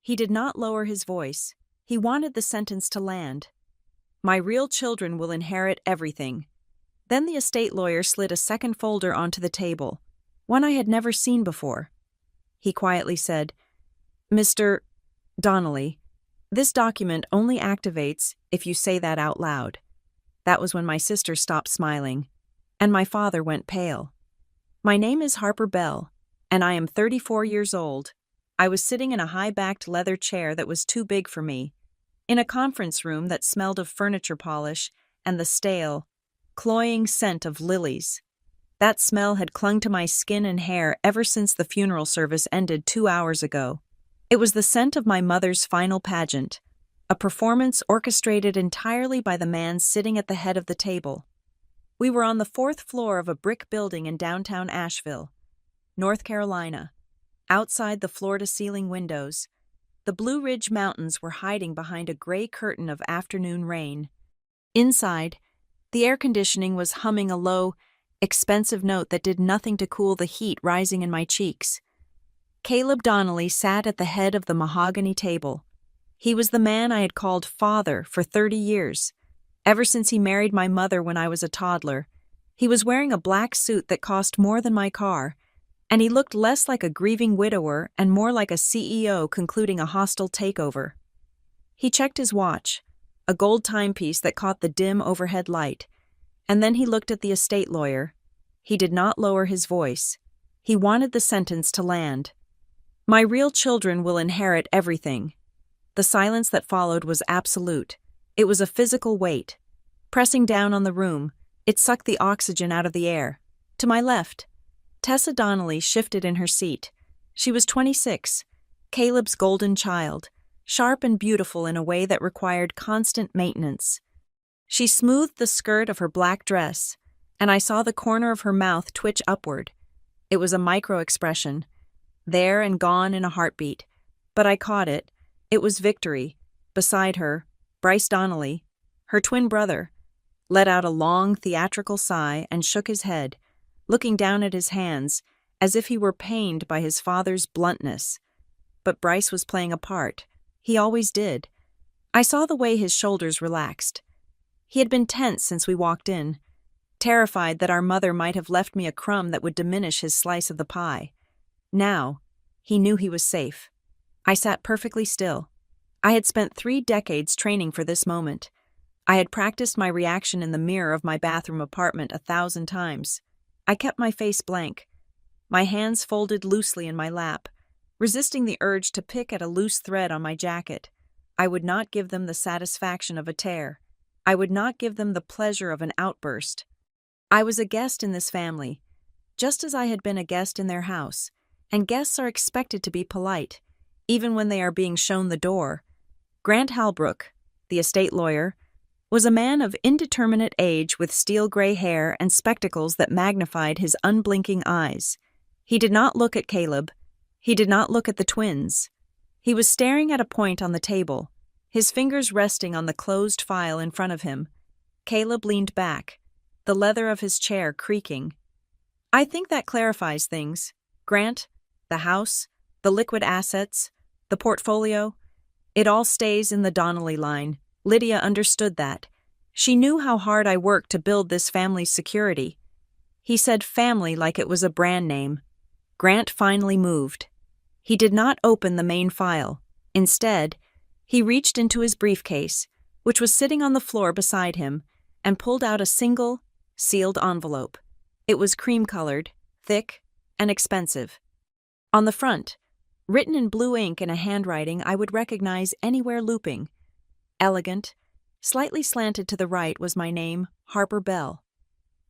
He did not lower his voice. He wanted the sentence to land. My real children will inherit everything. Then the estate lawyer slid a second folder onto the table, one I had never seen before. He quietly said, "Mr. Donnelly, this document only activates if you say that out loud." That was when my sister stopped smiling, and my father went pale. My name is Harper Bell, and I am 34 years old. I was sitting in a high-backed leather chair that was too big for me, in a conference room that smelled of furniture polish and the stale, cloying scent of lilies. That smell had clung to my skin and hair ever since the funeral service ended 2 hours ago. It was the scent of my mother's final pageant, a performance orchestrated entirely by the man sitting at the head of the table. We were on the 4th floor of a brick building in downtown Asheville, North Carolina. Outside the floor-to-ceiling windows, the Blue Ridge Mountains were hiding behind a gray curtain of afternoon rain. Inside, the air conditioning was humming a low, expensive note that did nothing to cool the heat rising in my cheeks. Caleb Donnelly sat at the head of the mahogany table. He was the man I had called father for 30 years, ever since he married my mother when I was a toddler. He was wearing a black suit that cost more than my car, and he looked less like a grieving widower and more like a CEO concluding a hostile takeover. He checked his watch, a gold timepiece that caught the dim overhead light, and then he looked at the estate lawyer. He did not lower his voice. He wanted the sentence to land. My real children will inherit everything. The silence that followed was absolute. It was a physical weight. Pressing down on the room, it sucked the oxygen out of the air. To my left, Tessa Donnelly shifted in her seat. She was 26, Caleb's golden child, sharp and beautiful in a way that required constant maintenance. She smoothed the skirt of her black dress, and I saw the corner of her mouth twitch upward. It was a micro-expression, there and gone in a heartbeat, but I caught it. It was Victory. Beside her, Bryce Donnelly, her twin brother, let out a long theatrical sigh and shook his head, looking down at his hands as if he were pained by his father's bluntness. But Bryce was playing a part. He always did. I saw the way his shoulders relaxed. He had been tense since we walked in, terrified that our mother might have left me a crumb that would diminish his slice of the pie. Now, he knew he was safe. I sat perfectly still. I had spent 3 decades training for this moment. I had practiced my reaction in the mirror of my bathroom apartment 1,000 times. I kept my face blank, my hands folded loosely in my lap, resisting the urge to pick at a loose thread on my jacket. I would not give them the satisfaction of a tear. I would not give them the pleasure of an outburst. I was a guest in this family, just as I had been a guest in their house, and guests are expected to be polite, even when they are being shown the door. Grant Halbrook, the estate lawyer, was a man of indeterminate age with steel-gray hair and spectacles that magnified his unblinking eyes. He did not look at Caleb. He did not look at the twins. He was staring at a point on the table, his fingers resting on the closed file in front of him. Caleb leaned back, the leather of his chair creaking. "I think that clarifies things. Grant, the house, the liquid assets, the portfolio, it all stays in the Donnelly line." Lydia understood that. She knew how hard I worked to build this family's security. He said family like it was a brand name. Grant finally moved. He did not open the main file. Instead, he reached into his briefcase, which was sitting on the floor beside him, and pulled out a single, sealed envelope. It was cream-colored, thick, and expensive. On the front, written in blue ink in a handwriting I would recognize anywhere looping, elegant, slightly slanted to the right, was my name, Harper Bell.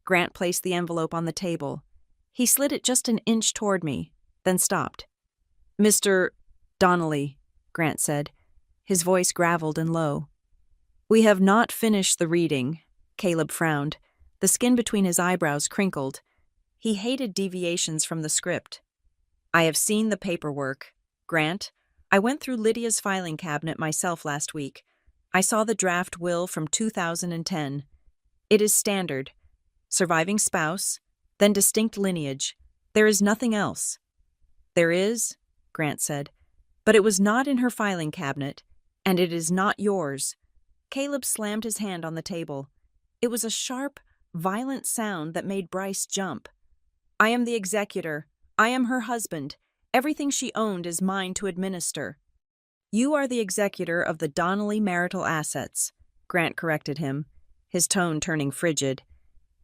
Grant placed the envelope on the table. He slid it just an inch toward me, then stopped. "Mr. Donnelly," Grant said. His voice graveled and low. "We have not finished the reading." Caleb frowned. The skin between his eyebrows crinkled. He hated deviations from the script. "I have seen the paperwork. Grant, I went through Lydia's filing cabinet myself last week. I saw the draft will from 2010. It is standard. Surviving spouse, then distinct lineage. There is nothing else." "There is," Grant said, But it was not in her filing cabinet, and it is not yours. Caleb slammed his hand on the table. It was a sharp, violent sound that made Bryce jump. I am the executor. I am her husband. Everything she owned is mine to administer. You are the executor of the Donnelly marital assets, Grant corrected him, his tone turning frigid.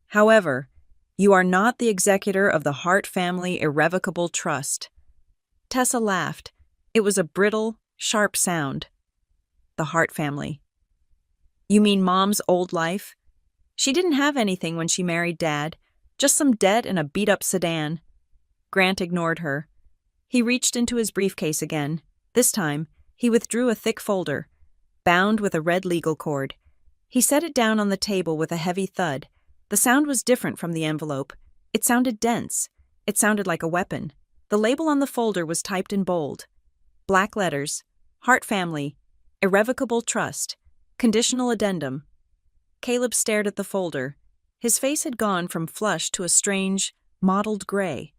However, you are not the executor of the Hart family irrevocable trust. Tessa laughed. It was a brittle, sharp sound. The Hart family. You mean Mom's old life? She didn't have anything when she married Dad, just some debt and a beat-up sedan. Grant ignored her. He reached into his briefcase again. This time, he withdrew a thick folder, bound with a red legal cord. He set it down on the table with a heavy thud. The sound was different from the envelope. It sounded dense. It sounded like a weapon. The label on the folder was typed in bold. Black letters. Hart family. Irrevocable trust. Conditional addendum. Caleb stared at the folder. His face had gone from flush to a strange, mottled gray.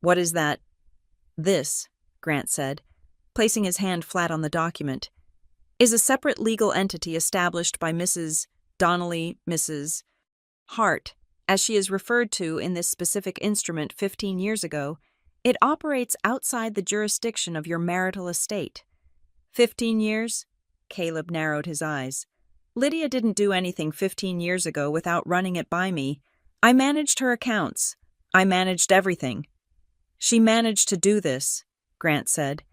What is that? This, Grant said, placing his hand flat on the document, is a separate legal entity established by Mrs. Donnelly, Mrs. Hart, as she is referred to in this specific instrument 15 years ago. It operates outside the jurisdiction of your marital estate. 15 years? Caleb narrowed his eyes. Lydia didn't do anything 15 years ago without running it by me. I managed her accounts. I managed everything. She managed to do this, Grant said.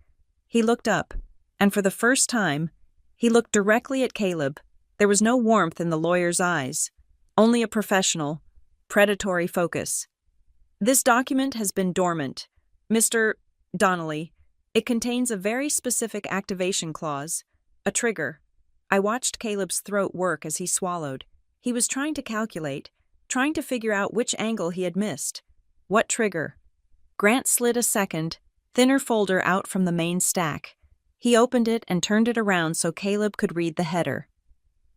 He looked up, and for the first time, he looked directly at Caleb. There was no warmth in the lawyer's eyes, only a professional, predatory focus. This document has been dormant. Mr. Donnelly, it contains a very specific activation clause, a trigger. I watched Caleb's throat work as he swallowed. He was trying to calculate, trying to figure out which angle he had missed. What trigger? Grant slid a second, thinner folder out from the main stack. He opened it and turned it around so Caleb could read the header.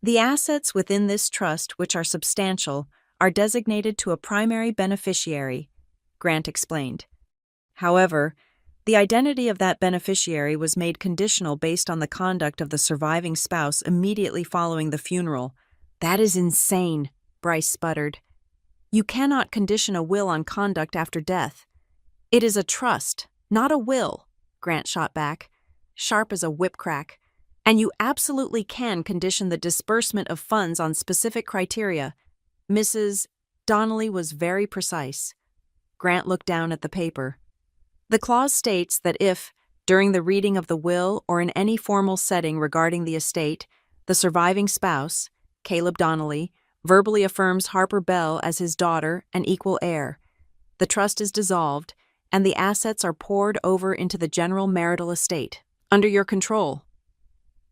The assets within this trust, which are substantial, are designated to a primary beneficiary, Grant explained. However, the identity of that beneficiary was made conditional based on the conduct of the surviving spouse immediately following the funeral. That is insane, Bryce sputtered. You cannot condition a will on conduct after death. It is a trust, not a will, Grant shot back, sharp as a whip crack. And you absolutely can condition the disbursement of funds on specific criteria. Mrs. Donnelly was very precise. Grant looked down at the paper. The clause states that if, during the reading of the will or in any formal setting regarding the estate, the surviving spouse, Caleb Donnelly, verbally affirms Harper Bell as his daughter and equal heir, the trust is dissolved and the assets are poured over into the general marital estate, under your control.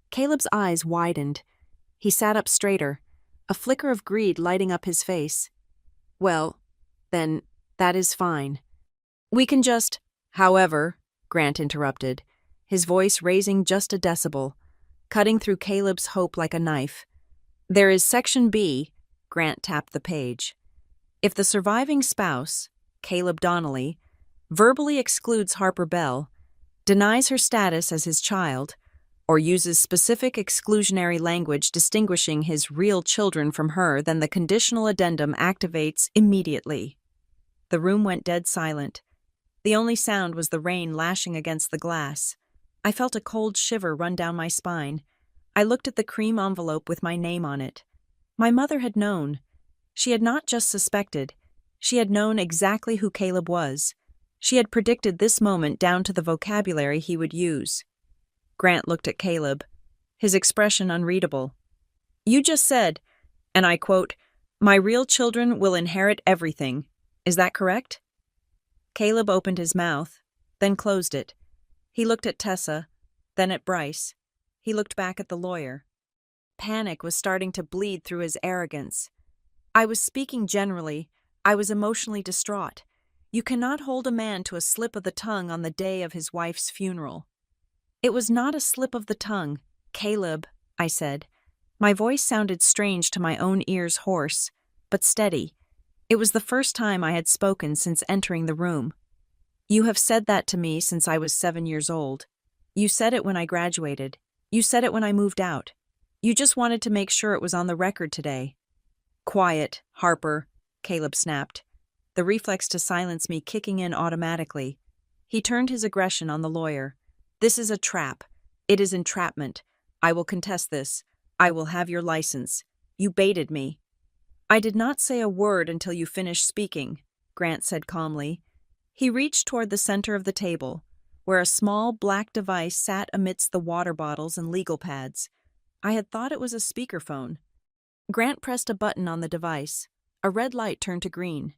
Caleb's eyes widened. He sat up straighter, a flicker of greed lighting up his face. Well, then, that is fine. We can just... However, Grant interrupted, his voice raising just a decibel, cutting through Caleb's hope like a knife. There is Section B, Grant tapped the page. If the surviving spouse, Caleb Donnelly, verbally excludes Harper Bell, denies her status as his child, or uses specific exclusionary language distinguishing his real children from her, then the conditional addendum activates immediately. The room went dead silent. The only sound was the rain lashing against the glass. I felt a cold shiver run down my spine. I looked at the cream envelope with my name on it. My mother had known. She had not just suspected. She had known exactly who Caleb was. She had predicted this moment down to the vocabulary he would use. Grant looked at Caleb, his expression unreadable. You just said, and I quote, "My real children will inherit everything." Is that correct? Caleb opened his mouth, then closed it. He looked at Tessa, then at Bryce. He looked back at the lawyer. Panic was starting to bleed through his arrogance. I was speaking generally. I was emotionally distraught. You cannot hold a man to a slip of the tongue on the day of his wife's funeral. It was not a slip of the tongue. Caleb, I said. My voice sounded strange to my own ears, hoarse, but steady. It was the first time I had spoken since entering the room. You have said that to me since I was 7 years old. You said it when I graduated. You said it when I moved out. You just wanted to make sure it was on the record today. Quiet, Harper, Caleb snapped, the reflex to silence me kicking in automatically. He turned his aggression on the lawyer. This is a trap. It is entrapment. I will contest this. I will have your license. You baited me. I did not say a word until you finished speaking, Grant said calmly. He reached toward the center of the table, where a small black device sat amidst the water bottles and legal pads. I had thought it was a speakerphone. Grant pressed a button on the device. A red light turned to green.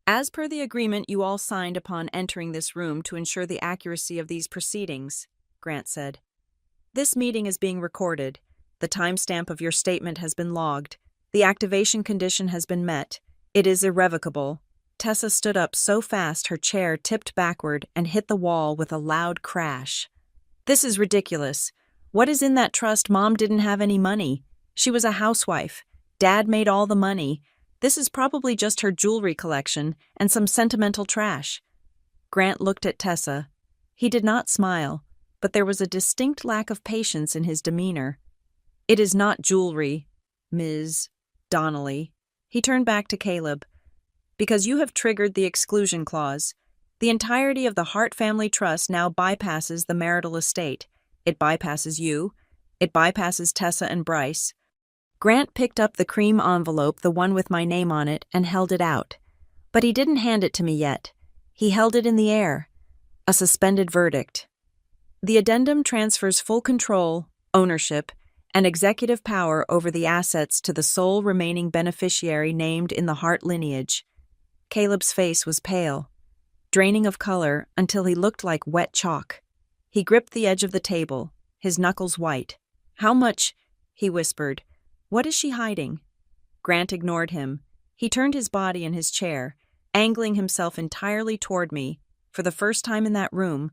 As per the agreement you all signed upon entering this room to ensure the accuracy of these proceedings, Grant said. This meeting is being recorded. The timestamp of your statement has been logged. The activation condition has been met. It is irrevocable. Tessa stood up so fast her chair tipped backward and hit the wall with a loud crash. This is ridiculous. What is in that trust? Mom didn't have any money. She was a housewife. Dad made all the money. This is probably just her jewelry collection and some sentimental trash. Grant looked at Tessa. He did not smile, but there was a distinct lack of patience in his demeanor. It is not jewelry, Ms. Donnelly. He turned back to Caleb. Because you have triggered the exclusion clause. The entirety of the Hart Family Trust now bypasses the marital estate. It bypasses you. It bypasses Tessa and Bryce. Grant picked up the cream envelope, the one with my name on it, and held it out. But he didn't hand it to me yet. He held it in the air. A suspended verdict. The addendum transfers full control, ownership, and executive power over the assets to the sole remaining beneficiary named in the Hart lineage. Caleb's face was pale, draining of color until he looked like wet chalk. He gripped the edge of the table, his knuckles white. How much? He whispered. What is she hiding? Grant ignored him. He turned his body in his chair, angling himself entirely toward me. For the first time in that room,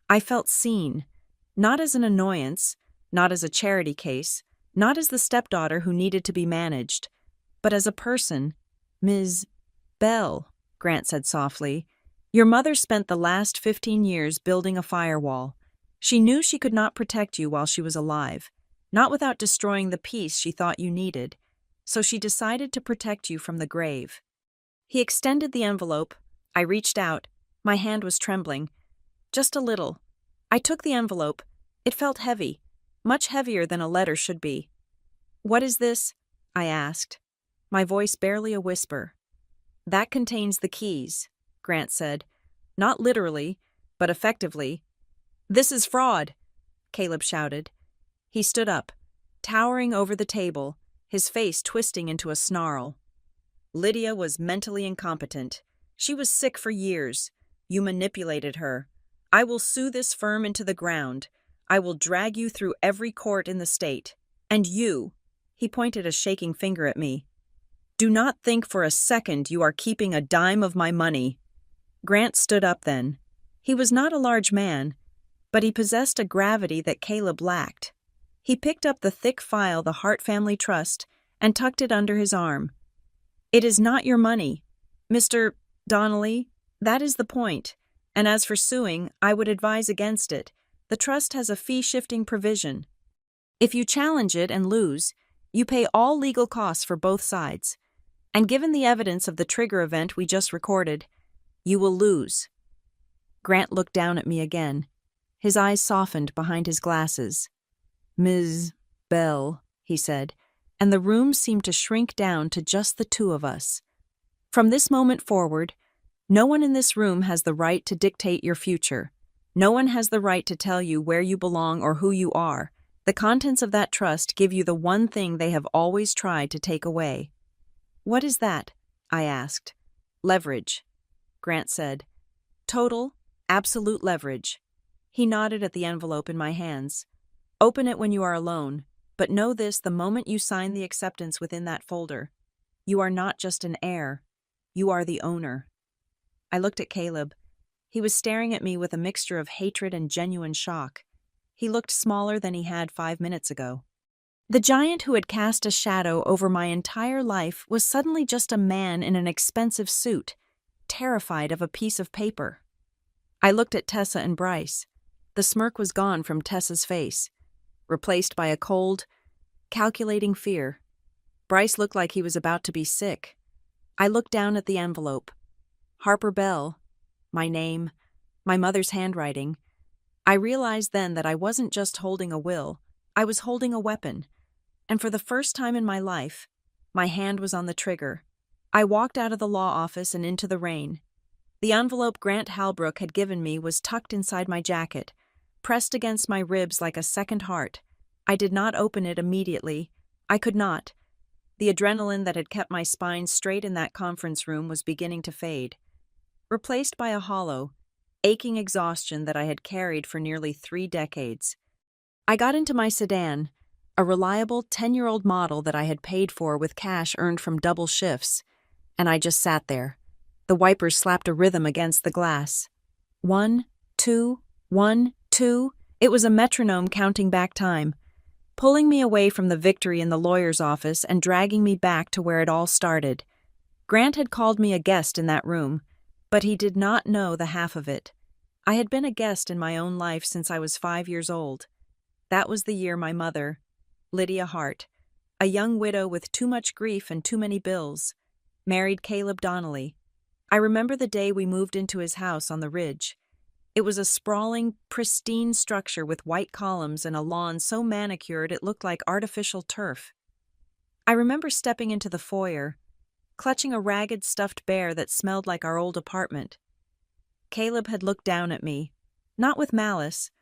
I felt seen, not as an annoyance, not as a charity case, not as the stepdaughter who needed to be managed, but as a person. Ms. Bell, Grant said softly, your mother spent the last 15 years building a firewall. She knew she could not protect you while she was alive, not without destroying the peace she thought you needed, so she decided to protect you from the grave. He extended the envelope. I reached out. My hand was trembling. Just a little. I took the envelope. It felt heavy, much heavier than a letter should be. What is this? I asked, my voice barely a whisper. That contains the keys, Grant said. Not literally, but effectively. This is fraud, Caleb shouted. He stood up, towering over the table, his face twisting into a snarl. Lydia was mentally incompetent. She was sick for years. You manipulated her. I will sue this firm into the ground. I will drag you through every court in the state. And you, he pointed a shaking finger at me. Do not think for a second you are keeping a dime of my money. Grant stood up then. He was not a large man, but he possessed a gravity that Caleb lacked. He picked up the thick file, the Hart Family Trust, and tucked it under his arm. It is not your money, Mr. Donnelly. That is the point. And as for suing, I would advise against it. The trust has a fee-shifting provision. If you challenge it and lose, you pay all legal costs for both sides. And given the evidence of the trigger event we just recorded, you will lose. Grant looked down at me again. His eyes softened behind his glasses. Ms. Bell, he said, and the room seemed to shrink down to just the two of us. From this moment forward, no one in this room has the right to dictate your future. No one has the right to tell you where you belong or who you are. The contents of that trust give you the one thing they have always tried to take away. What is that? I asked. Leverage, Grant said. Total, absolute leverage. He nodded at the envelope in my hands. Open it when you are alone, but know this the moment you sign the acceptance within that folder. You are not just an heir. You are the owner. I looked at Caleb. He was staring at me with a mixture of hatred and genuine shock. He looked smaller than he had 5 minutes ago. The giant who had cast a shadow over my entire life was suddenly just a man in an expensive suit, terrified of a piece of paper. I looked at Tessa and Bryce. The smirk was gone from Tessa's face, replaced by a cold, calculating fear. Bryce looked like he was about to be sick. I looked down at the envelope. Harper Bell, my name, my mother's handwriting. I realized then that I wasn't just holding a will, I was holding a weapon. And for the first time in my life, my hand was on the trigger. I walked out of the law office and into the rain. The envelope Grant Halbrook had given me was tucked inside my jacket, pressed against my ribs like a second heart. I did not open it immediately. I could not. The adrenaline that had kept my spine straight in that conference room was beginning to fade, replaced by a hollow, aching exhaustion that I had carried for nearly 3 decades. I got into my sedan, a reliable 10-year-old model that I had paid for with cash earned from double shifts, and I just sat there. The wipers slapped a rhythm against the glass. 1, 2, 1, 2. It was a metronome counting back time, pulling me away from the victory in the lawyer's office and dragging me back to where it all started. Grant had called me a guest in that room, but he did not know the half of it. I had been a guest in my own life since I was 5 years old. That was the year my mother, Lydia Hart, a young widow with too much grief and too many bills, married Caleb Donnelly. I remember the day we moved into his house on the ridge. It was a sprawling, pristine structure with white columns and a lawn so manicured it looked like artificial turf. I remember stepping into the foyer, clutching a ragged stuffed bear that smelled like our old apartment. Caleb had looked down at me, not with malice,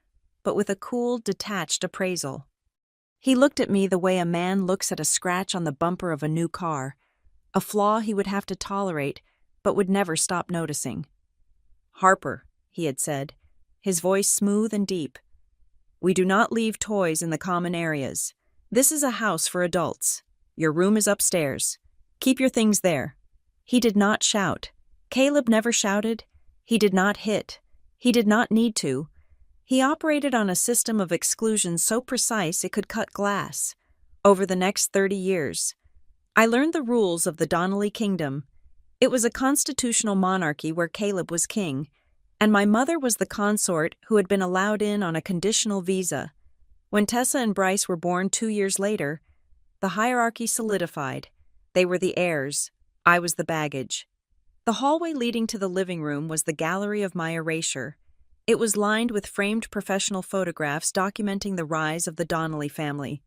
but with a cool, detached appraisal. He looked at me the way a man looks at a scratch on the bumper of a new car, a flaw he would have to tolerate but would never stop noticing. "Harper," he had said, his voice smooth and deep. "We do not leave toys in the common areas. This is a house for adults. Your room is upstairs. Keep your things there." He did not shout. Caleb never shouted. He did not hit. He did not need to. He operated on a system of exclusion so precise it could cut glass. Over the next 30 years, I learned the rules of the Donnelly Kingdom. It was a constitutional monarchy where Caleb was king, and my mother was the consort who had been allowed in on a conditional visa. When Tessa and Bryce were born 2 years later, the hierarchy solidified. They were the heirs. I was the baggage. The hallway leading to the living room was the gallery of my erasure. It was lined with framed professional photographs documenting the rise of the Donnelly family.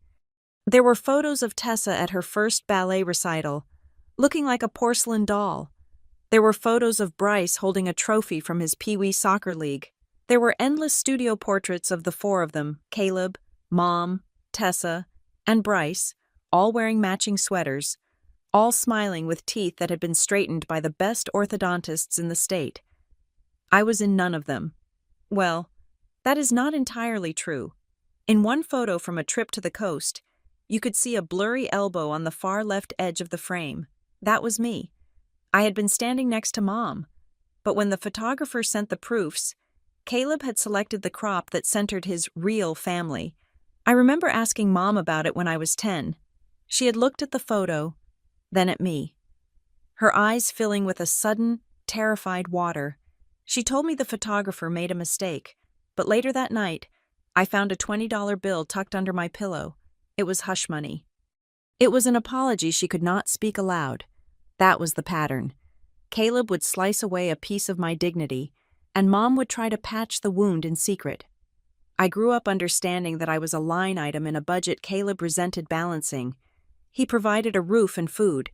There were photos of Tessa at her first ballet recital, looking like a porcelain doll. There were photos of Bryce holding a trophy from his Pee Wee soccer league. There were endless studio portraits of the 4 of them, Caleb, Mom, Tessa, and Bryce, all wearing matching sweaters, all smiling with teeth that had been straightened by the best orthodontists in the state. I was in none of them. Well, that is not entirely true. In one photo from a trip to the coast, you could see a blurry elbow on the far left edge of the frame. That was me. I had been standing next to Mom, but when the photographer sent the proofs, Caleb had selected the crop that centered his real family. I remember asking Mom about it when I was 10. She had looked at the photo, then at me, her eyes filling with a sudden, terrified water. She told me the photographer made a mistake, but later that night, I found a $20 bill tucked under my pillow. It was hush money. It was an apology she could not speak aloud. That was the pattern. Caleb would slice away a piece of my dignity, and Mom would try to patch the wound in secret. I grew up understanding that I was a line item in a budget Caleb resented balancing. He provided a roof and food,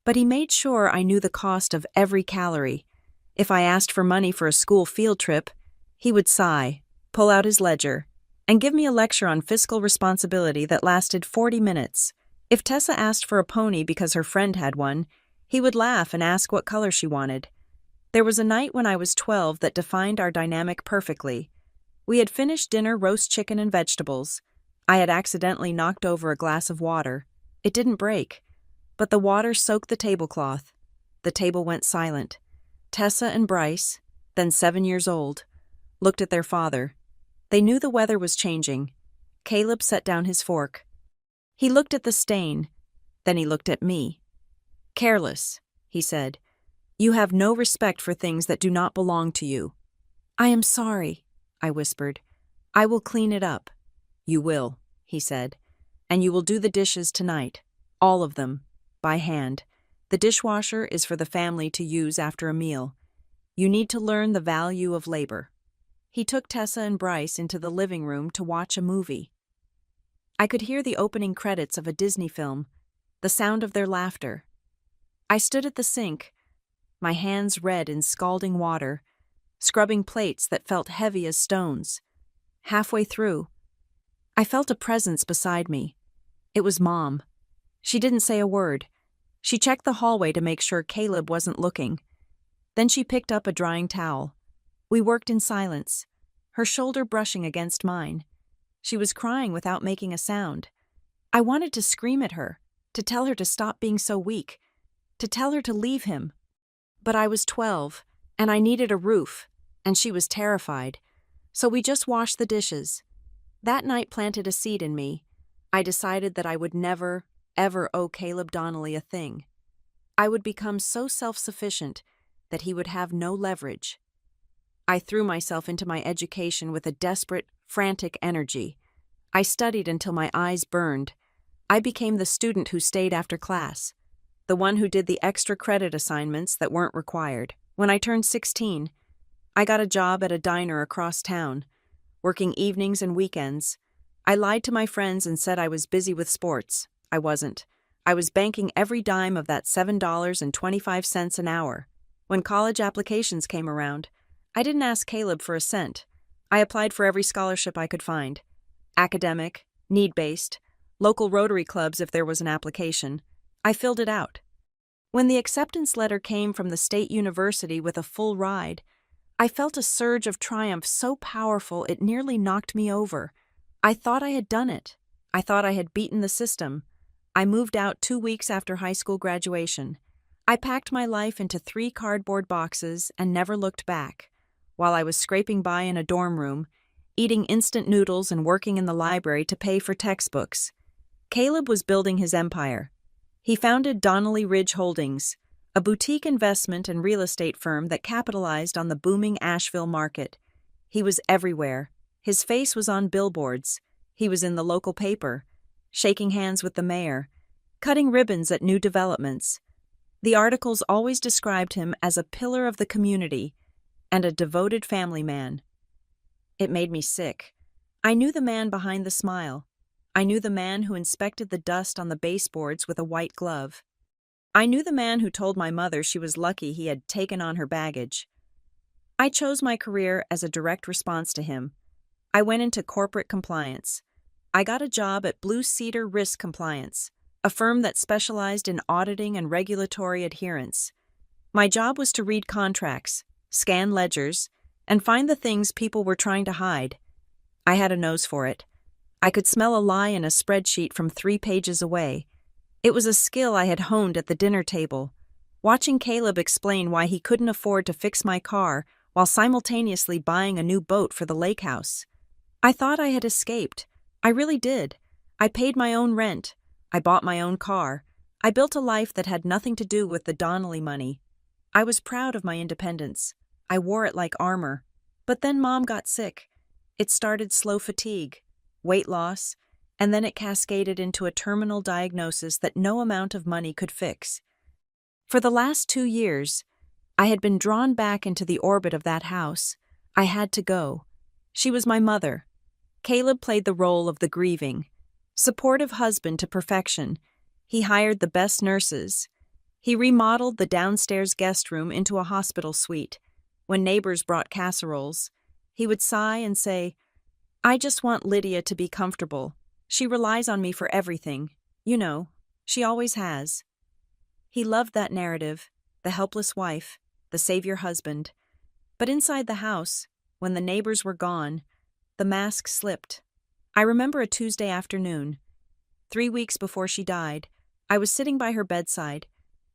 but he made sure I knew the cost of every calorie. If I asked for money for a school field trip, he would sigh, pull out his ledger, and give me a lecture on fiscal responsibility that lasted 40 minutes. If Tessa asked for a pony because her friend had one, he would laugh and ask what color she wanted. There was a night when I was 12 that defined our dynamic perfectly. We had finished dinner, roast chicken and vegetables. I had accidentally knocked over a glass of water. It didn't break, but the water soaked the tablecloth. The table went silent. Tessa and Bryce, then 7 years old, looked at their father. They knew the weather was changing. Caleb set down his fork. He looked at the stain, then he looked at me. "Careless," he said. "You have no respect for things that do not belong to you." "I am sorry," I whispered. I will clean it up. You will, he said. And you will do the dishes tonight. All of them. By hand. The dishwasher is for the family to use after a meal. You need to learn the value of labor. He took Tessa and Bryce into the living room to watch a movie. I could hear the opening credits of a Disney film, the sound of their laughter. I stood at the sink, my hands red in scalding water, scrubbing plates that felt heavy as stones. Halfway through, I felt a presence beside me. It was Mom. She didn't say a word. She checked the hallway to make sure Caleb wasn't looking. Then she picked up a drying towel. We worked in silence, her shoulder brushing against mine. She was crying without making a sound. I wanted to scream at her, to tell her to stop being so weak, to tell her to leave him. But I was 12, and I needed a roof, and she was terrified. So we just washed the dishes. That night planted a seed in me. I decided that I would never, ever owe Caleb Donnelly a thing. I would become so self-sufficient that he would have no leverage. I threw myself into my education with a desperate, frantic energy. I studied until my eyes burned. I became the student who stayed after class, the one who did the extra credit assignments that weren't required. When I turned 16, I got a job at a diner across town, working evenings and weekends. I lied to my friends and said I was busy with sports. I wasn't. I was banking every dime of that $7.25 an hour. When college applications came around, I didn't ask Caleb for a cent. I applied for every scholarship I could find. Academic, need-based, local Rotary clubs if there was an application. I filled it out. When the acceptance letter came from the state university with a full ride, I felt a surge of triumph so powerful it nearly knocked me over. I thought I had done it. I thought I had beaten the system. I moved out 2 weeks after high school graduation. I packed my life into 3 cardboard boxes and never looked back. While I was scraping by in a dorm room, eating instant noodles and working in the library to pay for textbooks, Caleb was building his empire. He founded Donnelly Ridge Holdings, a boutique investment and real estate firm that capitalized on the booming Asheville market. He was everywhere. His face was on billboards. He was in the local paper, shaking hands with the mayor, cutting ribbons at new developments. The articles always described him as a pillar of the community and a devoted family man. It made me sick. I knew the man behind the smile. I knew the man who inspected the dust on the baseboards with a white glove. I knew the man who told my mother she was lucky he had taken on her baggage. I chose my career as a direct response to him. I went into corporate compliance. I got a job at Blue Cedar Risk Compliance, a firm that specialized in auditing and regulatory adherence. My job was to read contracts, scan ledgers, and find the things people were trying to hide. I had a nose for it. I could smell a lie in a spreadsheet from 3 pages away. It was a skill I had honed at the dinner table, watching Caleb explain why he couldn't afford to fix my car while simultaneously buying a new boat for the lake house. I thought I had escaped. I really did. I paid my own rent. I bought my own car. I built a life that had nothing to do with the Donnelly money. I was proud of my independence. I wore it like armor. But then Mom got sick. It started slow fatigue, weight loss, and then it cascaded into a terminal diagnosis that no amount of money could fix. For the last 2 years, I had been drawn back into the orbit of that house. I had to go. She was my mother. Caleb played the role of the grieving, supportive husband to perfection. He hired the best nurses. He remodeled the downstairs guest room into a hospital suite. When neighbors brought casseroles, he would sigh and say, "I just want Lydia to be comfortable. She relies on me for everything. You know, she always has." He loved that narrative, the helpless wife, the savior husband. But inside the house, when the neighbors were gone, the mask slipped. I remember a Tuesday afternoon. 3 weeks before she died, I was sitting by her bedside,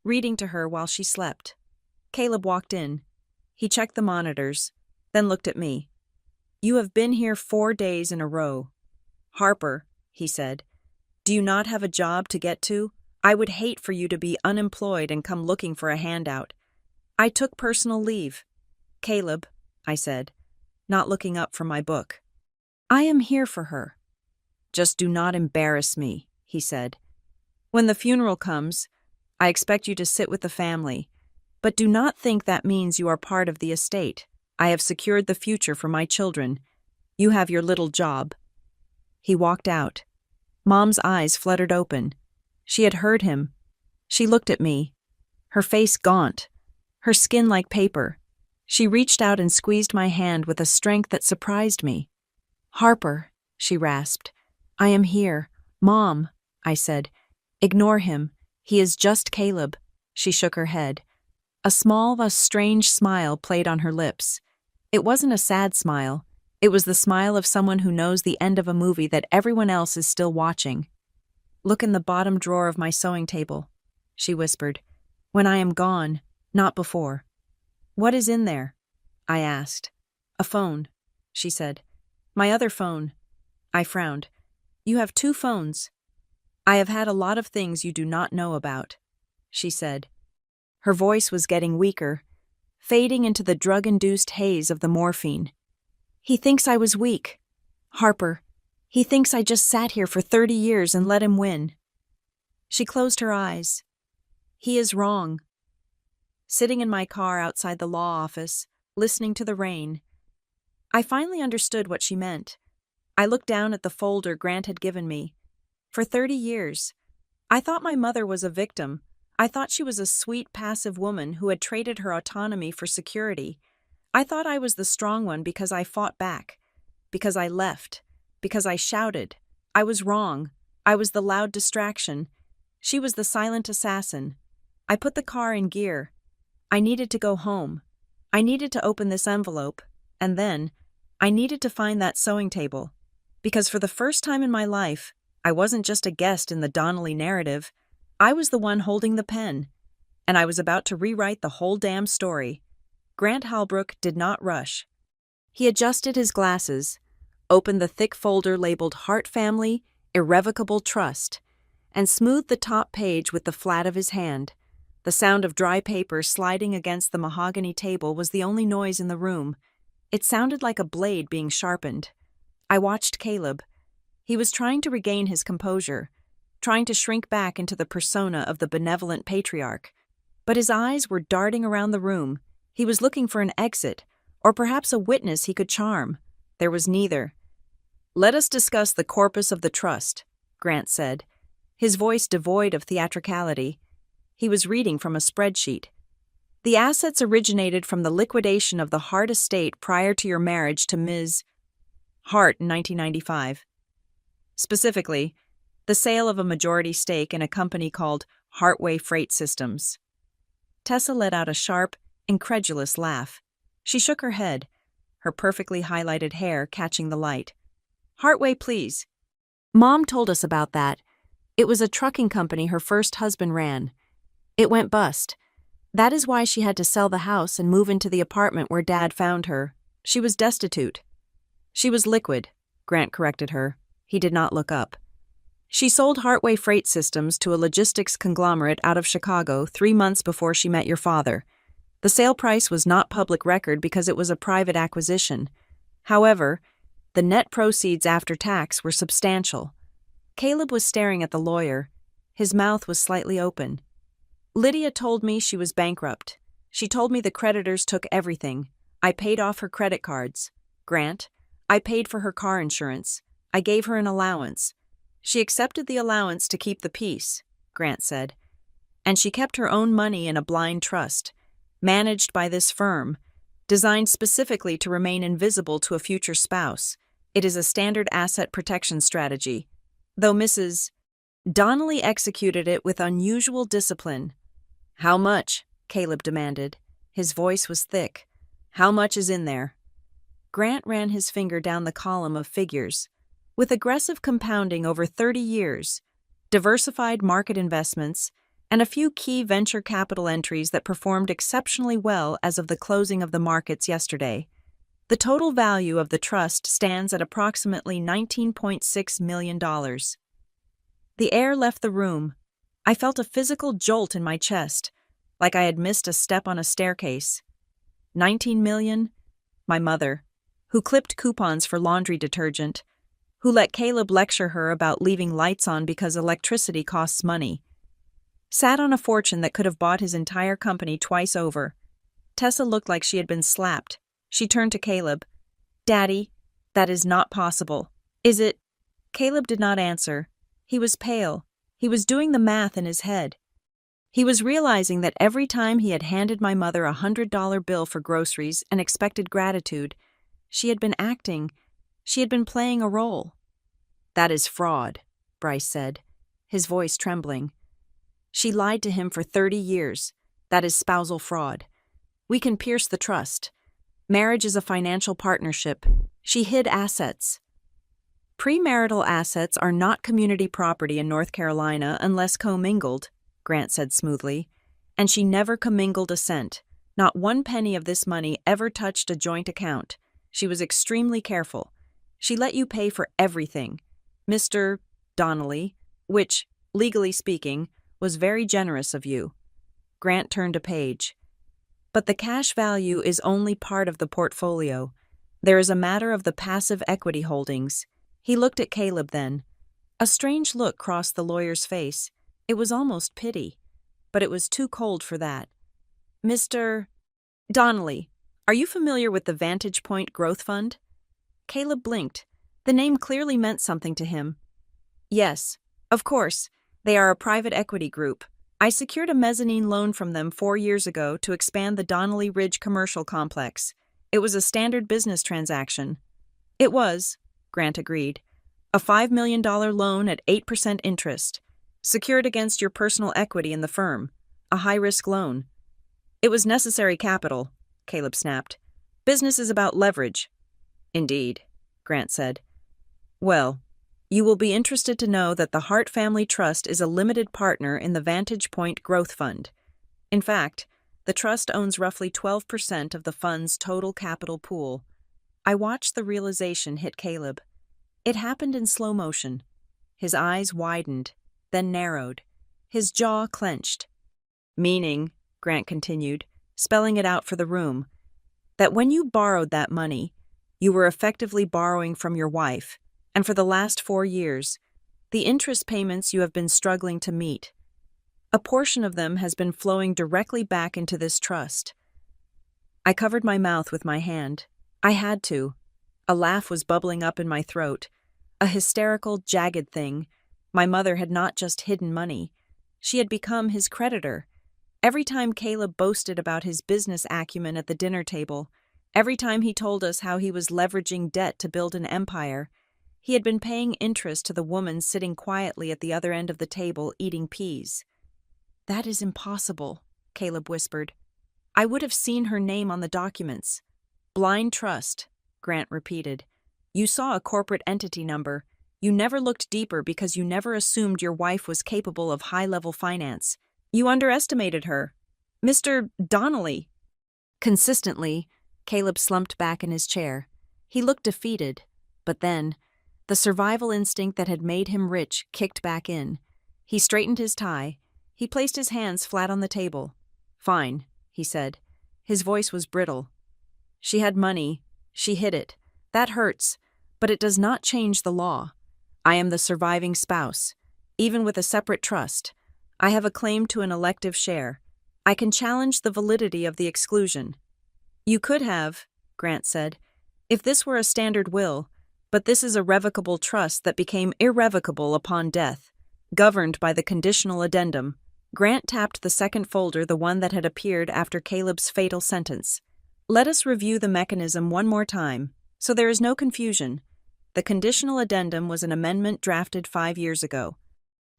reading to her while she slept. Caleb walked in. He checked the monitors, then looked at me. "You have been here 4 days in a row. Harper," he said, "do you not have a job to get to? I would hate for you to be unemployed and come looking for a handout." I took personal leave. "Caleb," I said, not looking up from my book, I am here for her. Just do not embarrass me, he said. When the funeral comes, I expect you to sit with the family, but do not think that means you are part of the estate. I have secured the future for my children. You have your little job. He walked out. Mom's eyes fluttered open. She had heard him. She looked at me, her face gaunt, her skin like paper. She reached out and squeezed my hand with a strength that surprised me. Harper, she rasped. I am here. Mom, I said. Ignore him. He is just Caleb. She shook her head. A strange smile played on her lips. It wasn't a sad smile. It was the smile of someone who knows the end of a movie that everyone else is still watching. Look in the bottom drawer of my sewing table, she whispered. When I am gone, not before. What is in there? I asked. A phone, she said. My other phone. I frowned. You have 2 phones. I have had a lot of things you do not know about, she said. Her voice was getting weaker, fading into the drug-induced haze of the morphine. He thinks I was weak. Harper, he thinks I just sat here for 30 years and let him win. She closed her eyes. He is wrong. Sitting in my car outside the law office, listening to the rain, I finally understood what she meant. I looked down at the folder Grant had given me. For 30 years, I thought my mother was a victim. I thought she was a sweet, passive woman who had traded her autonomy for security. I thought I was the strong one because I fought back, because I left, because I shouted. I was wrong. I was the loud distraction. She was the silent assassin. I put the car in gear. I needed to go home. I needed to open this envelope, and then I needed to find that sewing table. Because for the first time in my life, I wasn't just a guest in the Donnelly narrative. I was the one holding the pen, and I was about to rewrite the whole damn story. Grant Halbrook did not rush. He adjusted his glasses, opened the thick folder labeled Hart Family Irrevocable Trust, and smoothed the top page with the flat of his hand. The sound of dry paper sliding against the mahogany table was the only noise in the room. It sounded like a blade being sharpened. I watched Caleb. He was trying to regain his composure, trying to shrink back into the persona of the benevolent patriarch. But his eyes were darting around the room. He was looking for an exit, or perhaps a witness he could charm. There was neither. Let us discuss the corpus of the trust, Grant said, his voice devoid of theatricality. He was reading from a spreadsheet. The assets originated from the liquidation of the Hart estate prior to your marriage to Ms. Hart in 1995. Specifically, the sale of a majority stake in a company called Hartway Freight Systems. Tessa let out a sharp, incredulous laugh. She shook her head, her perfectly highlighted hair catching the light. Hartway, please. Mom told us about that. It was a trucking company her first husband ran. It went bust. That is why she had to sell the house and move into the apartment where Dad found her. She was destitute. She was liquid, Grant corrected her. He did not look up. She sold Hartway Freight Systems to a logistics conglomerate out of Chicago 3 months before she met your father. The sale price was not public record because it was a private acquisition. However, the net proceeds after tax were substantial. Caleb was staring at the lawyer. His mouth was slightly open. Lydia told me she was bankrupt. She told me the creditors took everything. I paid off her credit cards. Grant, I paid for her car insurance. I gave her an allowance. She accepted the allowance to keep the peace, Grant said. And she kept her own money in a blind trust, managed by this firm, designed specifically to remain invisible to a future spouse. It is a standard asset protection strategy. Though Mrs. Donnelly executed it with unusual discipline. How much? Caleb demanded. His voice was thick. How much is in there? Grant ran his finger down the column of figures. With aggressive compounding over 30 years, diversified market investments, and a few key venture capital entries that performed exceptionally well as of the closing of the markets yesterday, the total value of the trust stands at approximately $19.6 million. The air left the room. I felt a physical jolt in my chest, like I had missed a step on a staircase. 19 million? My mother, who clipped coupons for laundry detergent, who let Caleb lecture her about leaving lights on because electricity costs money, sat on a fortune that could have bought his entire company twice over. Tessa looked like she had been slapped. She turned to Caleb. "Daddy, that is not possible. Is it?" Caleb did not answer. He was pale. He was doing the math in his head. He was realizing that every time he had handed my mother $100 bill for groceries and expected gratitude, she had been acting. She had been playing a role. "That is fraud," Bryce said, his voice trembling. "She lied to him for 30 years. That is spousal fraud. We can pierce the trust. Marriage is a financial partnership. She hid assets." "Premarital assets are not community property in North Carolina unless commingled," Grant said smoothly, "and she never commingled a cent. Not one penny of this money ever touched a joint account. She was extremely careful. She let you pay for everything, Mr. Donnelly, which, legally speaking, was very generous of you." Grant turned a page. "But the cash value is only part of the portfolio. There is a matter of the passive equity holdings." He looked at Caleb then. A strange look crossed the lawyer's face. It was almost pity, but it was too cold for that. "Mr. Donnelly, are you familiar with the Vantage Point Growth Fund?" Caleb blinked. The name clearly meant something to him. "Yes, of course. They are a private equity group. I secured a mezzanine loan from them 4 years ago to expand the Donnelly Ridge commercial complex. It was a standard business transaction." "It was," Grant agreed. "A $5 million loan at 8% interest, secured against your personal equity in the firm. A high-risk loan." "It was necessary capital," Caleb snapped. "Business is about leverage." "Indeed," Grant said. "Well, you will be interested to know that the Hart Family Trust is a limited partner in the Vantage Point Growth Fund. In fact, the trust owns roughly 12% of the fund's total capital pool." I watched the realization hit Caleb. It happened in slow motion. His eyes widened, then narrowed. His jaw clenched. "Meaning," Grant continued, spelling it out for the room, "that when you borrowed that money, you were effectively borrowing from your wife, and for the last 4 years, the interest payments you have been struggling to meet. A portion of them has been flowing directly back into this trust." I covered my mouth with my hand. I had to. A laugh was bubbling up in my throat. A hysterical, jagged thing. My mother had not just hidden money. She had become his creditor. Every time Caleb boasted about his business acumen at the dinner table, every time he told us how he was leveraging debt to build an empire, he had been paying interest to the woman sitting quietly at the other end of the table eating peas. "That is impossible," Caleb whispered. "I would have seen her name on the documents." "Blind trust," Grant repeated. "You saw a corporate entity number. You never looked deeper because you never assumed your wife was capable of high-level finance. You underestimated her. Mr. Donnelly." Consistently, Caleb slumped back in his chair. He looked defeated, but then, the survival instinct that had made him rich kicked back in. He straightened his tie. He placed his hands flat on the table. "Fine," he said. His voice was brittle. "She had money. She hid it. That hurts, but it does not change the law. I am the surviving spouse. Even with a separate trust, I have a claim to an elective share. I can challenge the validity of the exclusion." "You could have," Grant said, "if this were a standard will, but this is a revocable trust that became irrevocable upon death, governed by the conditional addendum." Grant tapped the second folder, the one that had appeared after Caleb's fatal sentence. "Let us review the mechanism one more time, so there is no confusion. The conditional addendum was an amendment drafted 5 years ago.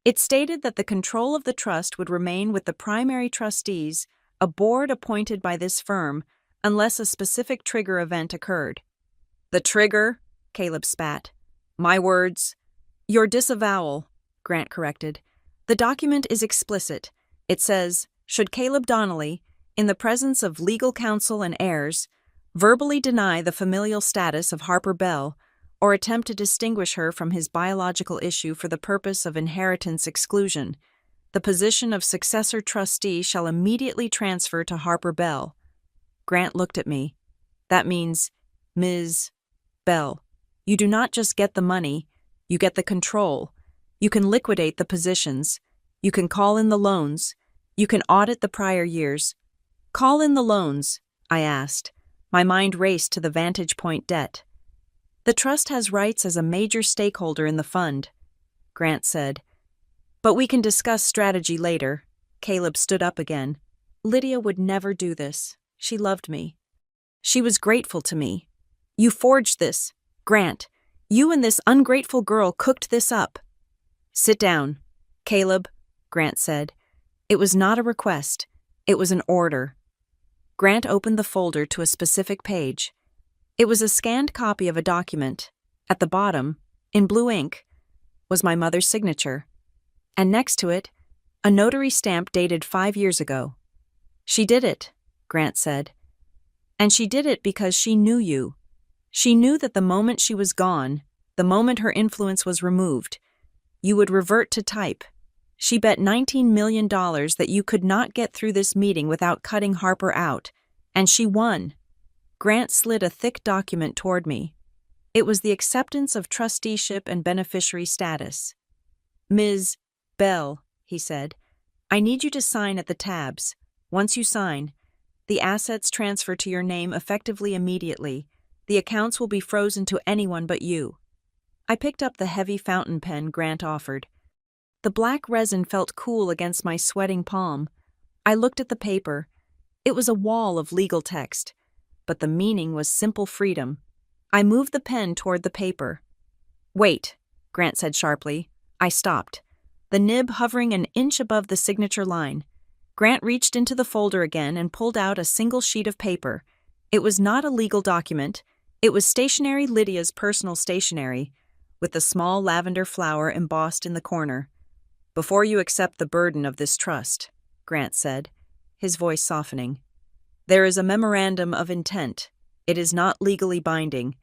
It stated that the control of the trust would remain with the primary trustees, a board appointed by this firm, unless a specific trigger event occurred." "The trigger?" Caleb spat. "My words." "Your disavowal," Grant corrected. "The document is explicit. It says, should Caleb Donnelly, in the presence of legal counsel and heirs, verbally deny the familial status of Harper Bell or attempt to distinguish her from his biological issue for the purpose of inheritance exclusion, the position of successor trustee shall immediately transfer to Harper Bell." Grant looked at me. "That means Ms. Belle, you do not just get the money, you get the control. You can liquidate the positions. You can call in the loans. You can audit the prior years. Call in the loans, I asked. My mind raced to the Vantage Point debt. The trust has rights as a major stakeholder in the fund, Grant said. But we can discuss strategy later. Caleb stood up again. Lydia would never do this. She loved me. She was grateful to me. You forged this, Grant. You and this ungrateful girl cooked this up. Sit down, Caleb, Grant said. It was not a request. It was an order. Grant opened the folder to a specific page. It was a scanned copy of a document. At the bottom, in blue ink, was my mother's signature. And next to it, a notary stamp dated 5 years ago. She did it, Grant said. And she did it because she knew you. She knew that the moment she was gone, the moment her influence was removed, you would revert to type. She bet $19 million that you could not get through this meeting without cutting Harper out, and she won. Grant slid a thick document toward me. It was the acceptance of trusteeship and beneficiary status. Ms. Bell, he said, I need you to sign at the tabs. Once you sign, the assets transfer to your name effectively immediately. The accounts will be frozen to anyone but you. I picked up the heavy fountain pen Grant offered. The black resin felt cool against my sweating palm. I looked at the paper. It was a wall of legal text, but the meaning was simple freedom. I moved the pen toward the paper. Wait, Grant said sharply. I stopped, the nib hovering an inch above the signature line. Grant reached into the folder again and pulled out a single sheet of paper. It was not a legal document. It was stationery, Lydia's personal stationery, with the small lavender flower embossed in the corner. Before you accept the burden of this trust, Grant said, his voice softening, there is a memorandum of intent. It is not legally binding,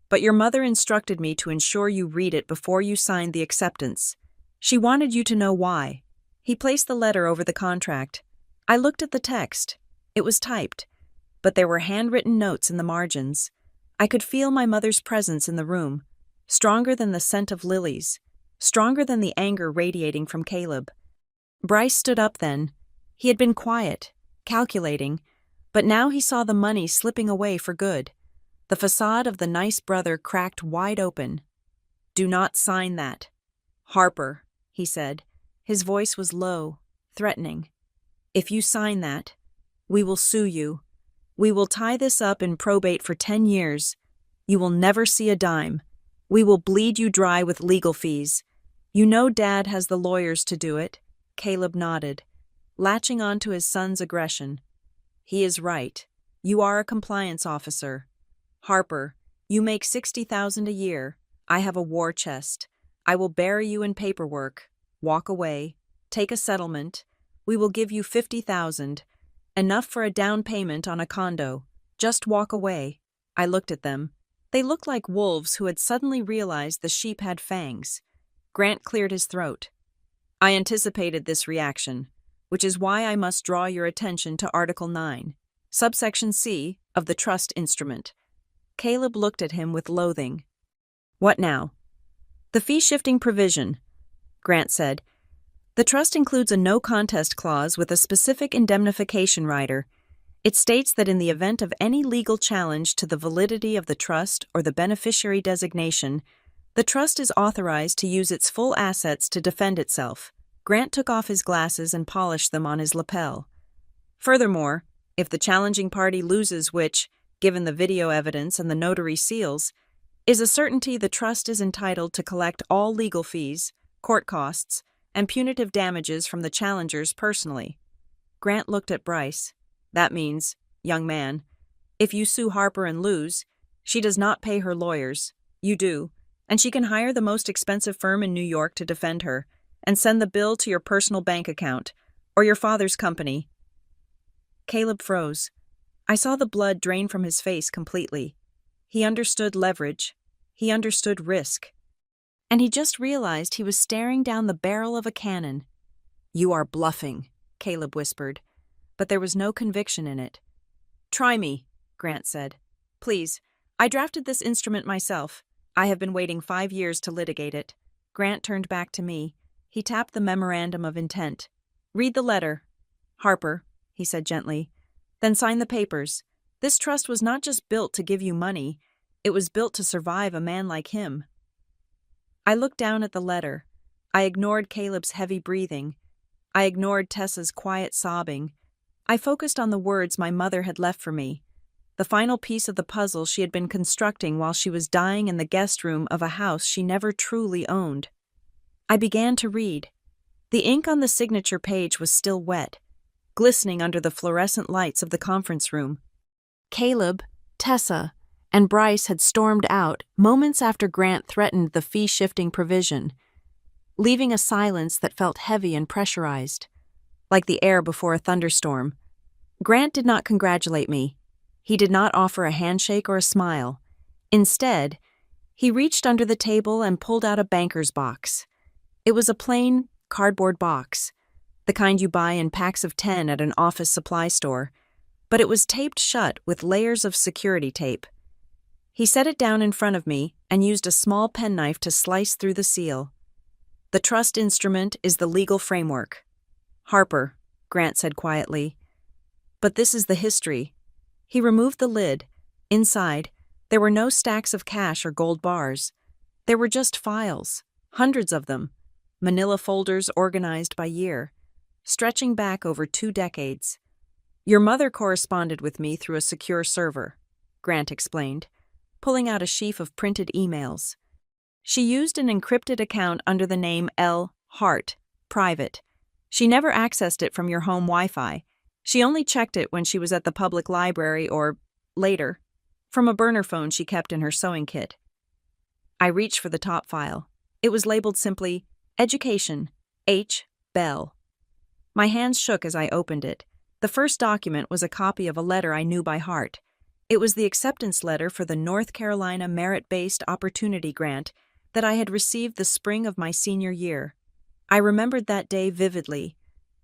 but your mother instructed me to ensure you read it before you signed the acceptance. She wanted you to know why. He placed the letter over the contract. I looked at the text. It was typed, but there were handwritten notes in the margins. I could feel my mother's presence in the room, stronger than the scent of lilies, stronger than the anger radiating from Caleb. Bryce stood up then. He had been quiet, calculating, but now he saw the money slipping away for good. The facade of the nice brother cracked wide open. Do not sign that. Harper, he said. His voice was low, threatening. If you sign that, we will sue you. We will tie this up in probate for 10 years. You will never see a dime. We will bleed you dry with legal fees. You know Dad has the lawyers to do it. Caleb nodded, latching on to his son's aggression. He is right. You are a compliance officer. Harper, you make $60,000 a year. I have a war chest. I will bury you in paperwork. Walk away. Take a settlement. We will give you $50,000. Enough for a down payment on a condo. Just walk away. I looked at them. They looked like wolves who had suddenly realized the sheep had fangs. Grant cleared his throat. I anticipated this reaction, which is why I must draw your attention to Article 9, subsection C of the trust instrument. Caleb looked at him with loathing. What now? The fee-shifting provision, Grant said. The trust includes a no-contest clause with a specific indemnification rider. It states that in the event of any legal challenge to the validity of the trust or the beneficiary designation, the trust is authorized to use its full assets to defend itself. Grant took off his glasses and polished them on his lapel. Furthermore, if the challenging party loses, which, given the video evidence and the notary seals, is a certainty, the trust is entitled to collect all legal fees, court costs, and punitive damages from the challengers personally. Grant looked at Bryce. That means, young man, if you sue Harper and lose, she does not pay her lawyers. You do, and she can hire the most expensive firm in New York to defend her and send the bill to your personal bank account or your father's company. Caleb froze. I saw the blood drain from his face completely. He understood leverage. He understood risk. And he just realized he was staring down the barrel of a cannon. You are bluffing, Caleb whispered, but there was no conviction in it. Try me, Grant said. Please, I drafted this instrument myself. I have been waiting 5 years to litigate it. Grant turned back to me. He tapped the memorandum of intent. Read the letter. Harper, he said gently. Then sign the papers. This trust was not just built to give you money. It was built to survive a man like him. I looked down at the letter. I ignored Caleb's heavy breathing. I ignored Tessa's quiet sobbing. I focused on the words my mother had left for me, the final piece of the puzzle she had been constructing while she was dying in the guest room of a house she never truly owned. I began to read. The ink on the signature page was still wet, glistening under the fluorescent lights of the conference room. Caleb, Tessa, and Bryce had stormed out moments after Grant threatened the fee-shifting provision, leaving a silence that felt heavy and pressurized, like the air before a thunderstorm. Grant did not congratulate me. He did not offer a handshake or a smile. Instead, he reached under the table and pulled out a banker's box. It was a plain, cardboard box, the kind you buy in packs of 10 at an office supply store, but it was taped shut with layers of security tape. He set it down in front of me and used a small penknife to slice through the seal. The trust instrument is the legal framework. Harper, Grant said quietly. But this is the history. He removed the lid. Inside, there were no stacks of cash or gold bars. There were just files, hundreds of them, manila folders organized by year, stretching back over 2 decades. Your mother corresponded with me through a secure server, Grant explained, pulling out a sheaf of printed emails. She used an encrypted account under the name L. Hart, private. She never accessed it from your home Wi-Fi. She only checked it when she was at the public library or, later, from a burner phone she kept in her sewing kit. I reached for the top file. It was labeled simply, Education, H. Bell. My hands shook as I opened it. The first document was a copy of a letter I knew by heart. It was the acceptance letter for the North Carolina Merit-Based Opportunity Grant that I had received the spring of my senior year. I remembered that day vividly.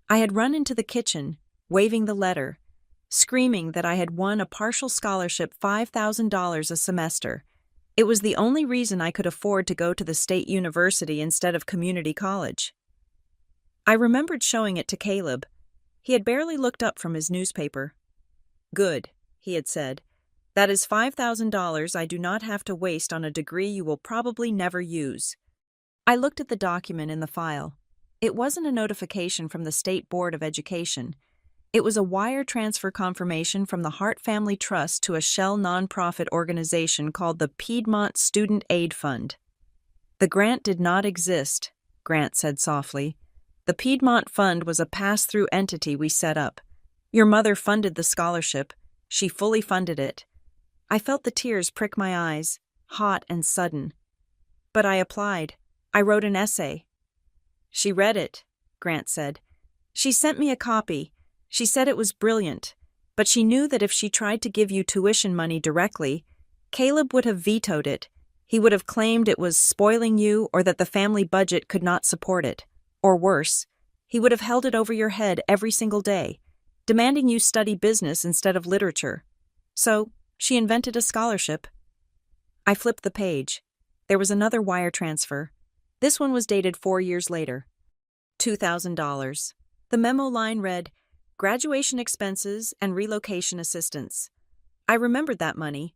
I had run into the kitchen, waving the letter, screaming that I had won a partial scholarship $5,000 a semester. It was the only reason I could afford to go to the state university instead of community college. I remembered showing it to Caleb. He had barely looked up from his newspaper. Good, he had said. That is $5,000 I do not have to waste on a degree you will probably never use. I looked at the document in the file. It wasn't a notification from the State Board of Education. It was a wire transfer confirmation from the Hart Family Trust to a shell nonprofit organization called the Piedmont Student Aid Fund. The grant did not exist, Grant said softly. The Piedmont Fund was a pass-through entity we set up. Your mother funded the scholarship. She fully funded it. I felt the tears prick my eyes, hot and sudden. But I applied. I wrote an essay. She read it, Grant said. She sent me a copy. She said it was brilliant, but she knew that if she tried to give you tuition money directly, Caleb would have vetoed it. He would have claimed it was spoiling you or that the family budget could not support it. Or worse, he would have held it over your head every single day, demanding you study business instead of literature. So, she invented a scholarship. I flipped the page. There was another wire transfer. This one was dated 4 years later. $2,000. The memo line read, Graduation expenses and relocation assistance. I remembered that money.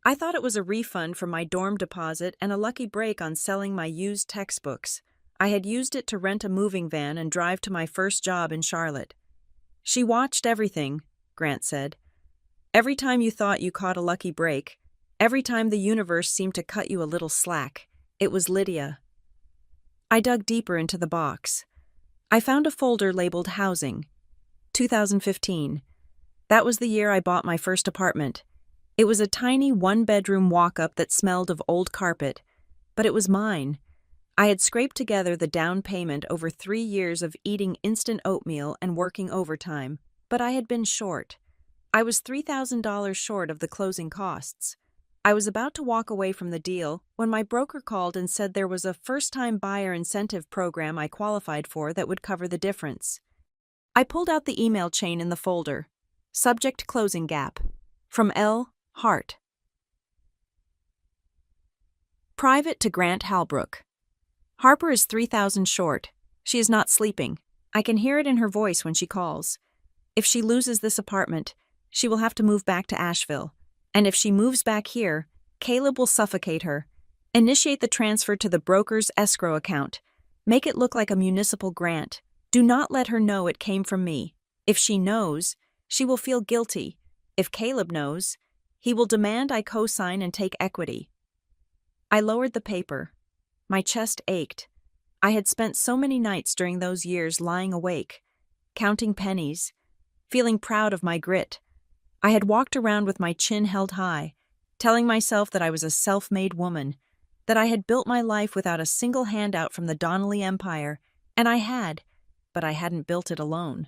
I thought it was a refund from my dorm deposit and a lucky break on selling my used textbooks. I had used it to rent a moving van and drive to my first job in Charlotte. She watched everything, Grant said. Every time you thought you caught a lucky break, every time the universe seemed to cut you a little slack, it was Lydia. I dug deeper into the box. I found a folder labeled Housing. 2015. That was the year I bought my first apartment. It was a tiny 1-bedroom walk-up that smelled of old carpet, but it was mine. I had scraped together the down payment over 3 years of eating instant oatmeal and working overtime, but I had been short. I was $3,000 short of the closing costs. I was about to walk away from the deal when my broker called and said there was a first-time buyer incentive program I qualified for that would cover the difference. I pulled out the email chain in the folder. Subject closing gap. From L. Hart. Private to Grant Halbrook. Harper is 3,000 short. She is not sleeping. I can hear it in her voice when she calls. If she loses this apartment, she will have to move back to Asheville. And if she moves back here, Caleb will suffocate her. Initiate the transfer to the broker's escrow account. Make it look like a municipal grant. Do not let her know it came from me. If she knows, she will feel guilty. If Caleb knows, he will demand I co-sign and take equity. I lowered the paper. My chest ached. I had spent so many nights during those years lying awake, counting pennies, feeling proud of my grit. I had walked around with my chin held high, telling myself that I was a self-made woman, that I had built my life without a single handout from the Donnelly Empire, and I had, but I hadn't built it alone.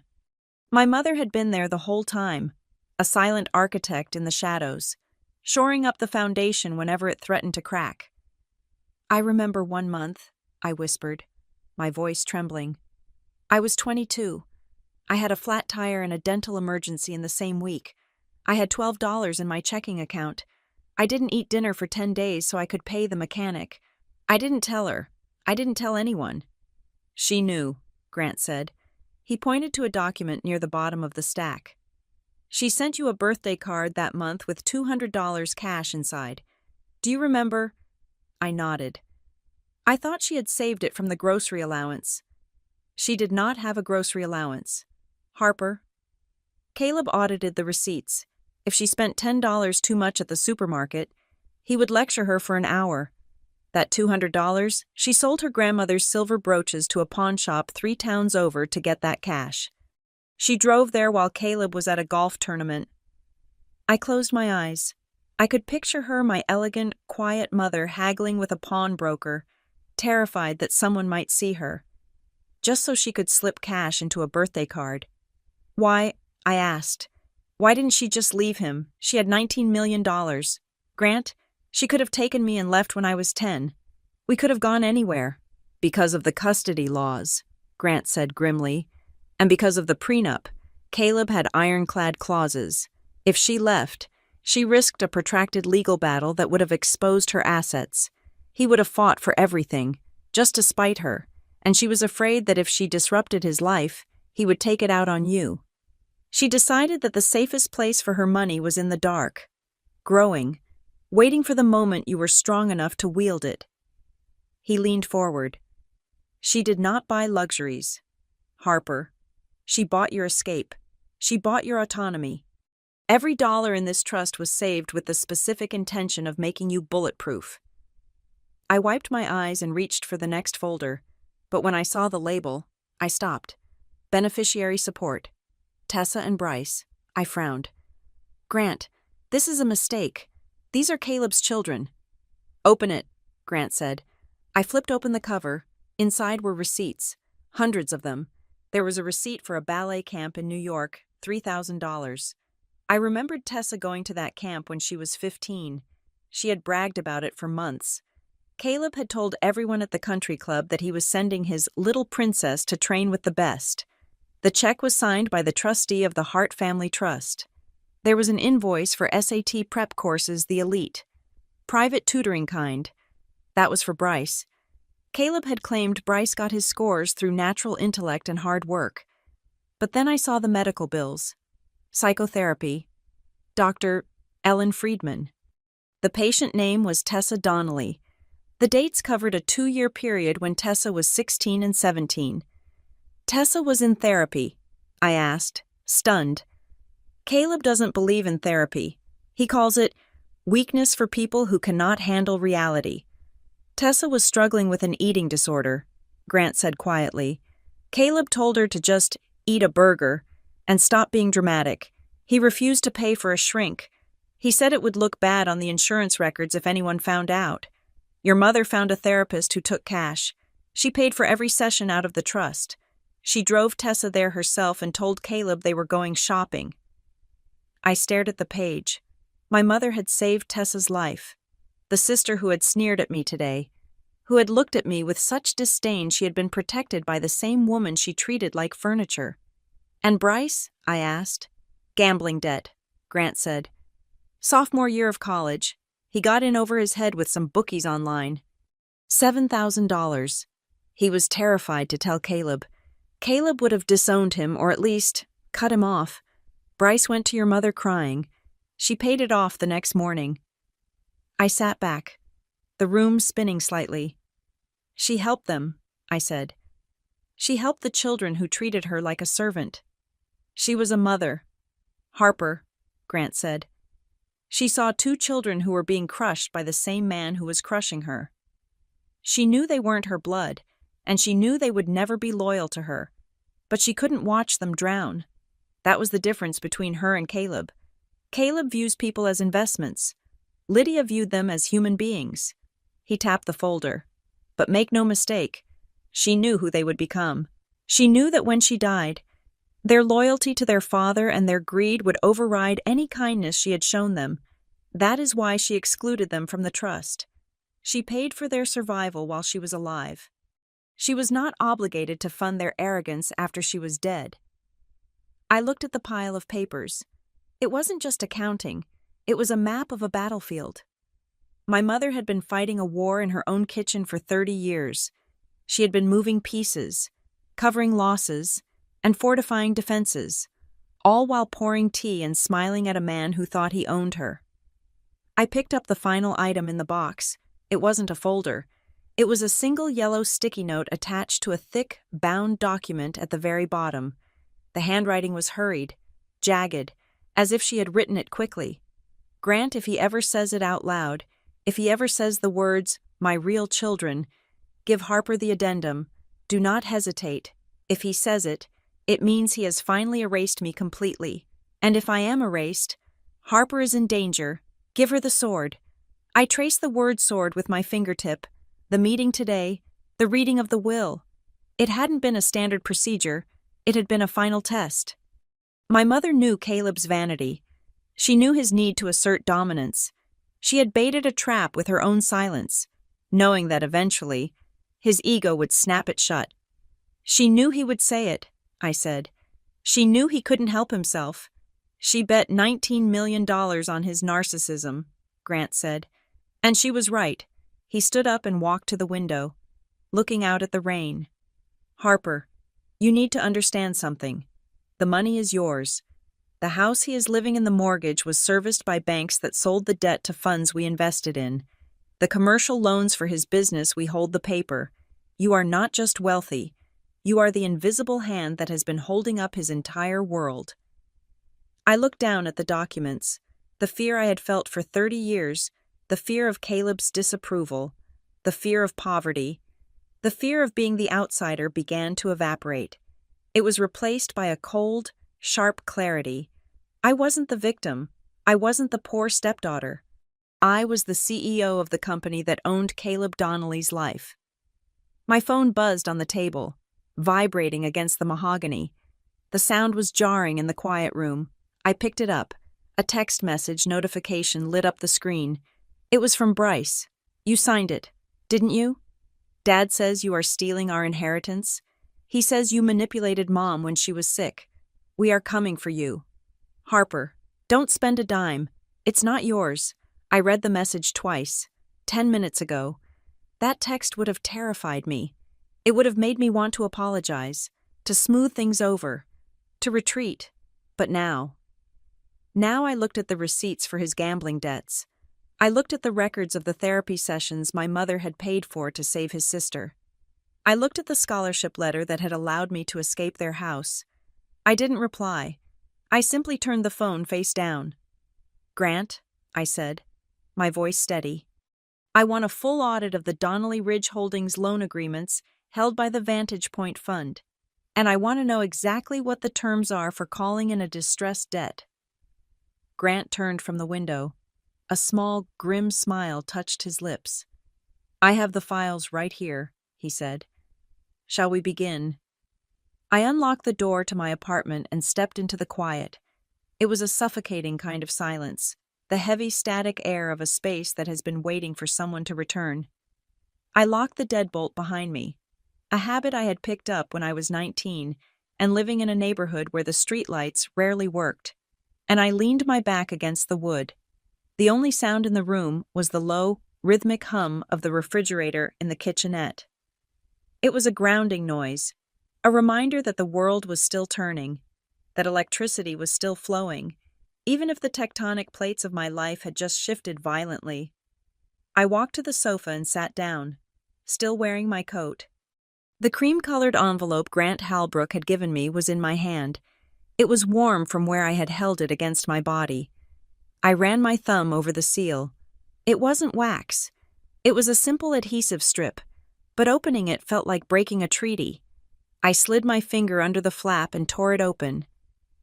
My mother had been there the whole time, a silent architect in the shadows, shoring up the foundation whenever it threatened to crack. I remember one month, I whispered, my voice trembling. I was 22. I had a flat tire and a dental emergency in the same week. I had $12 in my checking account. I didn't eat dinner for 10 days so I could pay the mechanic. I didn't tell her. I didn't tell anyone. She knew, Grant said. He pointed to a document near the bottom of the stack. She sent you a birthday card that month with $200 cash inside. Do you remember? I nodded. I thought she had saved it from the grocery allowance. She did not have a grocery allowance. Harper. Caleb audited the receipts. If she spent $10 too much at the supermarket, he would lecture her for an hour. That $200, she sold her grandmother's silver brooches to a pawn shop 3 towns over to get that cash. She drove there while Caleb was at a golf tournament. I closed my eyes. I could picture her, my elegant, quiet mother, haggling with a pawnbroker, terrified that someone might see her, just so she could slip cash into a birthday card. Why, I asked, why didn't she just leave him? She had $19 million. Grant, she could have taken me and left when I was 10. We could have gone anywhere. Because of the custody laws, Grant said grimly, and because of the prenup, Caleb had ironclad clauses. If she left, she risked a protracted legal battle that would have exposed her assets. He would have fought for everything, just to spite her, and she was afraid that if she disrupted his life, he would take it out on you. She decided that the safest place for her money was in the dark, growing, waiting for the moment you were strong enough to wield it. He leaned forward. She did not buy luxuries, Harper. She bought your escape. She bought your autonomy. Every dollar in this trust was saved with the specific intention of making you bulletproof. I wiped my eyes and reached for the next folder, but when I saw the label, I stopped. Beneficiary support. Tessa and Bryce. I frowned. Grant, this is a mistake. These are Caleb's children. Open it, Grant said. I flipped open the cover. Inside were receipts, hundreds of them. There was a receipt for a ballet camp in New York, $3,000. I remembered Tessa going to that camp when she was 15. She had bragged about it for months. Caleb had told everyone at the country club that he was sending his little princess to train with the best. The check was signed by the trustee of the Hart Family Trust. There was an invoice for SAT prep courses, the elite. Private tutoring kind. That was for Bryce. Caleb had claimed Bryce got his scores through natural intellect and hard work. But then I saw the medical bills. Psychotherapy. Dr. Ellen Friedman. The patient name was Tessa Donnelly. The dates covered a 2-year period when Tessa was 16 and 17. Tessa was in therapy, I asked, stunned. Caleb doesn't believe in therapy. He calls it weakness for people who cannot handle reality. Tessa was struggling with an eating disorder, Grant said quietly. Caleb told her to just eat a burger and stop being dramatic. He refused to pay for a shrink. He said it would look bad on the insurance records if anyone found out. Your mother found a therapist who took cash. She paid for every session out of the trust. She drove Tessa there herself and told Caleb they were going shopping. I stared at the page. My mother had saved Tessa's life. The sister who had sneered at me today, who had looked at me with such disdain she had been protected by the same woman she treated like furniture. And Bryce? I asked. Gambling debt, Grant said. Sophomore year of college. He got in over his head with some bookies online. $7,000. He was terrified to tell Caleb. Caleb would have disowned him, or at least cut him off. Bryce went to your mother crying. She paid it off the next morning. I sat back, the room spinning slightly. She helped them, I said. She helped the children who treated her like a servant. She was a mother. Harper, Grant said. She saw 2 children who were being crushed by the same man who was crushing her. She knew they weren't her blood, and she knew they would never be loyal to her, but she couldn't watch them drown. That was the difference between her and Caleb. Caleb views people as investments. Lydia viewed them as human beings. He tapped the folder. But make no mistake, she knew who they would become. She knew that when she died, their loyalty to their father and their greed would override any kindness she had shown them. That is why she excluded them from the trust. She paid for their survival while she was alive. She was not obligated to fund their arrogance after she was dead. I looked at the pile of papers. It wasn't just accounting. It was a map of a battlefield. My mother had been fighting a war in her own kitchen for 30 years. She had been moving pieces, covering losses, and fortifying defenses, all while pouring tea and smiling at a man who thought he owned her. I picked up the final item in the box. It wasn't a folder. It was a single yellow sticky note attached to a thick, bound document at the very bottom. The handwriting was hurried, jagged, as if she had written it quickly. Grant, if he ever says it out loud, if he ever says the words, "my real children," give Harper the addendum, do not hesitate. If he says it, it means he has finally erased me completely. And if I am erased, Harper is in danger. Give her the sword. I traced the word sword with my fingertip. The meeting today, the reading of the will. It hadn't been a standard procedure. It had been a final test. My mother knew Caleb's vanity. She knew his need to assert dominance. She had baited a trap with her own silence, knowing that eventually his ego would snap it shut. She knew he would say it, I said. She knew he couldn't help himself. She bet $19 million on his narcissism, Grant said. And she was right. He stood up and walked to the window, looking out at the rain. Harper, you need to understand something. The money is yours. The house he is living in, the mortgage, was serviced by banks that sold the debt to funds we invested in. The commercial loans for his business, we hold the paper. You are not just wealthy. You are the invisible hand that has been holding up his entire world. I looked down at the documents. The fear I had felt for 30 years, the fear of Caleb's disapproval, the fear of poverty, the fear of being the outsider began to evaporate. It was replaced by a cold, sharp clarity. I wasn't the victim. I wasn't the poor stepdaughter. I was the CEO of the company that owned Caleb Donnelly's life. My phone buzzed on the table, vibrating against the mahogany. The sound was jarring in the quiet room. I picked it up. A text message notification lit up the screen. It was from Bryce. You signed it, didn't you? Dad says you are stealing our inheritance. He says you manipulated Mom when she was sick. We are coming for you. Harper, don't spend a dime. It's not yours. I read the message twice, 10 minutes ago. That text would have terrified me. It would have made me want to apologize, to smooth things over, to retreat. But now I looked at the receipts for his gambling debts. I looked at the records of the therapy sessions my mother had paid for to save his sister. I looked at the scholarship letter that had allowed me to escape their house. I didn't reply. I simply turned the phone face down. Grant, I said, my voice steady. I want a full audit of the Donnelly Ridge Holdings loan agreements held by the Vantage Point Fund, and I want to know exactly what the terms are for calling in a distressed debt. Grant turned from the window. A small, grim smile touched his lips. I have the files right here, he said. Shall we begin? I unlocked the door to my apartment and stepped into the quiet. It was a suffocating kind of silence, the heavy static air of a space that has been waiting for someone to return. I locked the deadbolt behind me, a habit I had picked up when I was 19 and living in a neighborhood where the streetlights rarely worked, and I leaned my back against the wood. The only sound in the room was the low, rhythmic hum of the refrigerator in the kitchenette. It was a grounding noise, a reminder that the world was still turning, that electricity was still flowing, even if the tectonic plates of my life had just shifted violently. I walked to the sofa and sat down, still wearing my coat. The cream-colored envelope Grant Halbrook had given me was in my hand. It was warm from where I had held it against my body. I ran my thumb over the seal. It wasn't wax. It was a simple adhesive strip, but opening it felt like breaking a treaty. I slid my finger under the flap and tore it open.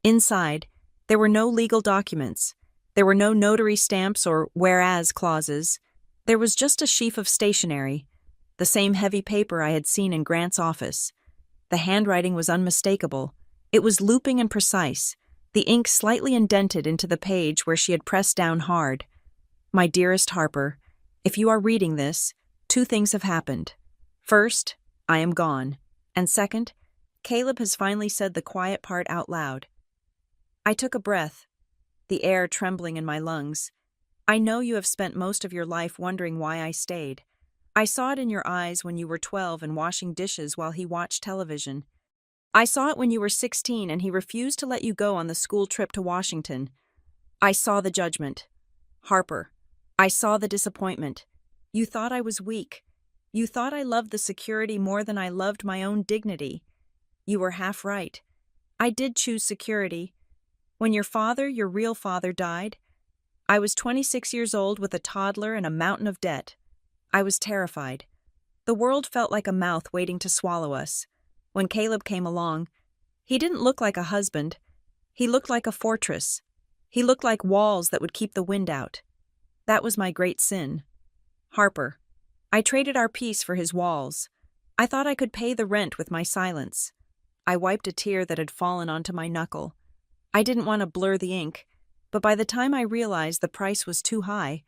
Inside, there were no legal documents. There were no notary stamps or whereas clauses. There was just a sheaf of stationery, the same heavy paper I had seen in Grant's office. The handwriting was unmistakable. It was looping and precise, the ink slightly indented into the page where she had pressed down hard. My dearest Harper, if you are reading this, 2 things have happened. First, I am gone. And second, Caleb has finally said the quiet part out loud. I took a breath, the air trembling in my lungs. I know you have spent most of your life wondering why I stayed. I saw it in your eyes when you were 12 and washing dishes while he watched television. I saw it when you were 16 and he refused to let you go on the school trip to Washington. I saw the judgment. Harper, I saw the disappointment. You thought I was weak. You thought I loved the security more than I loved my own dignity. You were half right. I did choose security. When your father, your real father, died, I was 26 years old with a toddler and a mountain of debt. I was terrified. The world felt like a mouth waiting to swallow us. When Caleb came along, he didn't look like a husband. He looked like a fortress. He looked like walls that would keep the wind out. That was my great sin. Harper, I traded our peace for his walls. I thought I could pay the rent with my silence. I wiped a tear that had fallen onto my knuckle. I didn't want to blur the ink, but by the time I realized the price was too high,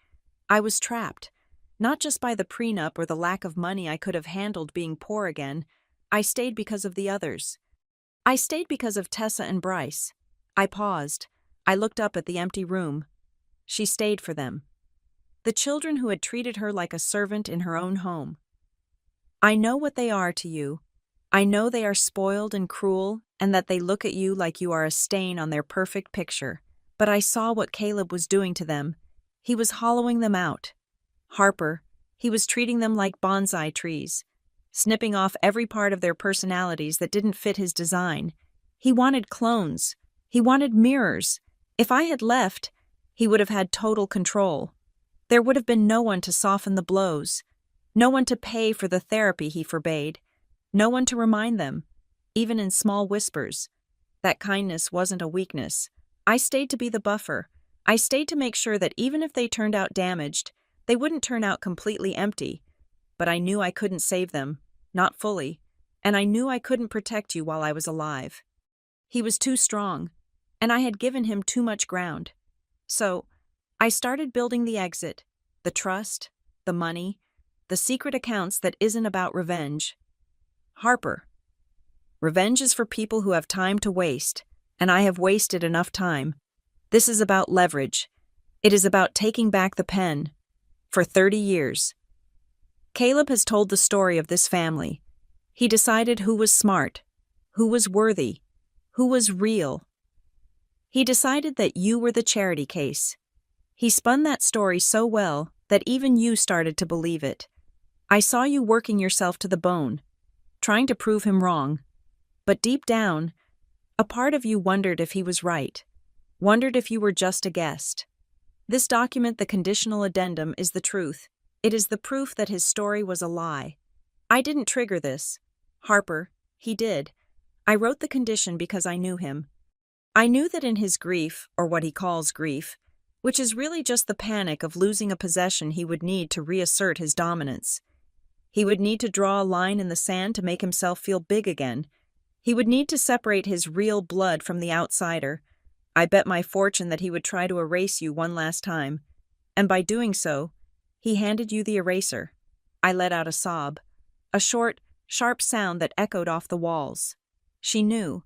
I was trapped, not just by the prenup or the lack of money I could have handled being poor again. I stayed because of the others. I stayed because of Tessa and Bryce. I paused. I looked up at the empty room. She stayed for them. The children who had treated her like a servant in her own home. I know what they are to you. I know they are spoiled and cruel, and that they look at you like you are a stain on their perfect picture. But I saw what Caleb was doing to them. He was hollowing them out. Harper, he was treating them like bonsai trees, snipping off every part of their personalities that didn't fit his design. He wanted clones. He wanted mirrors. If I had left, he would have had total control. There would have been no one to soften the blows, no one to pay for the therapy he forbade, no one to remind them, even in small whispers, that kindness wasn't a weakness. I stayed to be the buffer. I stayed to make sure that even if they turned out damaged, they wouldn't turn out completely empty. But I knew I couldn't save them, not fully, and I knew I couldn't protect you while I was alive. He was too strong, and I had given him too much ground. So, I started building the exit, the trust, the money, the secret accounts that isn't about revenge. Harper, revenge is for people who have time to waste, and I have wasted enough time. This is about leverage. It is about taking back the pen. For 30 years. Caleb has told the story of this family. He decided who was smart, who was worthy, who was real. He decided that you were the charity case. He spun that story so well that even you started to believe it. I saw you working yourself to the bone, trying to prove him wrong. But deep down, a part of you wondered if he was right, wondered if you were just a guest. This document, the conditional addendum, is the truth. It is the proof that his story was a lie. I didn't trigger this. Harper, he did. I wrote the condition because I knew him. I knew that in his grief, or what he calls grief, which is really just the panic of losing a possession he would need to reassert his dominance. He would need to draw a line in the sand to make himself feel big again. He would need to separate his real blood from the outsider. I bet my fortune that he would try to erase you one last time. And by doing so, he handed you the eraser. I let out a sob, a short, sharp sound that echoed off the walls. She knew.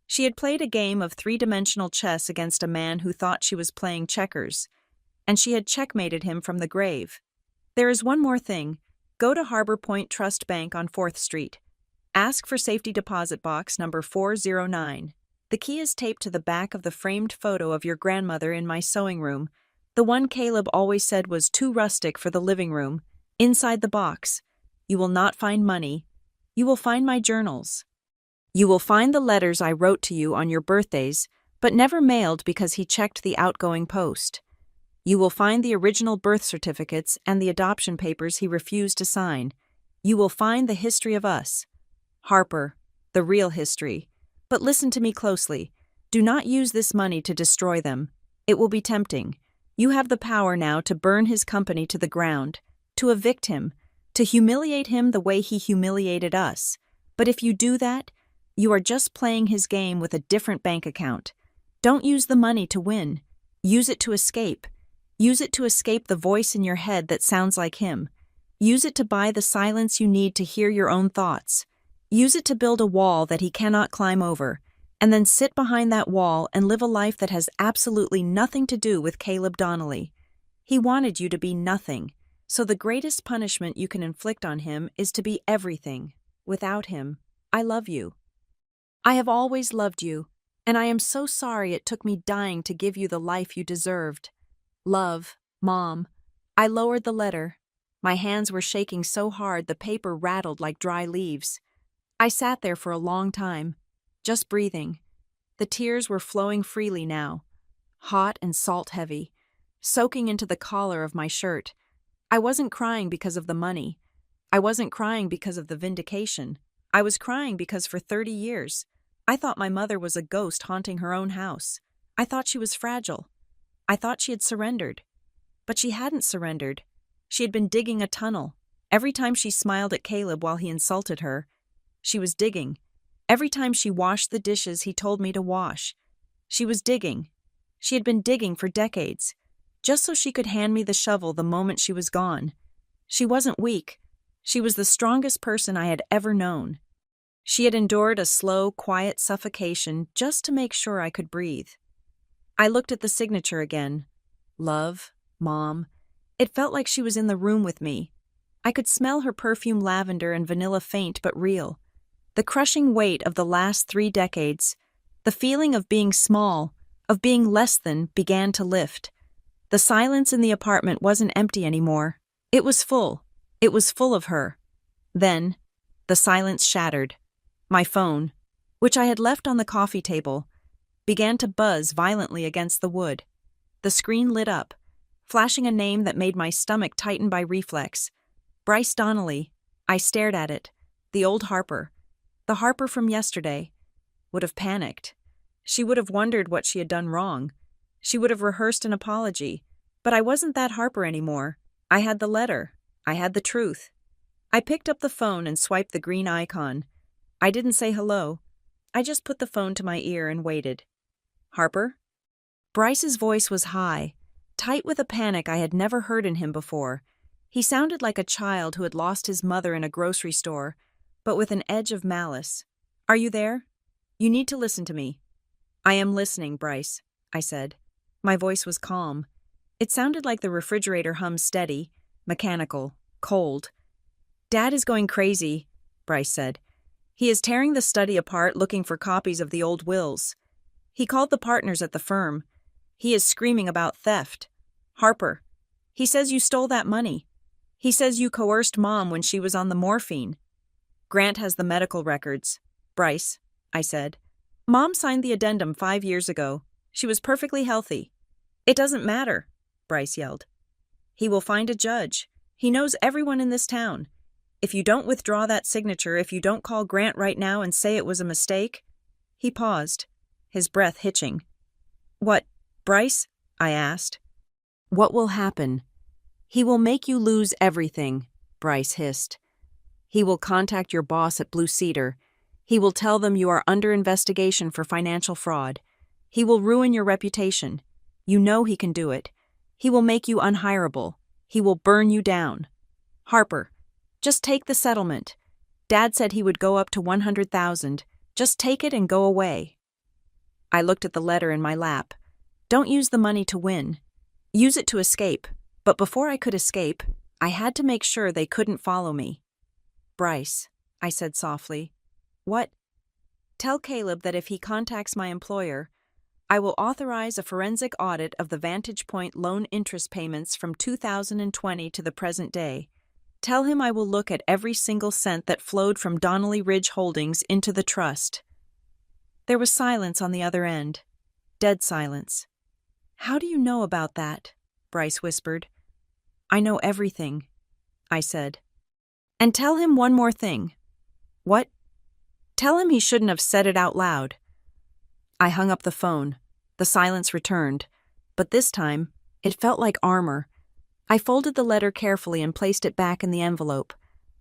She had played a game of 3-dimensional chess against a man who thought she was playing checkers. and she had checkmated him from the grave. There is one more thing. Go to Harbor Point Trust Bank on 4th Street. Ask for safety deposit box number 409. The key is taped to the back of the framed photo of your grandmother in my sewing room, the one Caleb always said was too rustic for the living room. Inside the box, you will not find money. You will find my journals. You will find the letters I wrote to you on your birthdays, but never mailed because he checked the outgoing post. You will find the original birth certificates and the adoption papers he refused to sign. You will find the history of us. Harper, the real history. But listen to me closely. Do not use this money to destroy them. It will be tempting. You have the power now to burn his company to the ground, to evict him, to humiliate him the way he humiliated us. But if you do that, you are just playing his game with a different bank account. Don't use the money to win. Use it to escape. Use it to escape the voice in your head that sounds like him. Use it to buy the silence you need to hear your own thoughts. Use it to build a wall that he cannot climb over, and then sit behind that wall and live a life that has absolutely nothing to do with Caleb Donnelly. He wanted you to be nothing, so the greatest punishment you can inflict on him is to be everything. Without him, I love you. I have always loved you, and I am so sorry it took me dying to give you the life you deserved. Love, Mom. I lowered the letter. My hands were shaking so hard the paper rattled like dry leaves. I sat there for a long time, just breathing. The tears were flowing freely now, hot and salt-heavy, soaking into the collar of my shirt. I wasn't crying because of the money. I wasn't crying because of the vindication. I was crying because for 30 years, I thought my mother was a ghost haunting her own house. I thought she was fragile. I thought she had surrendered. But she hadn't surrendered. She had been digging a tunnel. Every time she smiled at Caleb while he insulted her, she was digging. Every time she washed the dishes he told me to wash, she was digging. She had been digging for decades, just so she could hand me the shovel the moment she was gone. She wasn't weak. She was the strongest person I had ever known. She had endured a slow, quiet suffocation just to make sure I could breathe. I looked at the signature again. Love, Mom. It felt like she was in the room with me. I could smell her perfume, lavender and vanilla, faint but real. The crushing weight of the last 3 decades, the feeling of being small, of being less than, began to lift. The silence in the apartment wasn't empty anymore. It was full. It was full of her. Then, the silence shattered. My phone, which I had left on the coffee table, began to buzz violently against the wood. The screen lit up, flashing a name that made my stomach tighten by reflex. Bryce Donnelly. I stared at it. The old Harper. The Harper from yesterday. Would have panicked. She would have wondered what she had done wrong. She would have rehearsed an apology. But I wasn't that Harper anymore. I had the letter. I had the truth. I picked up the phone and swiped the green icon. I didn't say hello. I just put the phone to my ear and waited. Harper? Bryce's voice was high, tight with a panic I had never heard in him before. He sounded like a child who had lost his mother in a grocery store, but with an edge of malice. Are you there? You need to listen to me. I am listening, Bryce, I said. My voice was calm. It sounded like the refrigerator hummed steady, mechanical, cold. Dad is going crazy, Bryce said. He is tearing the study apart looking for copies of the old wills. He called the partners at the firm. He is screaming about theft. Harper. He says you stole that money. He says you coerced Mom when she was on the morphine. Grant has the medical records. Bryce, I said. Mom signed the addendum 5 years ago. She was perfectly healthy. It doesn't matter, Bryce yelled. He will find a judge. He knows everyone in this town. If you don't withdraw that signature, if you don't call Grant right now and say it was a mistake. He paused, his breath hitching. What, Bryce? I asked. What will happen? He will make you lose everything, Bryce hissed. He will contact your boss at Blue Cedar. He will tell them you are under investigation for financial fraud. He will ruin your reputation. You know he can do it. He will make you unhireable. He will burn you down. Harper, just take the settlement. Dad said he would go up to 100,000. Just take it and go away. I looked at the letter in my lap. Don't use the money to win. Use it to escape, but before I could escape, I had to make sure they couldn't follow me. Bryce, I said softly. What? Tell Caleb that if he contacts my employer, I will authorize a forensic audit of the Vantage Point loan interest payments from 2020 to the present day. Tell him I will look at every single cent that flowed from Donnelly Ridge Holdings into the trust. There was silence on the other end. Dead silence. How do you know about that? Bryce whispered. I know everything, I said. And tell him one more thing. What? Tell him he shouldn't have said it out loud. I hung up the phone. The silence returned, but this time, it felt like armor. I folded the letter carefully and placed it back in the envelope.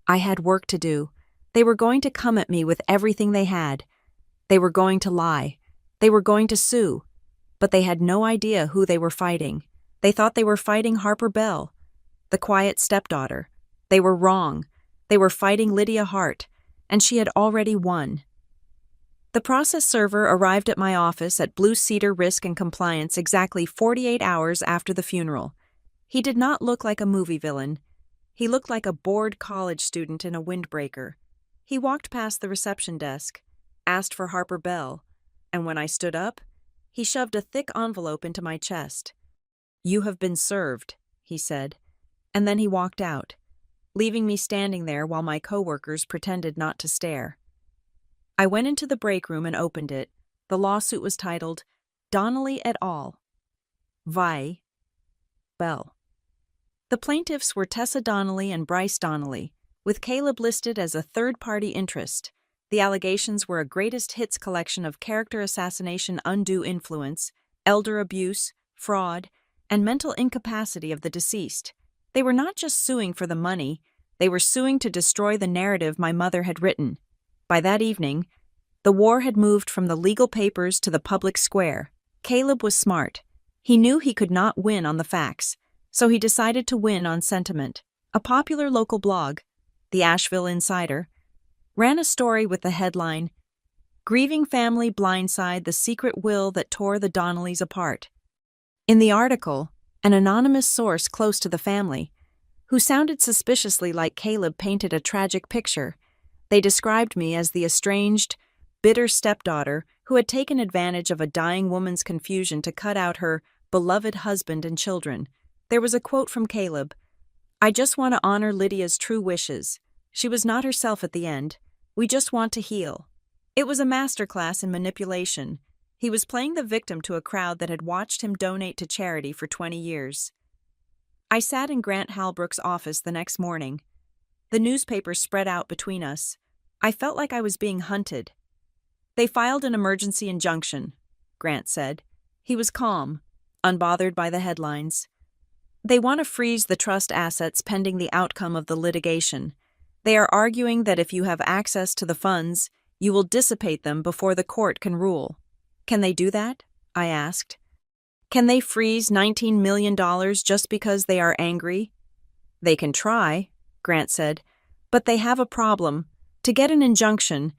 I had work to do. They were going to come at me with everything they had. They were going to lie. They were going to sue. But they had no idea who they were fighting. They thought they were fighting Harper Bell, the quiet stepdaughter. They were wrong. They were fighting Lydia Hart, and she had already won. The process server arrived at my office at Blue Cedar Risk and Compliance exactly 48 hours after the funeral. He did not look like a movie villain. He looked like a bored college student in a windbreaker. He walked past the reception desk, asked for Harper Bell, and when I stood up, he shoved a thick envelope into my chest. You have been served, he said, and then he walked out, leaving me standing there while my coworkers pretended not to stare. I went into the break room and opened it. The lawsuit was titled, Donnelly et al. Vi. Bell. The plaintiffs were Tessa Donnelly and Bryce Donnelly, with Caleb listed as a third-party interest. The allegations were a greatest hits collection of character assassination, undue influence, elder abuse, fraud, and mental incapacity of the deceased. They were not just suing for the money, they were suing to destroy the narrative my mother had written. By that evening, the war had moved from the legal papers to the public square. Caleb was smart. He knew he could not win on the facts, so he decided to win on sentiment. A popular local blog, the Asheville Insider, ran a story with the headline, Grieving Family Blindside the Secret Will That Tore the Donnellys Apart. In the article, an anonymous source close to the family, who sounded suspiciously like Caleb, painted a tragic picture. They described me as the estranged, bitter stepdaughter who had taken advantage of a dying woman's confusion to cut out her beloved husband and children. There was a quote from Caleb, I just want to honor Lydia's true wishes. She was not herself at the end. We just want to heal. It was a masterclass in manipulation. He was playing the victim to a crowd that had watched him donate to charity for 20 years. I sat in Grant Halbrook's office the next morning. The newspaper spread out between us. I felt like I was being hunted. They filed an emergency injunction, Grant said. He was calm, unbothered by the headlines. They want to freeze the trust assets pending the outcome of the litigation. They are arguing that if you have access to the funds, you will dissipate them before the court can rule. Can they do that? I asked. Can they freeze $19 million just because they are angry? They can try, Grant said, but they have a problem. To get an injunction,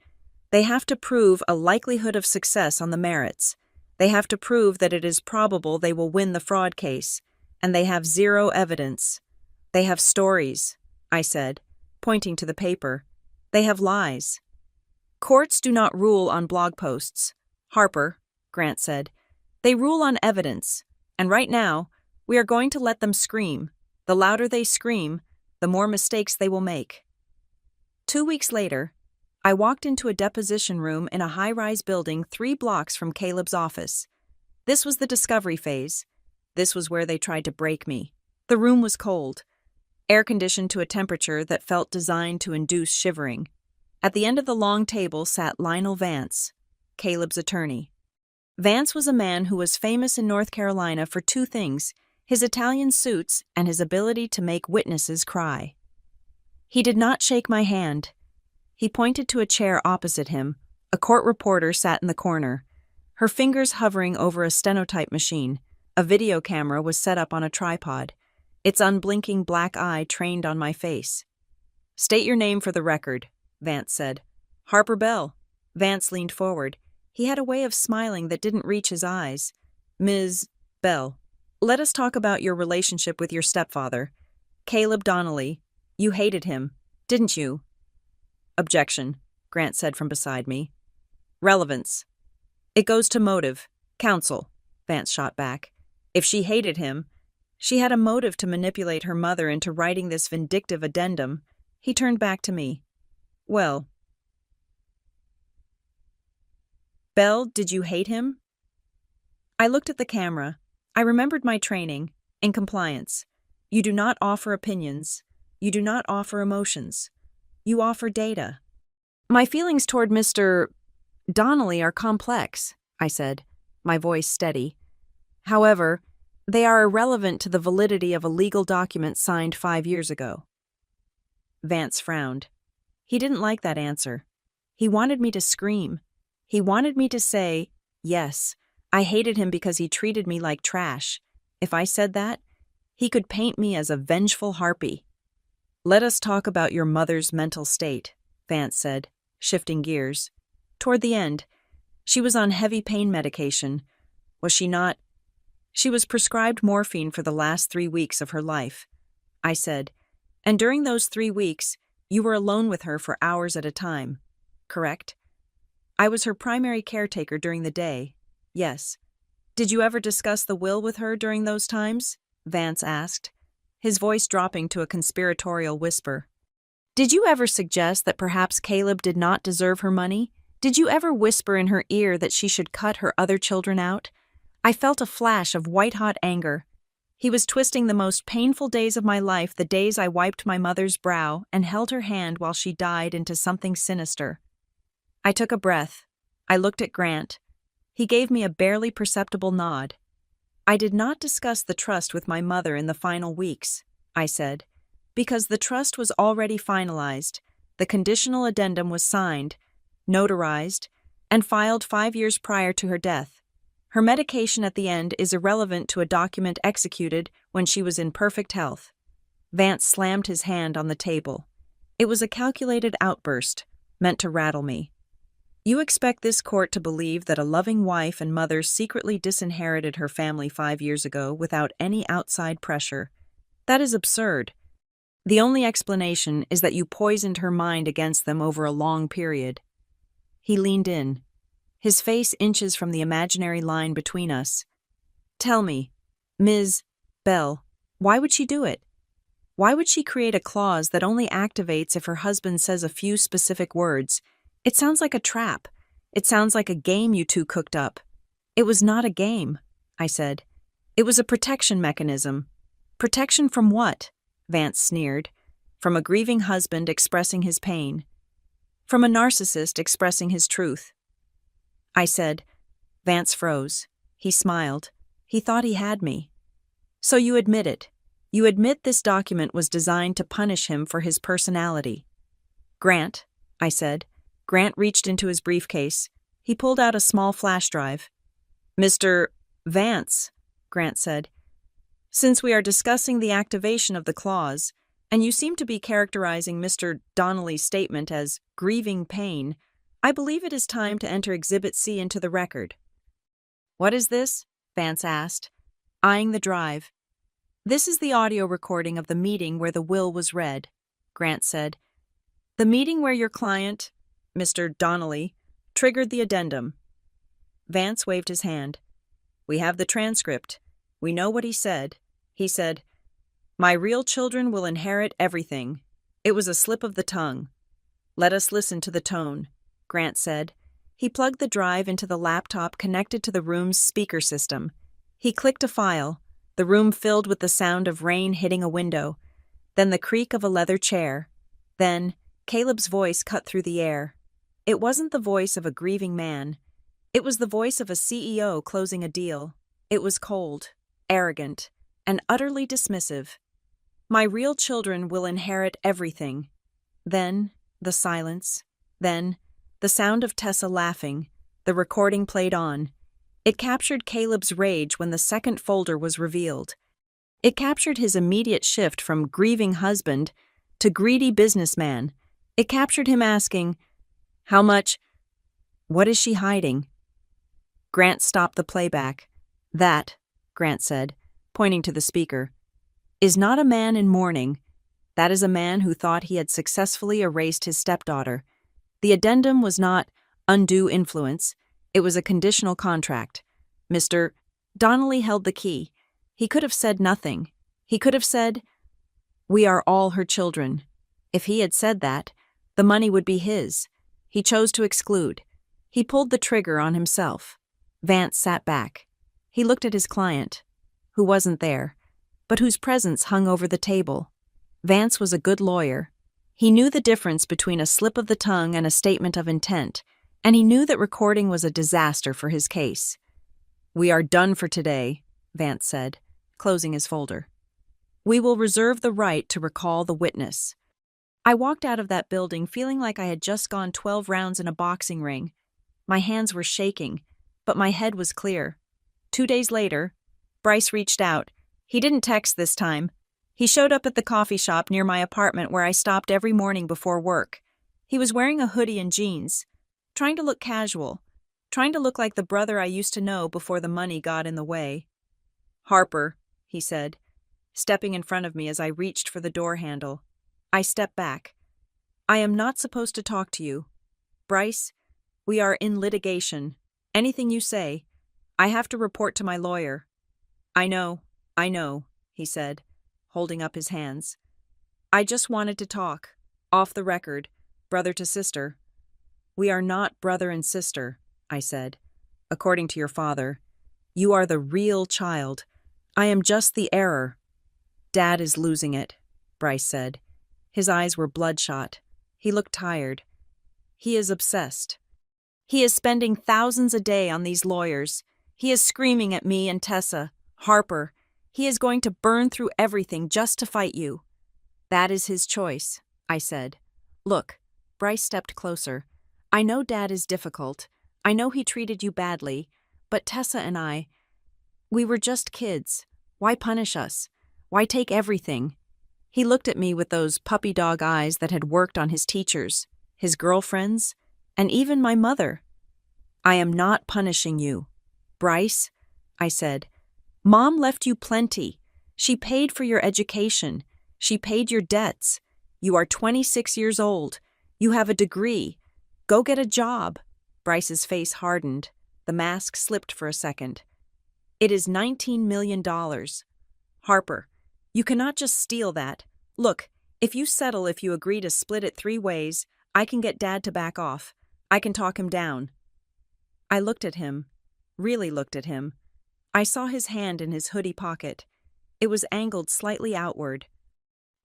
they have to prove a likelihood of success on the merits. They have to prove that it is probable they will win the fraud case, and they have zero evidence. They have stories, I said, pointing to the paper. They have lies. Courts do not rule on blog posts, Harper, Grant said. They rule on evidence, and right now, we are going to let them scream. The louder they scream, the more mistakes they will make. 2 weeks later, I walked into a deposition room in a high-rise building 3 blocks from Caleb's office. This was the discovery phase. This was where they tried to break me. The room was cold, air-conditioned to a temperature that felt designed to induce shivering. At the end of the long table sat Lionel Vance, Caleb's attorney. Vance was a man who was famous in North Carolina for 2 things, his Italian suits and his ability to make witnesses cry. He did not shake my hand. He pointed to a chair opposite him. A court reporter sat in the corner, her fingers hovering over a stenotype machine. A video camera was set up on a tripod, its unblinking black eye trained on my face. State your name for the record, Vance said. Harper Bell. Vance leaned forward. He had a way of smiling that didn't reach his eyes. Ms. Bell. Let us talk about your relationship with your stepfather, Caleb Donnelly. You hated him, didn't you? Objection, Grant said from beside me. Relevance. It goes to motive. Counsel, Vance shot back. If she hated him, she had a motive to manipulate her mother into writing this vindictive addendum. He turned back to me. Well, Belle, did you hate him? I looked at the camera. I remembered my training. In compliance, you do not offer opinions. You do not offer emotions. You offer data. My feelings toward Mr. Donnelly are complex, I said, my voice steady. However, they are irrelevant to the validity of a legal document signed 5 years ago. Vance frowned. He didn't like that answer. He wanted me to scream. He wanted me to say, yes, I hated him because he treated me like trash. If I said that, he could paint me as a vengeful harpy. Let us talk about your mother's mental state, Vance said, shifting gears. Toward the end, she was on heavy pain medication. Was she not? She was prescribed morphine for the last 3 weeks of her life, I said. And during those 3 weeks, you were alone with her for hours at a time, correct? I was her primary caretaker during the day, yes. Did you ever discuss the will with her during those times? Vance asked, his voice dropping to a conspiratorial whisper. Did you ever suggest that perhaps Caleb did not deserve her money? Did you ever whisper in her ear that she should cut her other children out? I felt a flash of white-hot anger. He was twisting the most painful days of my life, the days I wiped my mother's brow and held her hand while she died, into something sinister. I took a breath. I looked at Grant. He gave me a barely perceptible nod. I did not discuss the trust with my mother in the final weeks, I said, because the trust was already finalized. The conditional addendum was signed, notarized, and filed 5 years prior to her death. Her medication at the end is irrelevant to a document executed when she was in perfect health. Vance slammed his hand on the table. It was a calculated outburst, meant to rattle me. You expect this court to believe that a loving wife and mother secretly disinherited her family 5 years ago without any outside pressure. That is absurd. The only explanation is that you poisoned her mind against them over a long period. He leaned in, his face inches from the imaginary line between us. Tell me, Ms. Bell, why would she do it? Why would she create a clause that only activates if her husband says a few specific words? It sounds like a trap. It sounds like a game you two cooked up. It was not a game, I said. It was a protection mechanism. Protection from what? Vance sneered. From a grieving husband expressing his pain. From a narcissist expressing his truth. I said. Vance froze. He smiled. He thought he had me. So you admit it. You admit this document was designed to punish him for his personality. Grant, I said. Grant reached into his briefcase. He pulled out a small flash drive. Mr. Vance, Grant said, since we are discussing the activation of the clause, and you seem to be characterizing Mr. Donnelly's statement as grieving pain, I believe it is time to enter Exhibit C into the record. What is this? Vance asked, eyeing the drive. This is the audio recording of the meeting where the will was read, Grant said. The meeting where your client, Mr. Donnelly, triggered the addendum. Vance waved his hand. We have the transcript. We know what he said. He said, my real children will inherit everything. It was a slip of the tongue. Let us listen to the tone, Grant said. He plugged the drive into the laptop connected to the room's speaker system. He clicked a file. The room filled with the sound of rain hitting a window, then the creak of a leather chair. Then, Caleb's voice cut through the air. It wasn't the voice of a grieving man. It was the voice of a CEO closing a deal. It was cold, arrogant, and utterly dismissive. My real children will inherit everything. Then, the silence. Then, the sound of Tessa laughing. The recording played on. It captured Caleb's rage when the second folder was revealed. It captured his immediate shift from grieving husband to greedy businessman. It captured him asking, how much? What is she hiding? Grant stopped the playback. That, Grant said, pointing to the speaker, is not a man in mourning. That is a man who thought he had successfully erased his stepdaughter. The addendum was not undue influence. It was a conditional contract. Mr. Donnelly held the key. He could have said nothing. He could have said, "We are all her children." If he had said that, the money would be his. He chose to exclude. He pulled the trigger on himself. Vance sat back. He looked at his client, who wasn't there, but whose presence hung over the table. Vance was a good lawyer. He knew the difference between a slip of the tongue and a statement of intent, and he knew that recording was a disaster for his case. "We are done for today," Vance said, closing his folder. "We will reserve the right to recall the witness." I walked out of that building feeling like I had just gone 12 rounds in a boxing ring. My hands were shaking, but my head was clear. 2 days later, Bryce reached out. He didn't text this time. He showed up at the coffee shop near my apartment where I stopped every morning before work. He was wearing a hoodie and jeans, trying to look casual, trying to look like the brother I used to know before the money got in the way. "Harper," he said, stepping in front of me as I reached for the door handle. I stepped back. "I am not supposed to talk to you. Bryce, we are in litigation. Anything you say, I have to report to my lawyer." I know, he said, holding up his hands. "I just wanted to talk, off the record, brother to sister." "We are not brother and sister," I said. "According to your father. You are the real child. I am just the error." "Dad is losing it," Bryce said. His eyes were bloodshot. He looked tired. "He is obsessed. He is spending thousands a day on these lawyers. He is screaming at me and Tessa. Harper, he is going to burn through everything just to fight you." "That is his choice," I said. "Look," Bryce stepped closer. "I know Dad is difficult. I know he treated you badly. But Tessa and we were just kids. Why punish us? Why take everything?" He looked at me with those puppy dog eyes that had worked on his teachers, his girlfriends, and even my mother. "I am not punishing you. Bryce," I said, "Mom left you plenty. She paid for your education. She paid your debts. You are 26 years old. You have a degree. Go get a job." Bryce's face hardened. The mask slipped for a second. "It is $19 million. Harper, you cannot just steal that. Look, if you agree to split it 3 ways, I can get Dad to back off. I can talk him down." I looked at him, really looked at him. I saw his hand in his hoodie pocket. It was angled slightly outward.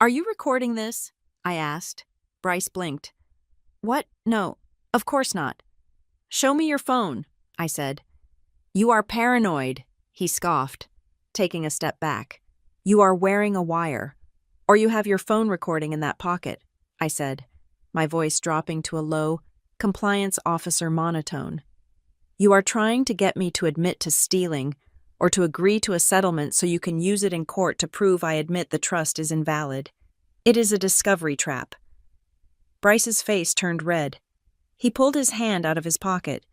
"Are you recording this?" I asked. Bryce blinked. "What? No, of course not." "Show me your phone," I said. "You are paranoid," he scoffed, taking a step back. "You are wearing a wire. Or you have your phone recording in that pocket," I said, my voice dropping to a low, compliance officer monotone. "You are trying to get me to admit to stealing, or to agree to a settlement so you can use it in court to prove I admit the trust is invalid. It is a discovery trap." Bryce's face turned red. He pulled his hand out of his pocket.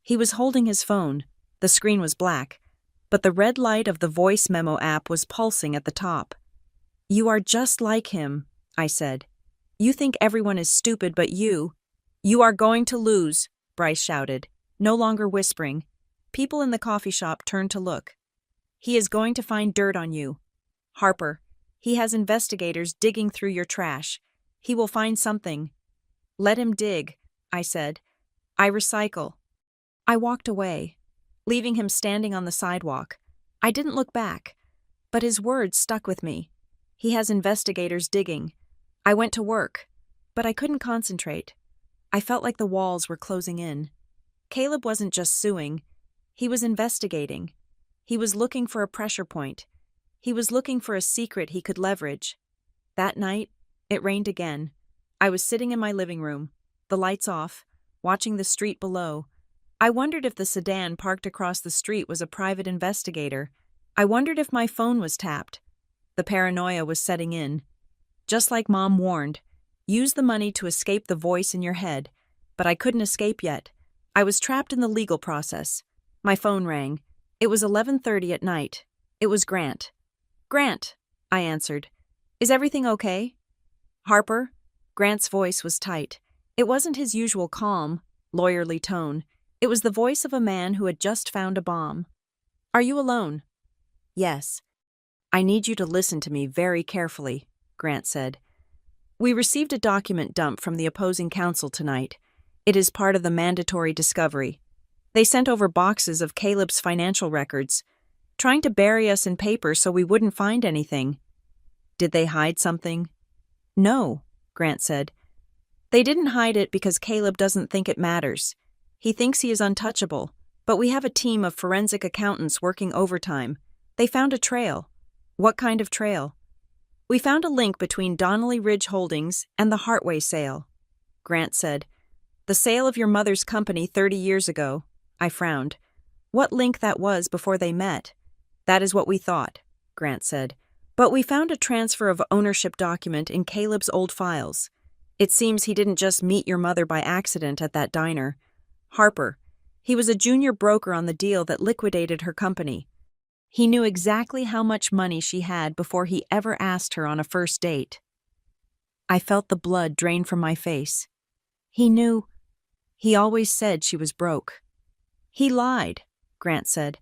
He was holding his phone. The screen was black, but the red light of the voice memo app was pulsing at the top. "You are just like him," I said. "You think everyone is stupid but you." "You are going to lose," Bryce shouted, no longer whispering. People in the coffee shop turned to look. "He is going to find dirt on you. Harper, he has investigators digging through your trash. He will find something." "Let him dig," I said. "I recycle." I walked away, leaving him standing on the sidewalk. I didn't look back, but his words stuck with me. He has investigators digging. I went to work, but I couldn't concentrate. I felt like the walls were closing in. Caleb wasn't just suing. He was investigating. He was looking for a pressure point. He was looking for a secret he could leverage. That night, it rained again. I was sitting in my living room, the lights off, watching the street below. I wondered if the sedan parked across the street was a private investigator. I wondered if my phone was tapped. The paranoia was setting in. Just like Mom warned, use the money to escape the voice in your head. But I couldn't escape yet. I was trapped in the legal process. My phone rang. It was 11:30 at night. It was Grant. Grant, I answered. Is everything okay? Harper? Grant's voice was tight. It wasn't his usual calm, lawyerly tone. It was the voice of a man who had just found a bomb. Are you alone? Yes. I need you to listen to me very carefully, Grant said. We received a document dump from the opposing counsel tonight. It is part of the mandatory discovery. They sent over boxes of Caleb's financial records, trying to bury us in paper so we wouldn't find anything. Did they hide something? No, Grant said. They didn't hide it because Caleb doesn't think it matters. He thinks he is untouchable, but we have a team of forensic accountants working overtime. They found a trail. What kind of trail? We found a link between Donnelly Ridge Holdings and the Hartway sale. Grant said, The sale of your mother's company 30 years ago. I frowned. What link that was before they met? That is what we thought, Grant said. But we found a transfer of ownership document in Caleb's old files. It seems he didn't just meet your mother by accident at that diner. Harper. He was a junior broker on the deal that liquidated her company. He knew exactly how much money she had before he ever asked her on a first date. I felt the blood drain from my face. He knew. He always said she was broke. He lied, Grant said.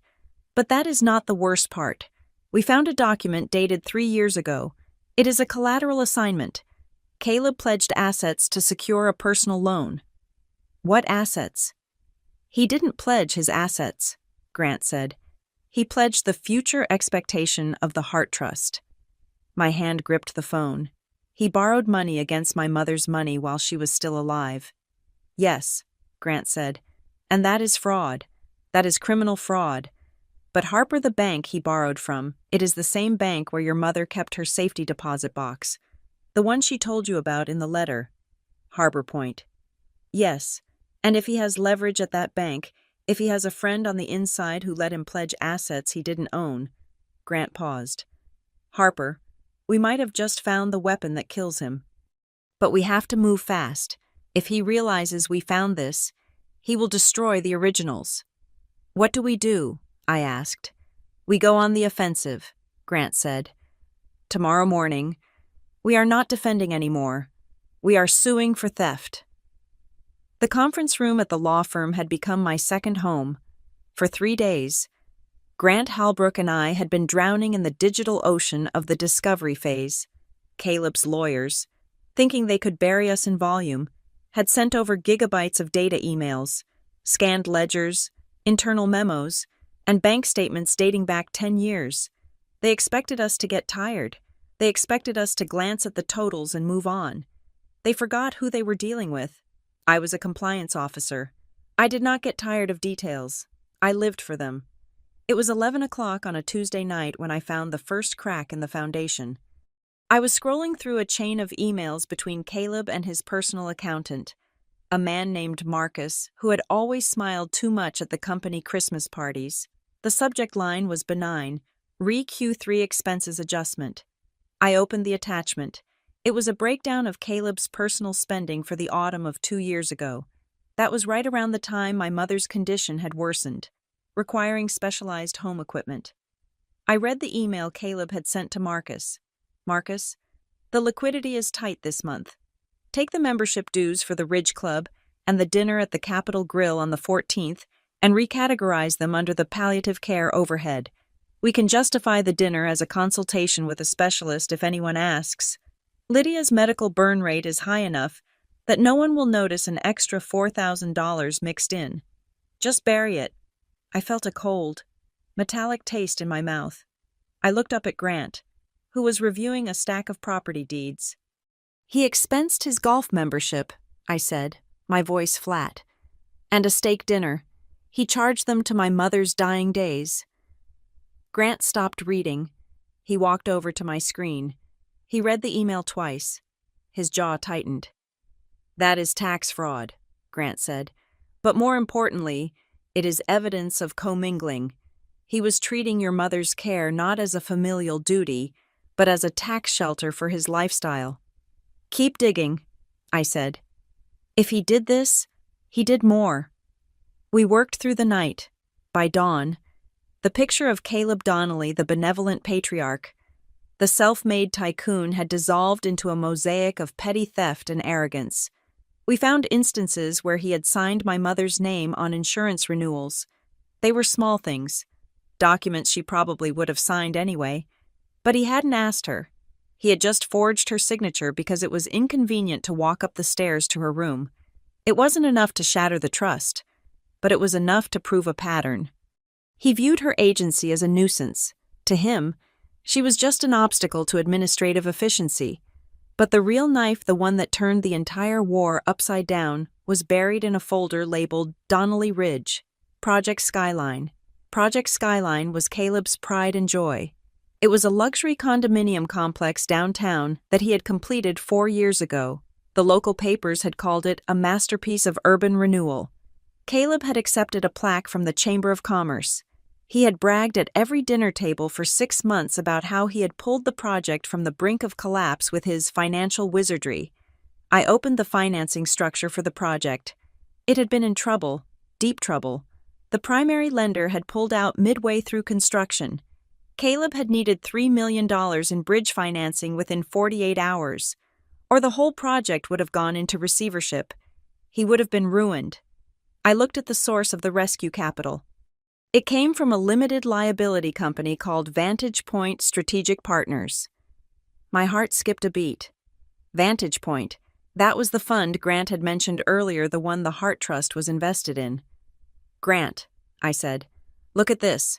But that is not the worst part. We found a document dated 3 years ago. It is a collateral assignment. Caleb pledged assets to secure a personal loan. What assets? He didn't pledge his assets, Grant said. He pledged the future expectation of the Hart Trust. My hand gripped the phone. He borrowed money against my mother's money while she was still alive. Yes, Grant said. And that is fraud. That is criminal fraud. But Harper, the bank he borrowed from, it is the same bank where your mother kept her safety deposit box. The one she told you about in the letter. Harbor Point. Yes, and if he has leverage at that bank, if he has a friend on the inside who let him pledge assets he didn't own. Grant paused. Harper, we might have just found the weapon that kills him. But we have to move fast. If he realizes we found this, he will destroy the originals. What do we do? I asked. We go on the offensive, Grant said. Tomorrow morning, we are not defending anymore. We are suing for theft. The conference room at the law firm had become my second home. For 3 days, Grant Halbrook and I had been drowning in the digital ocean of the discovery phase. Caleb's lawyers, thinking they could bury us in volume, had sent over gigabytes of data emails, scanned ledgers, internal memos, and bank statements dating back 10 years. They expected us to get tired. They expected us to glance at the totals and move on. They forgot who they were dealing with. I was a compliance officer. I did not get tired of details. I lived for them. It was 11 o'clock on a Tuesday night when I found the first crack in the foundation. I was scrolling through a chain of emails between Caleb and his personal accountant, a man named Marcus, who had always smiled too much at the company Christmas parties. The subject line was benign, Re-Q3 expenses adjustment. I opened the attachment. It was a breakdown of Caleb's personal spending for the autumn of 2 years ago. That was right around the time my mother's condition had worsened, requiring specialized home equipment. I read the email Caleb had sent to Marcus. Marcus, the liquidity is tight this month. Take the membership dues for the Ridge Club and the dinner at the Capitol Grill on the 14th and recategorize them under the palliative care overhead. We can justify the dinner as a consultation with a specialist if anyone asks. Lydia's medical burn rate is high enough that no one will notice an extra $4,000 mixed in. Just bury it. I felt a cold, metallic taste in my mouth. I looked up at Grant, who was reviewing a stack of property deeds. He expensed his golf membership, I said, my voice flat, and a steak dinner. He charged them to my mother's dying days. Grant stopped reading. He walked over to my screen. He read the email twice. His jaw tightened. That is tax fraud, Grant said. But more importantly, it is evidence of commingling. He was treating your mother's care not as a familial duty, but as a tax shelter for his lifestyle. Keep digging, I said. If he did this, he did more. We worked through the night. By dawn, the picture of Caleb Donnelly, the benevolent patriarch, The self-made tycoon had dissolved into a mosaic of petty theft and arrogance. We found instances where he had signed my mother's name on insurance renewals. They were small things, documents she probably would have signed anyway, but he hadn't asked her. He had just forged her signature because it was inconvenient to walk up the stairs to her room. It wasn't enough to shatter the trust, but it was enough to prove a pattern. He viewed her agency as a nuisance. To him, she was just an obstacle to administrative efficiency. But the real knife, the one that turned the entire war upside down, was buried in a folder labeled Donnelly Ridge, Project Skyline. Project Skyline was Caleb's pride and joy. It was a luxury condominium complex downtown that he had completed 4 years ago. The local papers had called it a masterpiece of urban renewal. Caleb had accepted a plaque from the Chamber of Commerce. He had bragged at every dinner table for 6 months about how he had pulled the project from the brink of collapse with his financial wizardry. I opened the financing structure for the project. It had been in trouble, deep trouble. The primary lender had pulled out midway through construction. Caleb had needed $3 million in bridge financing within 48 hours, or the whole project would have gone into receivership. He would have been ruined. I looked at the source of the rescue capital. It came from a limited liability company called Vantage Point Strategic Partners. My heart skipped a beat. Vantage Point. That was the fund Grant had mentioned earlier, the one the Hart Trust was invested in. Grant, I said, look at this.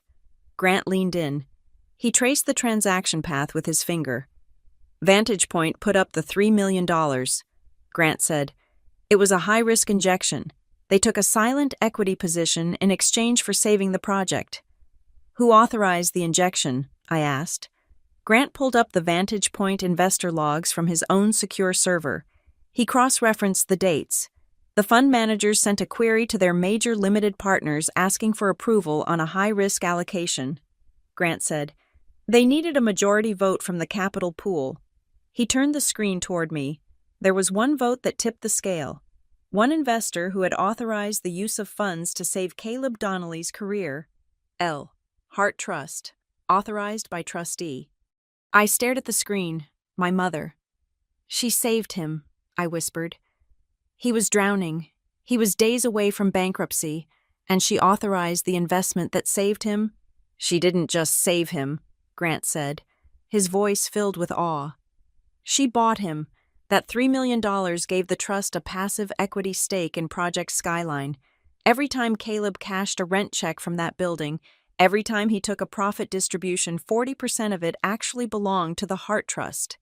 Grant leaned in. He traced the transaction path with his finger. Vantage Point put up the $3 million. Grant said, it was a high-risk injection. They took a silent equity position in exchange for saving the project. Who authorized the injection? I asked. Grant pulled up the Vantage Point investor logs from his own secure server. He cross-referenced the dates. The fund managers sent a query to their major limited partners asking for approval on a high-risk allocation. Grant said, they needed a majority vote from the capital pool. He turned the screen toward me. There was one vote that tipped the scale. One investor who had authorized the use of funds to save Caleb Donnelly's career. L. Hart Trust. Authorized by trustee. I stared at the screen. My mother. She saved him, I whispered. He was drowning. He was days away from bankruptcy, and she authorized the investment that saved him. She didn't just save him, Grant said, his voice filled with awe. She bought him. That $3 million gave the trust a passive equity stake in Project Skyline. Every time Caleb cashed a rent check from that building, every time he took a profit distribution, 40% of it actually belonged to the Hart Trust.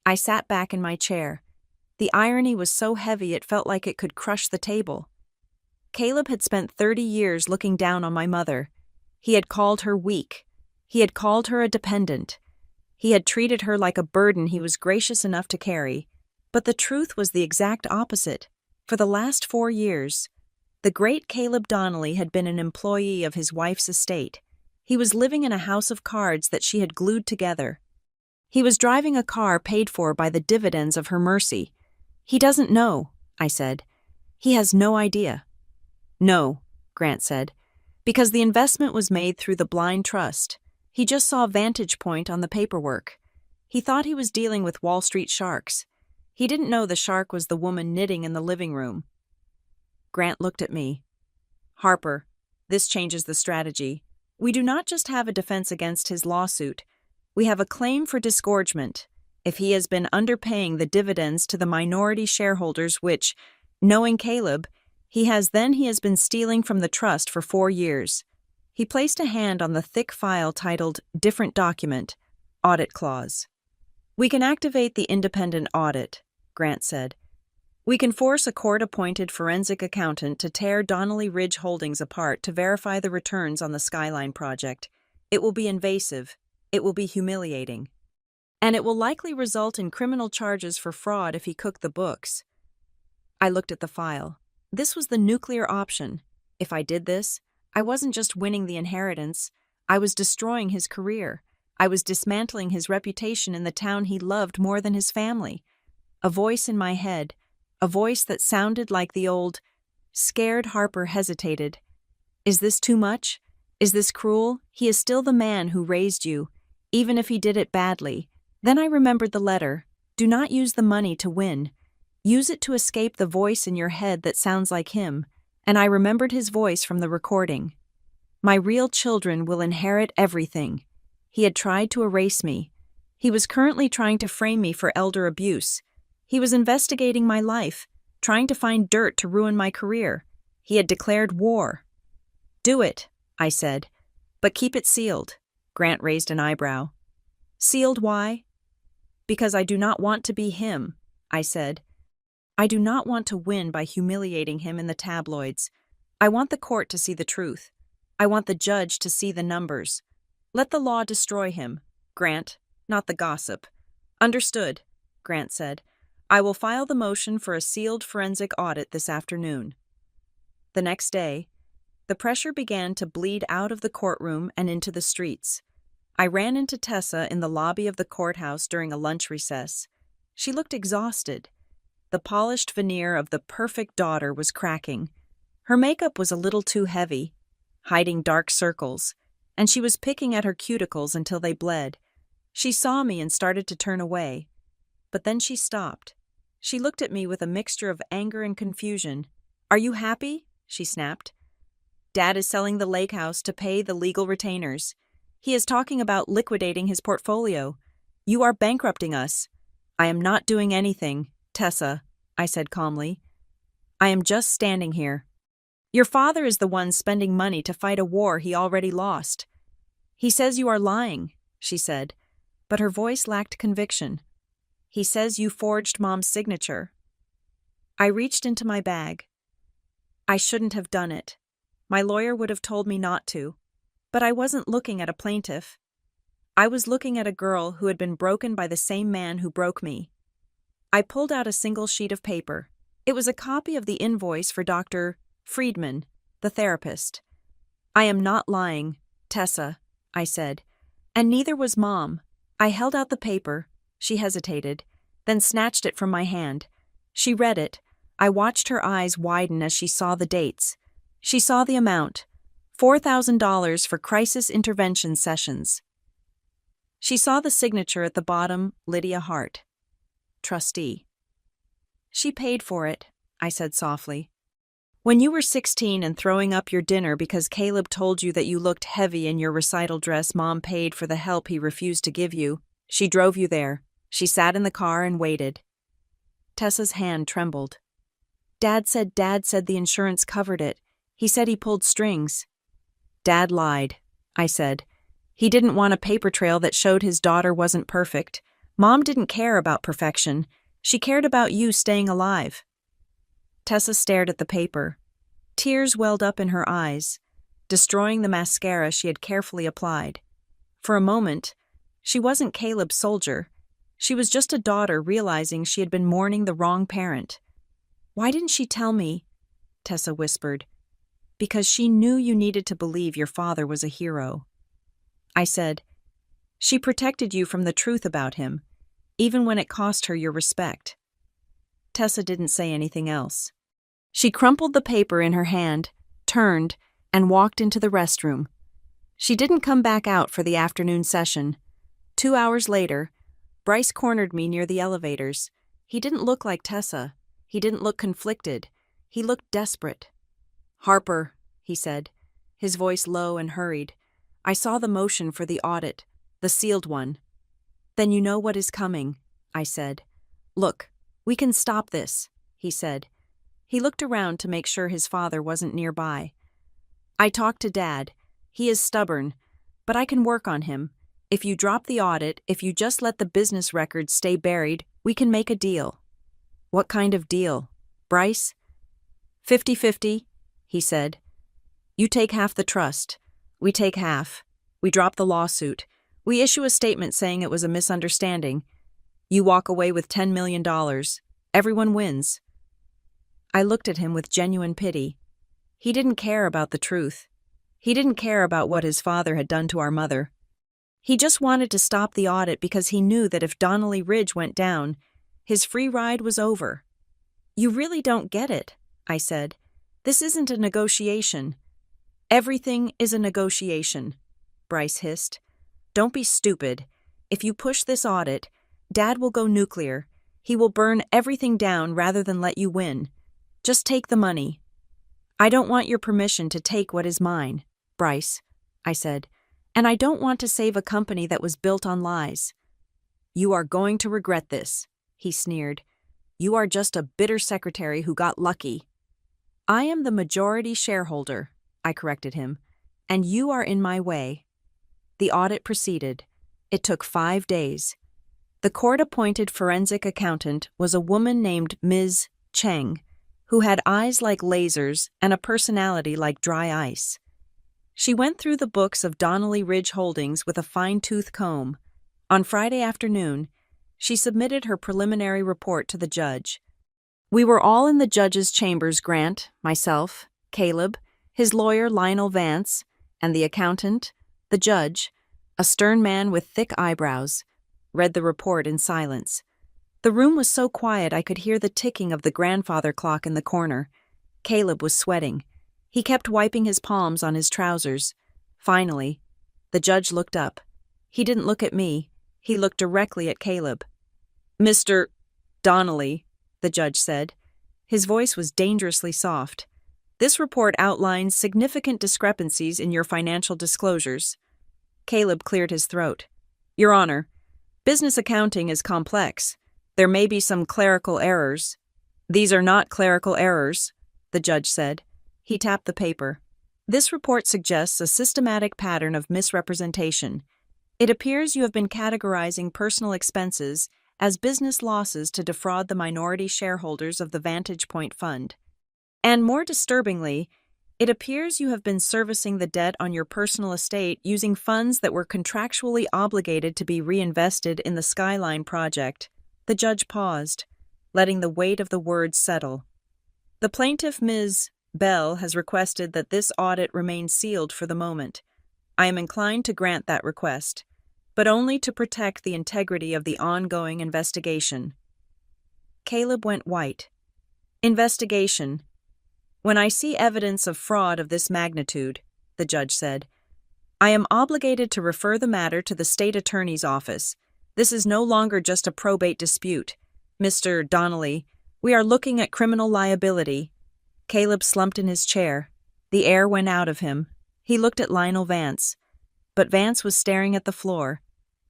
I sat back in my chair. The irony was so heavy it felt like it could crush the table. Caleb had spent 30 years looking down on my mother. He had called her weak. He had called her a dependent. He had treated her like a burden he was gracious enough to carry. But the truth was the exact opposite. For the last 4 years, the great Caleb Donnelly had been an employee of his wife's estate. He was living in a house of cards that she had glued together. He was driving a car paid for by the dividends of her mercy. He doesn't know, I said. He has no idea. No, Grant said, because the investment was made through the blind trust. He just saw Vantage Point on the paperwork. He thought he was dealing with Wall Street sharks. He didn't know the shark was the woman knitting in the living room. Grant looked at me. Harper, this changes the strategy. We do not just have a defense against his lawsuit. We have a claim for disgorgement. If he has been underpaying the dividends to the minority shareholders which, knowing Caleb, he has been stealing from the trust for 4 years. He placed a hand on the thick file titled Different Document, Audit Clause. We can activate the independent audit, Grant said. We can force a court-appointed forensic accountant to tear Donnelly Ridge Holdings apart to verify the returns on the Skyline project. It will be invasive. It will be humiliating. And it will likely result in criminal charges for fraud if he cooked the books. I looked at the file. This was the nuclear option. If I did this, I wasn't just winning the inheritance. I was destroying his career. I was dismantling his reputation in the town he loved more than his family. A voice in my head, a voice that sounded like the old, scared Harper hesitated. Is this too much? Is this cruel? He is still the man who raised you. even if he did it badly. Then I remembered the letter. Do not use the money to win. Use it to escape the voice in your head that sounds like him. And I remembered his voice from the recording. My real children will inherit everything. He had tried to erase me. He was currently trying to frame me for elder abuse. He was investigating my life, trying to find dirt to ruin my career. He had declared war. Do it, I said. But keep it sealed. Grant raised an eyebrow. Sealed why? Because I do not want to be him, I said. I do not want to win by humiliating him in the tabloids. I want the court to see the truth. I want the judge to see the numbers. Let the law destroy him, Grant, not the gossip. Understood, Grant said. I will file the motion for a sealed forensic audit this afternoon. The next day, the pressure began to bleed out of the courtroom and into the streets. I ran into Tessa in the lobby of the courthouse during a lunch recess. She looked exhausted. The polished veneer of the perfect daughter was cracking. Her makeup was a little too heavy, hiding dark circles, and she was picking at her cuticles until they bled. She saw me and started to turn away. But then she stopped. She looked at me with a mixture of anger and confusion. Are you happy? She snapped. Dad is selling the lake house to pay the legal retainers. He is talking about liquidating his portfolio. You are bankrupting us. I am not doing anything, Tessa, I said calmly. I am just standing here. Your father is the one spending money to fight a war he already lost. He says you are lying, she said, but her voice lacked conviction. He says you forged Mom's signature. I reached into my bag. I shouldn't have done it. My lawyer would have told me not to. But I wasn't looking at a plaintiff. I was looking at a girl who had been broken by the same man who broke me. I pulled out a single sheet of paper. It was a copy of the invoice for Dr. Friedman, the therapist. I am not lying, Tessa, I said. And neither was Mom. I held out the paper. She hesitated, then snatched it from my hand. She read it. I watched her eyes widen as she saw the dates. She saw the amount, $4,000 for crisis intervention sessions. She saw the signature at the bottom, Lydia Hart, trustee. She paid for it, I said softly. When you were 16 and throwing up your dinner because Caleb told you that you looked heavy in your recital dress, Mom paid for the help he refused to give you. She drove you there. She sat in the car and waited. Tessa's hand trembled. Dad said the insurance covered it. He said he pulled strings. Dad lied, I said. He didn't want a paper trail that showed his daughter wasn't perfect. Mom didn't care about perfection. She cared about you staying alive. Tessa stared at the paper. Tears welled up in her eyes, destroying the mascara she had carefully applied. For a moment, she wasn't Caleb's soldier. She was just a daughter realizing she had been mourning the wrong parent. Why didn't she tell me? Tessa whispered. Because she knew you needed to believe your father was a hero. I said, she protected you from the truth about him, even when it cost her your respect. Tessa didn't say anything else. She crumpled the paper in her hand, turned, and walked into the restroom. She didn't come back out for the afternoon session. 2 hours later, Bryce cornered me near the elevators. He didn't look like Tessa. He didn't look conflicted. He looked desperate. Harper, he said, his voice low and hurried. I saw the motion for the audit, the sealed one. Then you know what is coming, I said. Look, we can stop this, he said. He looked around to make sure his father wasn't nearby. I talked to Dad. He is stubborn, but I can work on him. If you drop the audit, if you just let the business records stay buried, we can make a deal. What kind of deal, Bryce? 50-50, he said. You take half the trust. We take half. We drop the lawsuit. We issue a statement saying it was a misunderstanding. You walk away with $10 million. Everyone wins. I looked at him with genuine pity. He didn't care about the truth. He didn't care about what his father had done to our mother. He just wanted to stop the audit because he knew that if Donnelly Ridge went down, his free ride was over. You really don't get it, I said. This isn't a negotiation. Everything is a negotiation, Bryce hissed. Don't be stupid. If you push this audit, Dad will go nuclear. He will burn everything down rather than let you win. Just take the money." "I don't want your permission to take what is mine, Bryce," I said, "and I don't want to save a company that was built on lies." "You are going to regret this," he sneered. "You are just a bitter secretary who got lucky." "I am the majority shareholder," I corrected him, "and you are in my way." The audit proceeded. It took 5 days. The court-appointed forensic accountant was a woman named Ms. Cheng, who had eyes like lasers and a personality like dry ice. She went through the books of Donnelly Ridge Holdings with a fine-tooth comb. On Friday afternoon, she submitted her preliminary report to the judge. We were all in the judge's chambers. Grant, myself, Caleb, his lawyer Lionel Vance, and the accountant, the judge, a stern man with thick eyebrows, read the report in silence. The room was so quiet I could hear the ticking of the grandfather clock in the corner. Caleb was sweating. He kept wiping his palms on his trousers. Finally, the judge looked up. He didn't look at me. He looked directly at Caleb. "Mr. Donnelly," the judge said. His voice was dangerously soft. "This report outlines significant discrepancies in your financial disclosures." Caleb cleared his throat. "Your Honor, business accounting is complex. There may be some clerical errors." "These are not clerical errors," the judge said. He tapped the paper. "This report suggests a systematic pattern of misrepresentation. It appears you have been categorizing personal expenses as business losses to defraud the minority shareholders of the Vantage Point Fund. And more disturbingly, it appears you have been servicing the debt on your personal estate using funds that were contractually obligated to be reinvested in the Skyline project." The judge paused, letting the weight of the words settle. "The plaintiff, Ms. Bell, has requested that this audit remain sealed for the moment. I am inclined to grant that request, but only to protect the integrity of the ongoing investigation." Caleb went white. "Investigation. When I see evidence of fraud of this magnitude," the judge said, "I am obligated to refer the matter to the state attorney's office. This is no longer just a probate dispute. Mr. Donnelly, we are looking at criminal liability." Caleb slumped in his chair. The air went out of him. He looked at Lionel Vance. But Vance was staring at the floor,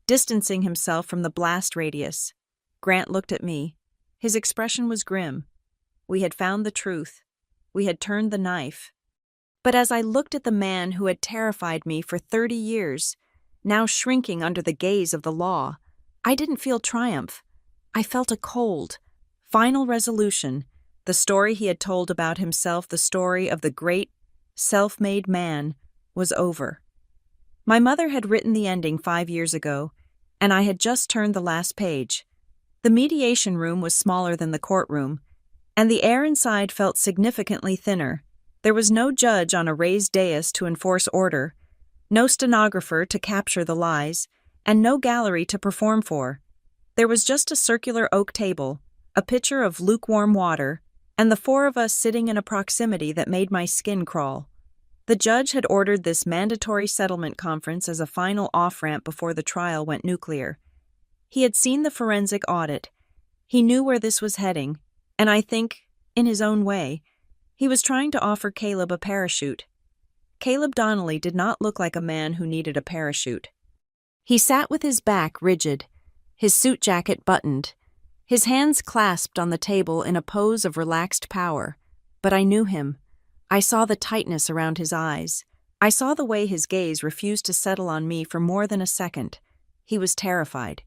distancing himself from the blast radius. Grant looked at me. His expression was grim. We had found the truth. We had turned the knife. But as I looked at the man who had terrified me for 30 years, now shrinking under the gaze of the law, I didn't feel triumph. I felt a cold, final resolution. The story he had told about himself, the story of the great, self-made man, was over. My mother had written the ending 5 years ago, and I had just turned the last page. The mediation room was smaller than the courtroom, and the air inside felt significantly thinner. There was no judge on a raised dais to enforce order, no stenographer to capture the lies, and no gallery to perform for. There was just a circular oak table, a pitcher of lukewarm water, and the 4 of us sitting in a proximity that made my skin crawl. The judge had ordered this mandatory settlement conference as a final off-ramp before the trial went nuclear. He had seen the forensic audit. He knew where this was heading, and I think, in his own way, he was trying to offer Caleb a parachute. Caleb Donnelly did not look like a man who needed a parachute. He sat with his back rigid, his suit jacket buttoned, his hands clasped on the table in a pose of relaxed power. But I knew him. I saw the tightness around his eyes. I saw the way his gaze refused to settle on me for more than a second. He was terrified,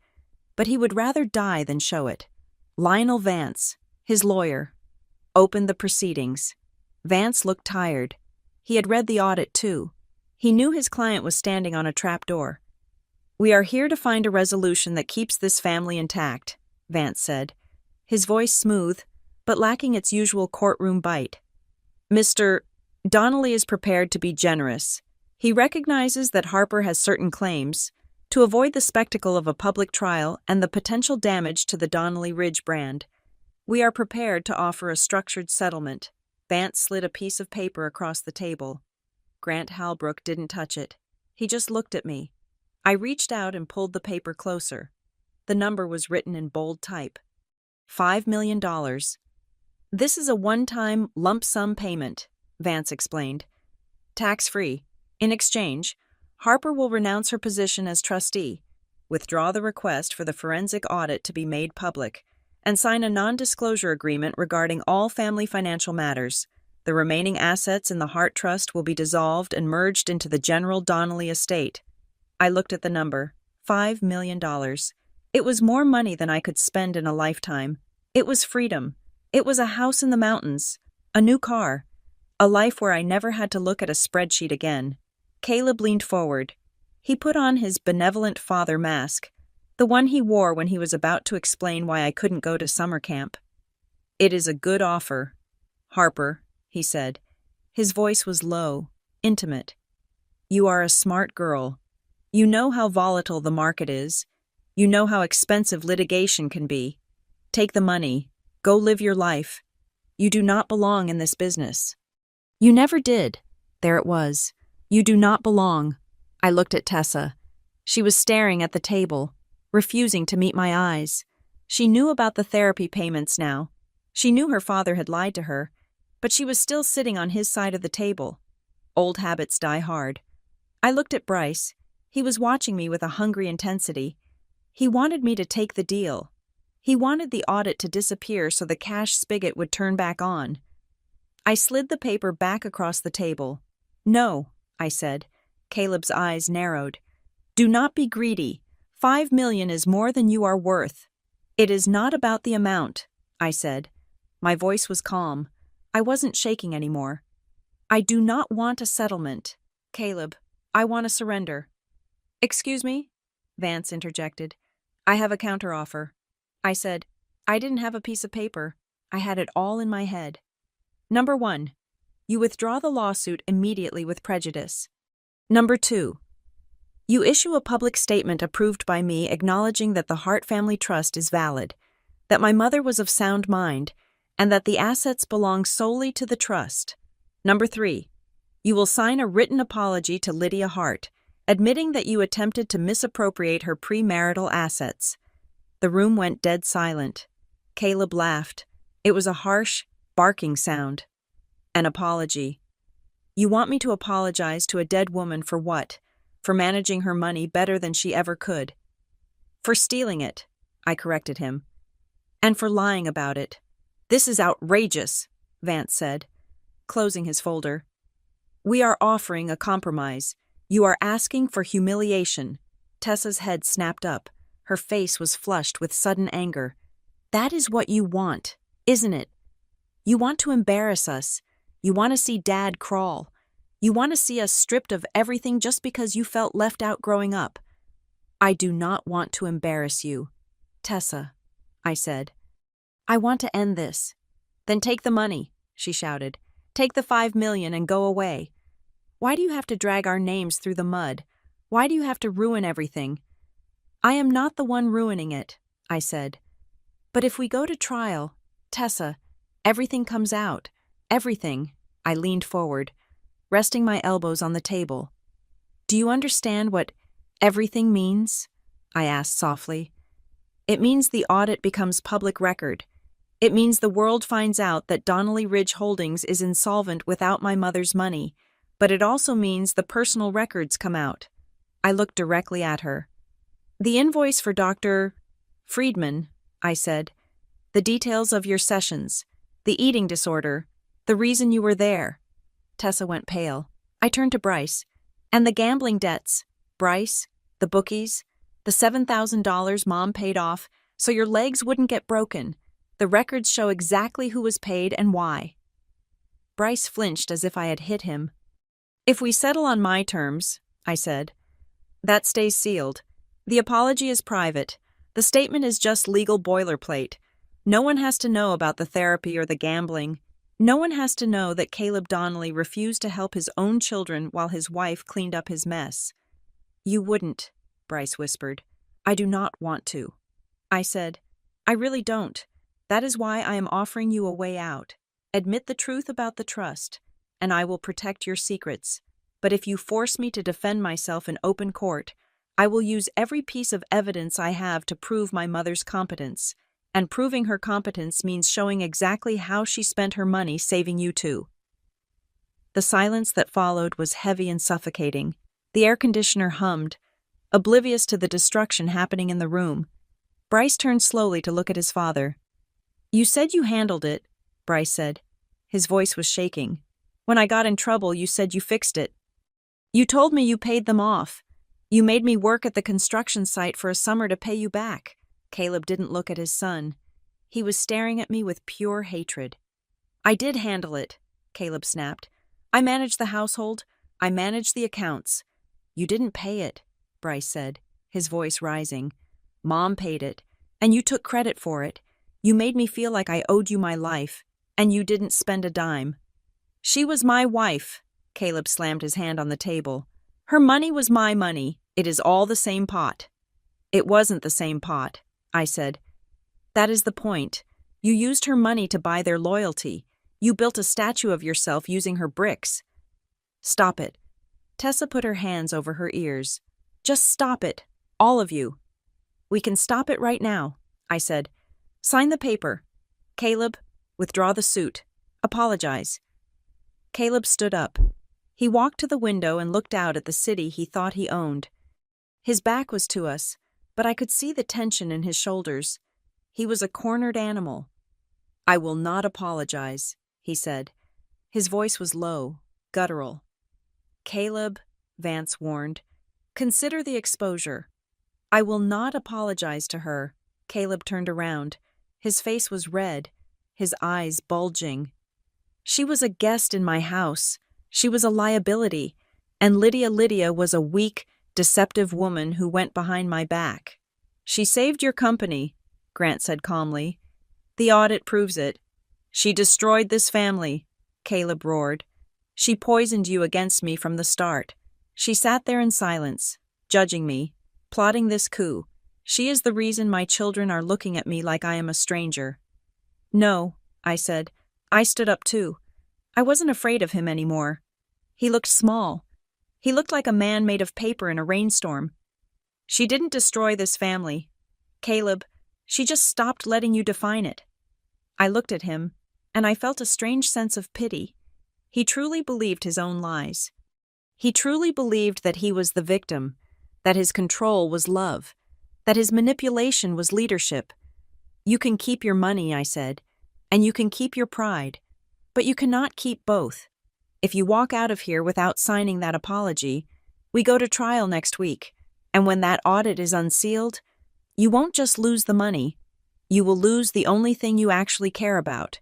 but he would rather die than show it. Lionel Vance, his lawyer, opened the proceedings. Vance looked tired. He had read the audit too. He knew his client was standing on a trapdoor. "We are here to find a resolution that keeps this family intact," Vance said, his voice smooth, but lacking its usual courtroom bite. "Mr. Donnelly is prepared to be generous. He recognizes that Harper has certain claims. To avoid the spectacle of a public trial and the potential damage to the Donnelly Ridge brand, we are prepared to offer a structured settlement." Vance slid a piece of paper across the table. Grant Halbrook didn't touch it. He just looked at me. I reached out and pulled the paper closer. The number was written in bold type. $5 million. This is a one-time lump sum payment, Vance explained. Tax-free. In exchange, Harper will renounce her position as trustee, withdraw the request for the forensic audit to be made public, and sign a non-disclosure agreement regarding all family financial matters. The remaining assets in the Hart Trust will be dissolved and merged into the General Donnelly estate. I looked at the number. $5 million. It was more money than I could spend in a lifetime. It was freedom. It was a house in the mountains, a new car, a life where I never had to look at a spreadsheet again. Caleb leaned forward. He put on his benevolent father mask, the one he wore when he was about to explain why I couldn't go to summer camp. It is a good offer, Harper, he said. His voice was low, intimate. You are a smart girl. You know how volatile the market is. You know how expensive litigation can be. Take the money. Go live your life. You do not belong in this business. You never did. There it was. You do not belong. I looked at Tessa. She was staring at the table, refusing to meet my eyes. She knew about the therapy payments now. She knew her father had lied to her, but she was still sitting on his side of the table. Old habits die hard. I looked at Bryce. He was watching me with a hungry intensity. He wanted me to take the deal. He wanted the audit to disappear so the cash spigot would turn back on. I slid the paper back across the table. No, I said. Caleb's eyes narrowed. Do not be greedy. $5 million is more than you are worth. It is not about the amount, I said. My voice was calm. I wasn't shaking anymore. I do not want a settlement. Caleb, I want a surrender. Excuse me? Vance interjected. I have a counteroffer. I said, I didn't have a piece of paper. I had it all in my head. Number 1, you withdraw the lawsuit immediately with prejudice. Number 2, you issue a public statement approved by me acknowledging that the Hart Family Trust is valid, that my mother was of sound mind, and that the assets belong solely to the trust. Number 3, you will sign a written apology to Lydia Hart, admitting that you attempted to misappropriate her premarital assets. The room went dead silent. Caleb laughed. It was a harsh, barking sound. An apology. You want me to apologize to a dead woman for what? For managing her money better than she ever could. For stealing it, I corrected him. And for lying about it. This is outrageous, Vance said, closing his folder. We are offering a compromise. You are asking for humiliation. Tessa's head snapped up. Her face was flushed with sudden anger. That is what you want, isn't it? You want to embarrass us. You want to see Dad crawl. You want to see us stripped of everything just because you felt left out growing up. I do not want to embarrass you. Tessa, I said. I want to end this. Then take the money, she shouted. Take the $5 million and go away. Why do you have to drag our names through the mud? Why do you have to ruin everything? I am not the one ruining it, I said. But if we go to trial, Tessa, everything comes out. Everything. I leaned forward, resting my elbows on the table. Do you understand what everything means? I asked softly. It means the audit becomes public record. It means the world finds out that Donnelly Ridge Holdings is insolvent without my mother's money, but it also means the personal records come out. I looked directly at her. The invoice for Dr. Friedman, I said. The details of your sessions, the eating disorder, the reason you were there. Tessa went pale. I turned to Bryce. And the gambling debts. Bryce, the bookies, the $7,000 Mom paid off so your legs wouldn't get broken. The records show exactly who was paid and why. Bryce flinched as if I had hit him. If we settle on my terms, I said, that stays sealed. The apology is private. The statement is just legal boilerplate. No one has to know about the therapy or the gambling. No one has to know that Caleb Donnelly refused to help his own children while his wife cleaned up his mess. You wouldn't, Bryce whispered. I do not want to. I said, I really don't. That is why I am offering you a way out. Admit the truth about the trust, and I will protect your secrets. But if you force me to defend myself in open court, I will use every piece of evidence I have to prove my mother's competence. And proving her competence means showing exactly how she spent her money saving you two." The silence that followed was heavy and suffocating. The air conditioner hummed, oblivious to the destruction happening in the room. Bryce turned slowly to look at his father. "You said you handled it," Bryce said. His voice was shaking. "When I got in trouble, you said you fixed it. You told me you paid them off. You made me work at the construction site for a summer to pay you back." Caleb didn't look at his son. He was staring at me with pure hatred. "I did handle it," Caleb snapped. "I managed the household. I managed the accounts." "You didn't pay it," Bryce said, his voice rising. "Mom paid it, and you took credit for it. You made me feel like I owed you my life, and you didn't spend a dime." "She was my wife," Caleb slammed his hand on the table. "Her money was my money. It is all the same pot." "It wasn't the same pot," I said. "That is the point. You used her money to buy their loyalty. You built a statue of yourself using her bricks." "Stop it." Tessa put her hands over her ears. "Just stop it, all of you." "We can stop it right now," I said. "Sign the paper. Caleb, withdraw the suit. Apologize." Caleb stood up. He walked to the window and looked out at the city he thought he owned. His back was to us, but I could see the tension in his shoulders. He was a cornered animal. "I will not apologize," he said. His voice was low, guttural. "Caleb," Vance warned, "consider the exposure." "I will not apologize to her." Caleb turned around. His face was red, his eyes bulging. "She was a guest in my house. She was a liability, and Lydia was a weak, deceptive woman who went behind my back." "She saved your company," Grant said calmly. "The audit proves it." "She destroyed this family," Caleb roared. "She poisoned you against me from the start. She sat there in silence, judging me, plotting this coup. She is the reason my children are looking at me like I am a stranger." "No," I said. I stood up too. I wasn't afraid of him anymore. He looked small. He looked like a man made of paper in a rainstorm. "She didn't destroy this family. Caleb, she just stopped letting you define it." I looked at him, and I felt a strange sense of pity. He truly believed his own lies. He truly believed that he was the victim, that his control was love, that his manipulation was leadership. "You can keep your money," I said, "and you can keep your pride, but you cannot keep both. If you walk out of here without signing that apology, we go to trial next week, and when that audit is unsealed, you won't just lose the money. You will lose the only thing you actually care about.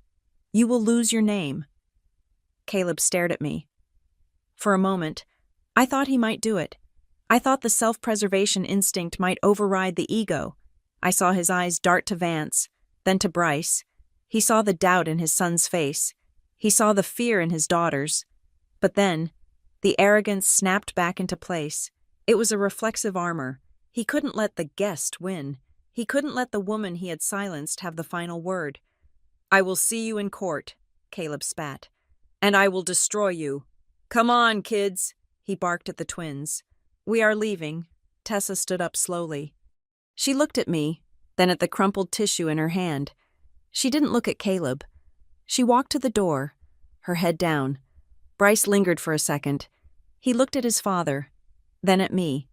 You will lose your name." Caleb stared at me. For a moment, I thought he might do it. I thought the self-preservation instinct might override the ego. I saw his eyes dart to Vance, then to Bryce. He saw the doubt in his son's face. He saw the fear in his daughter's. But then, the arrogance snapped back into place. It was a reflexive armor. He couldn't let the guest win. He couldn't let the woman he had silenced have the final word. "I will see you in court," Caleb spat. "And I will destroy you. Come on, kids," he barked at the twins. "We are leaving." Tessa stood up slowly. She looked at me, then at the crumpled tissue in her hand. She didn't look at Caleb. She walked to the door, her head down. Bryce lingered for a second. He looked at his father, then at me.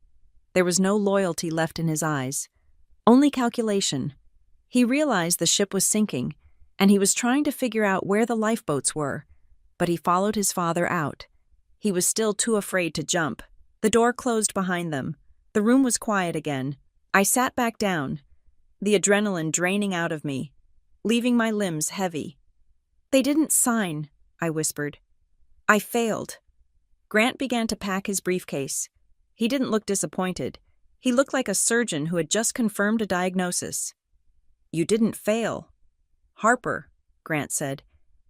There was no loyalty left in his eyes, only calculation. He realized the ship was sinking, and he was trying to figure out where the lifeboats were, but he followed his father out. He was still too afraid to jump. The door closed behind them. The room was quiet again. I sat back down, the adrenaline draining out of me, leaving my limbs heavy. "They didn't sign," I whispered. "I failed." Grant began to pack his briefcase. He didn't look disappointed. He looked like a surgeon who had just confirmed a diagnosis. "You didn't fail." "Harper," Grant said,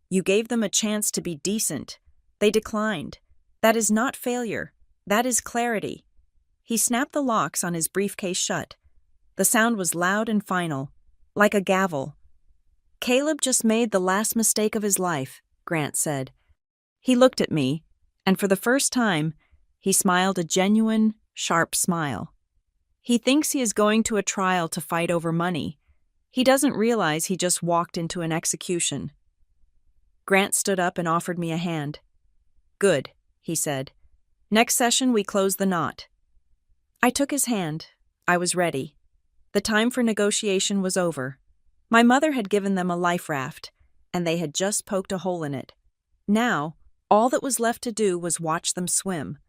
"you gave them a chance to be decent. They declined. That is not failure. That is clarity." He snapped the locks on his briefcase shut. The sound was loud and final, like a gavel. "Caleb just made the last mistake of his life," Grant said. He looked at me, and for the first time, he smiled a genuine, sharp smile. He thinks he is going to a trial to fight over money. He doesn't realize he just walked into an execution. Grant stood up and offered me a hand. Good, he said. Next session we close the knot. I took his hand. I was ready. The time for negotiation was over. My mother had given them a life raft, and they had just poked a hole in it. Now, all that was left to do was watch them swim.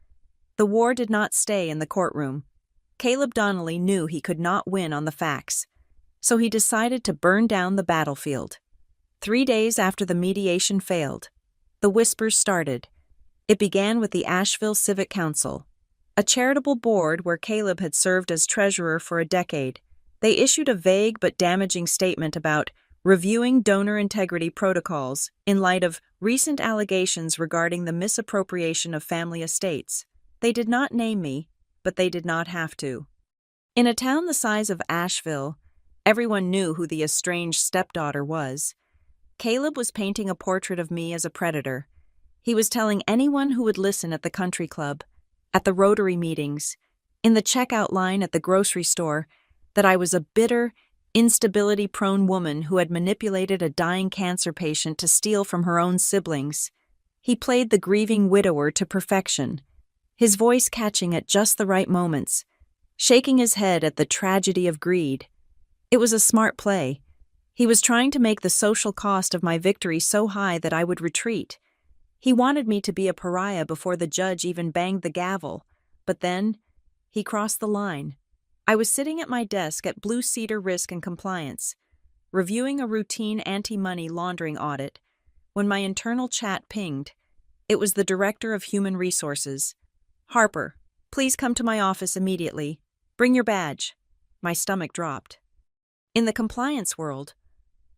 The war did not stay in the courtroom. Caleb Donnelly knew he could not win on the facts, so he decided to burn down the battlefield. 3 days after the mediation failed, the whispers started. It began with the Asheville Civic Council, a charitable board where Caleb had served as treasurer for a decade. They issued a vague but damaging statement about reviewing donor integrity protocols in light of recent allegations regarding the misappropriation of family estates. They did not name me, but they did not have to. In a town the size of Asheville, everyone knew who the estranged stepdaughter was. Caleb was painting a portrait of me as a predator. He was telling anyone who would listen at the country club, at the Rotary meetings, in the checkout line at the grocery store, that I was a bitter, instability-prone woman who had manipulated a dying cancer patient to steal from her own siblings. He played the grieving widower to perfection, his voice catching at just the right moments, shaking his head at the tragedy of greed. It was a smart play. He was trying to make the social cost of my victory so high that I would retreat. He wanted me to be a pariah before the judge even banged the gavel, but then he crossed the line. I was sitting at my desk at Blue Cedar Risk and Compliance, reviewing a routine anti-money laundering audit, when my internal chat pinged. It was the Director of Human Resources. Harper, please come to my office immediately. Bring your badge. My stomach dropped. In the compliance world,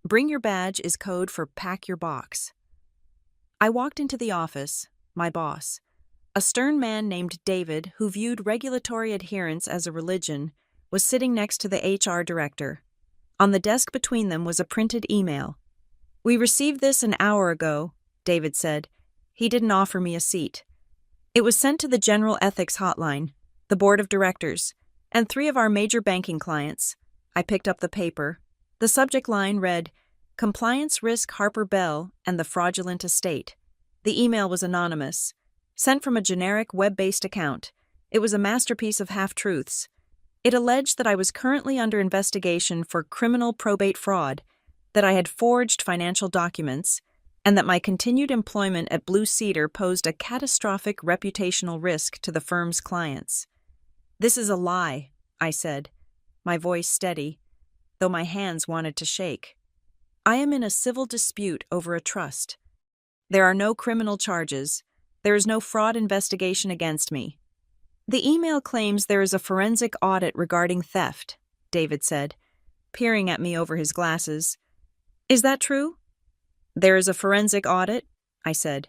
bring your badge is code for pack your box. I walked into the office, my boss, a stern man named David who viewed regulatory adherence as a religion, was sitting next to the HR director. On the desk between them was a printed email. We received this an hour ago, David said. He didn't offer me a seat. It was sent to the General Ethics Hotline, the Board of Directors, and 3 of our major banking clients. I picked up the paper. The subject line read, Compliance Risk Harper Bell and the Fraudulent Estate. The email was anonymous, sent from a generic web-based account. It was a masterpiece of half-truths. It alleged that I was currently under investigation for criminal probate fraud, that I had forged financial documents, and that my continued employment at Blue Cedar posed a catastrophic reputational risk to the firm's clients. This is a lie, I said, my voice steady, though my hands wanted to shake. I am in a civil dispute over a trust. There are no criminal charges. There is no fraud investigation against me. The email claims there is a forensic audit regarding theft, David said, peering at me over his glasses. Is that true? There is a forensic audit, I said.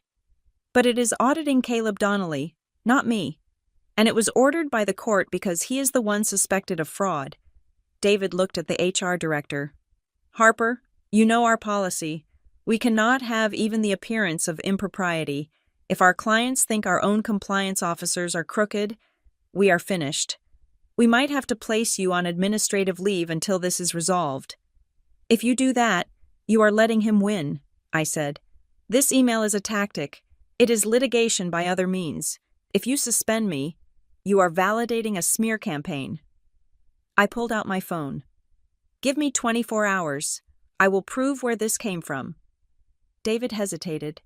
But it is auditing Caleb Donnelly, not me. And it was ordered by the court because he is the one suspected of fraud. David looked at the HR director. Harper, you know our policy. We cannot have even the appearance of impropriety. If our clients think our own compliance officers are crooked, we are finished. We might have to place you on administrative leave until this is resolved. If you do that, you are letting him win, I said. This email is a tactic. It is litigation by other means. If you suspend me, you are validating a smear campaign. I pulled out my phone. Give me 24 hours. I will prove where this came from. David hesitated.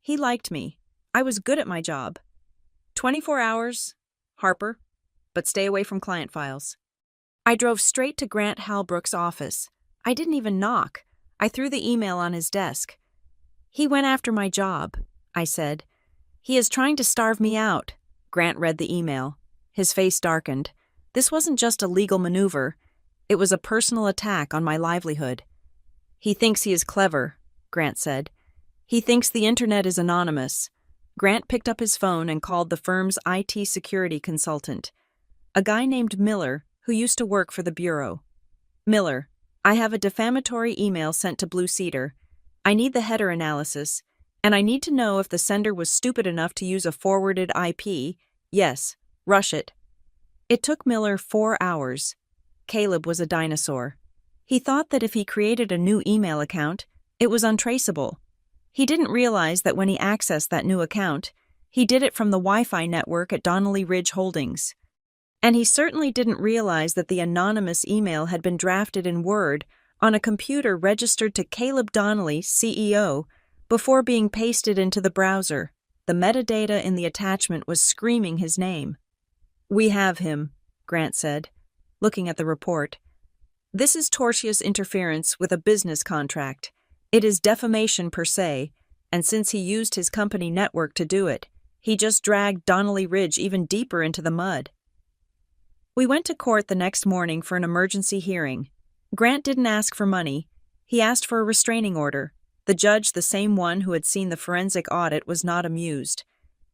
He liked me. I was good at my job. 24 hours, Harper, but stay away from client files. I drove straight to Grant Halbrook's office. I didn't even knock. I threw the email on his desk. He went after my job, I said. He is trying to starve me out. Grant read the email. His face darkened. This wasn't just a legal maneuver. It was a personal attack on my livelihood. He thinks he is clever, Grant said. He thinks the internet is anonymous. Grant picked up his phone and called the firm's IT security consultant, a guy named Miller who used to work for the Bureau. Miller, I have a defamatory email sent to Blue Cedar. I need the header analysis, and I need to know if the sender was stupid enough to use a forwarded IP. Yes, rush it. It took Miller 4 hours. Caleb was a dinosaur. He thought that if he created a new email account, it was untraceable. He didn't realize that when he accessed that new account, he did it from the Wi-Fi network at Donnelly Ridge Holdings. And he certainly didn't realize that the anonymous email had been drafted in Word on a computer registered to Caleb Donnelly, CEO, before being pasted into the browser. The metadata in the attachment was screaming his name. "We have him," Grant said, looking at the report. "This is tortious interference with a business contract. It is defamation per se, and since he used his company network to do it, he just dragged Donnelly Ridge even deeper into the mud." We went to court the next morning for an emergency hearing. Grant didn't ask for money. He asked for a restraining order. The judge, the same one who had seen the forensic audit, was not amused.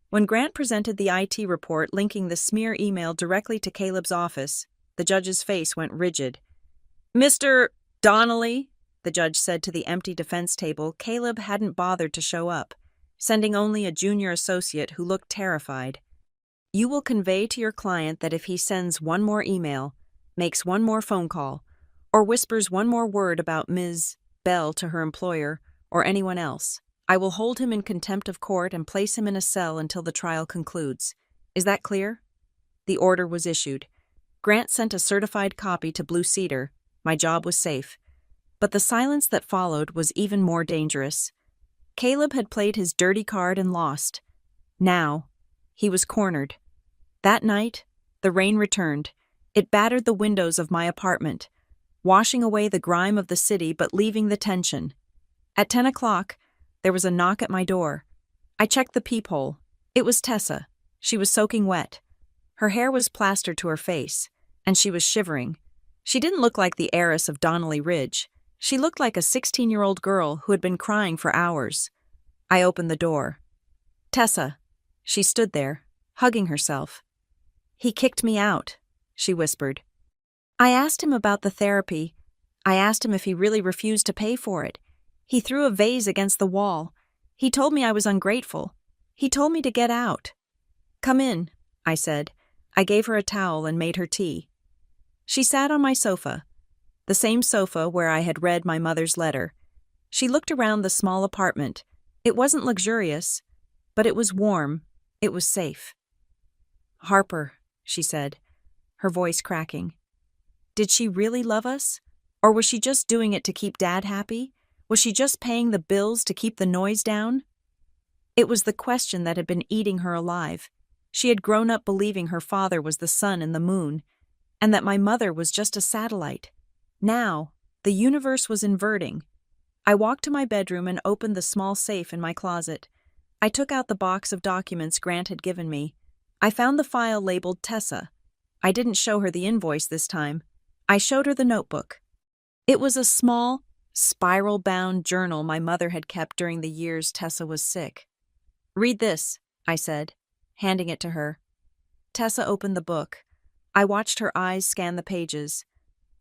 When Grant presented the IT report linking the smear email directly to Caleb's office, the judge's face went rigid. "Mr. Donnelly," the judge said to the empty defense table, Caleb hadn't bothered to show up, sending only a junior associate who looked terrified. "You will convey to your client that if he sends one more email, makes one more phone call, or whispers one more word about Ms. Bell to her employer or anyone else, I will hold him in contempt of court and place him in a cell until the trial concludes. Is that clear?" The order was issued. Grant sent a certified copy to Blue Cedar. My job was safe. But the silence that followed was even more dangerous. Caleb had played his dirty card and lost. Now, he was cornered. That night, the rain returned. It battered the windows of my apartment, washing away the grime of the city but leaving the tension. At 10 o'clock, there was a knock at my door. I checked the peephole. It was Tessa. She was soaking wet. Her hair was plastered to her face, and she was shivering. She didn't look like the heiress of Donnelly Ridge. She looked like a 16-year-old girl who had been crying for hours. I opened the door. "Tessa." She stood there, hugging herself. "He kicked me out," she whispered. "I asked him about the therapy. I asked him if he really refused to pay for it. He threw a vase against the wall. He told me I was ungrateful. He told me to get out." "Come in," I said. I gave her a towel and made her tea. She sat on my sofa, the same sofa where I had read my mother's letter. She looked around the small apartment. It wasn't luxurious, but it was warm. It was safe. "Harper," she said, her voice cracking. Did she really love us? Or was she just doing it to keep Dad happy? Was she just paying the bills to keep the noise down? It was the question that had been eating her alive. She had grown up believing her father was the sun and the moon, and that my mother was just a satellite. Now, the universe was inverting. I walked to my bedroom and opened the small safe in my closet. I took out the box of documents Grant had given me. I found the file labeled Tessa. I didn't show her the invoice this time. I showed her the notebook. It was a small, spiral-bound journal my mother had kept during the years Tessa was sick. "Read this," I said, handing it to her. Tessa opened the book. I watched her eyes scan the pages.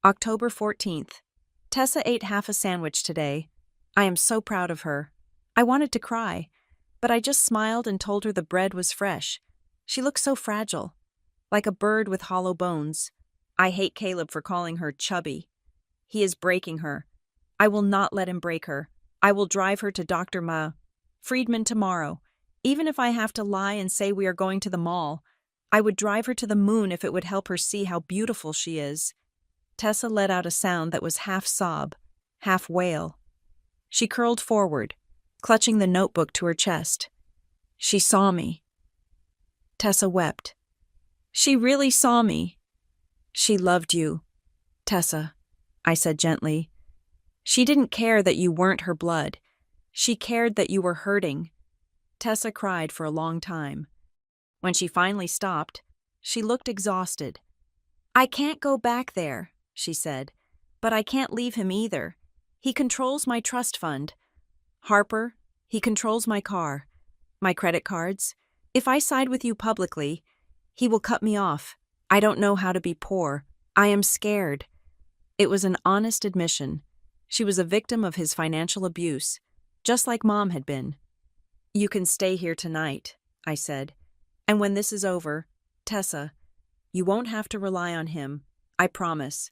October 14th. Tessa ate half a sandwich today. I am so proud of her. I wanted to cry, but I just smiled and told her the bread was fresh. She looked so fragile, like a bird with hollow bones. I hate Caleb for calling her chubby. He is breaking her. I will not let him break her. I will drive her to Dr. Friedman tomorrow. Even if I have to lie and say we are going to the mall, I would drive her to the moon if it would help her see how beautiful she is. Tessa let out a sound that was half sob, half wail. She curled forward, clutching the notebook to her chest. She saw me. Tessa wept. She really saw me. She loved you, Tessa, I said gently. She didn't care that you weren't her blood. She cared that you were hurting. Tessa cried for a long time. When she finally stopped, she looked exhausted. I can't go back there, she said, but I can't leave him either. He controls my trust fund. Harper, he controls my car, my credit cards. If I side with you publicly, he will cut me off. I don't know how to be poor. I am scared. It was an honest admission. She was a victim of his financial abuse, just like Mom had been. You can stay here tonight, I said. And when this is over, Tessa, You won't have to rely on him. I promise.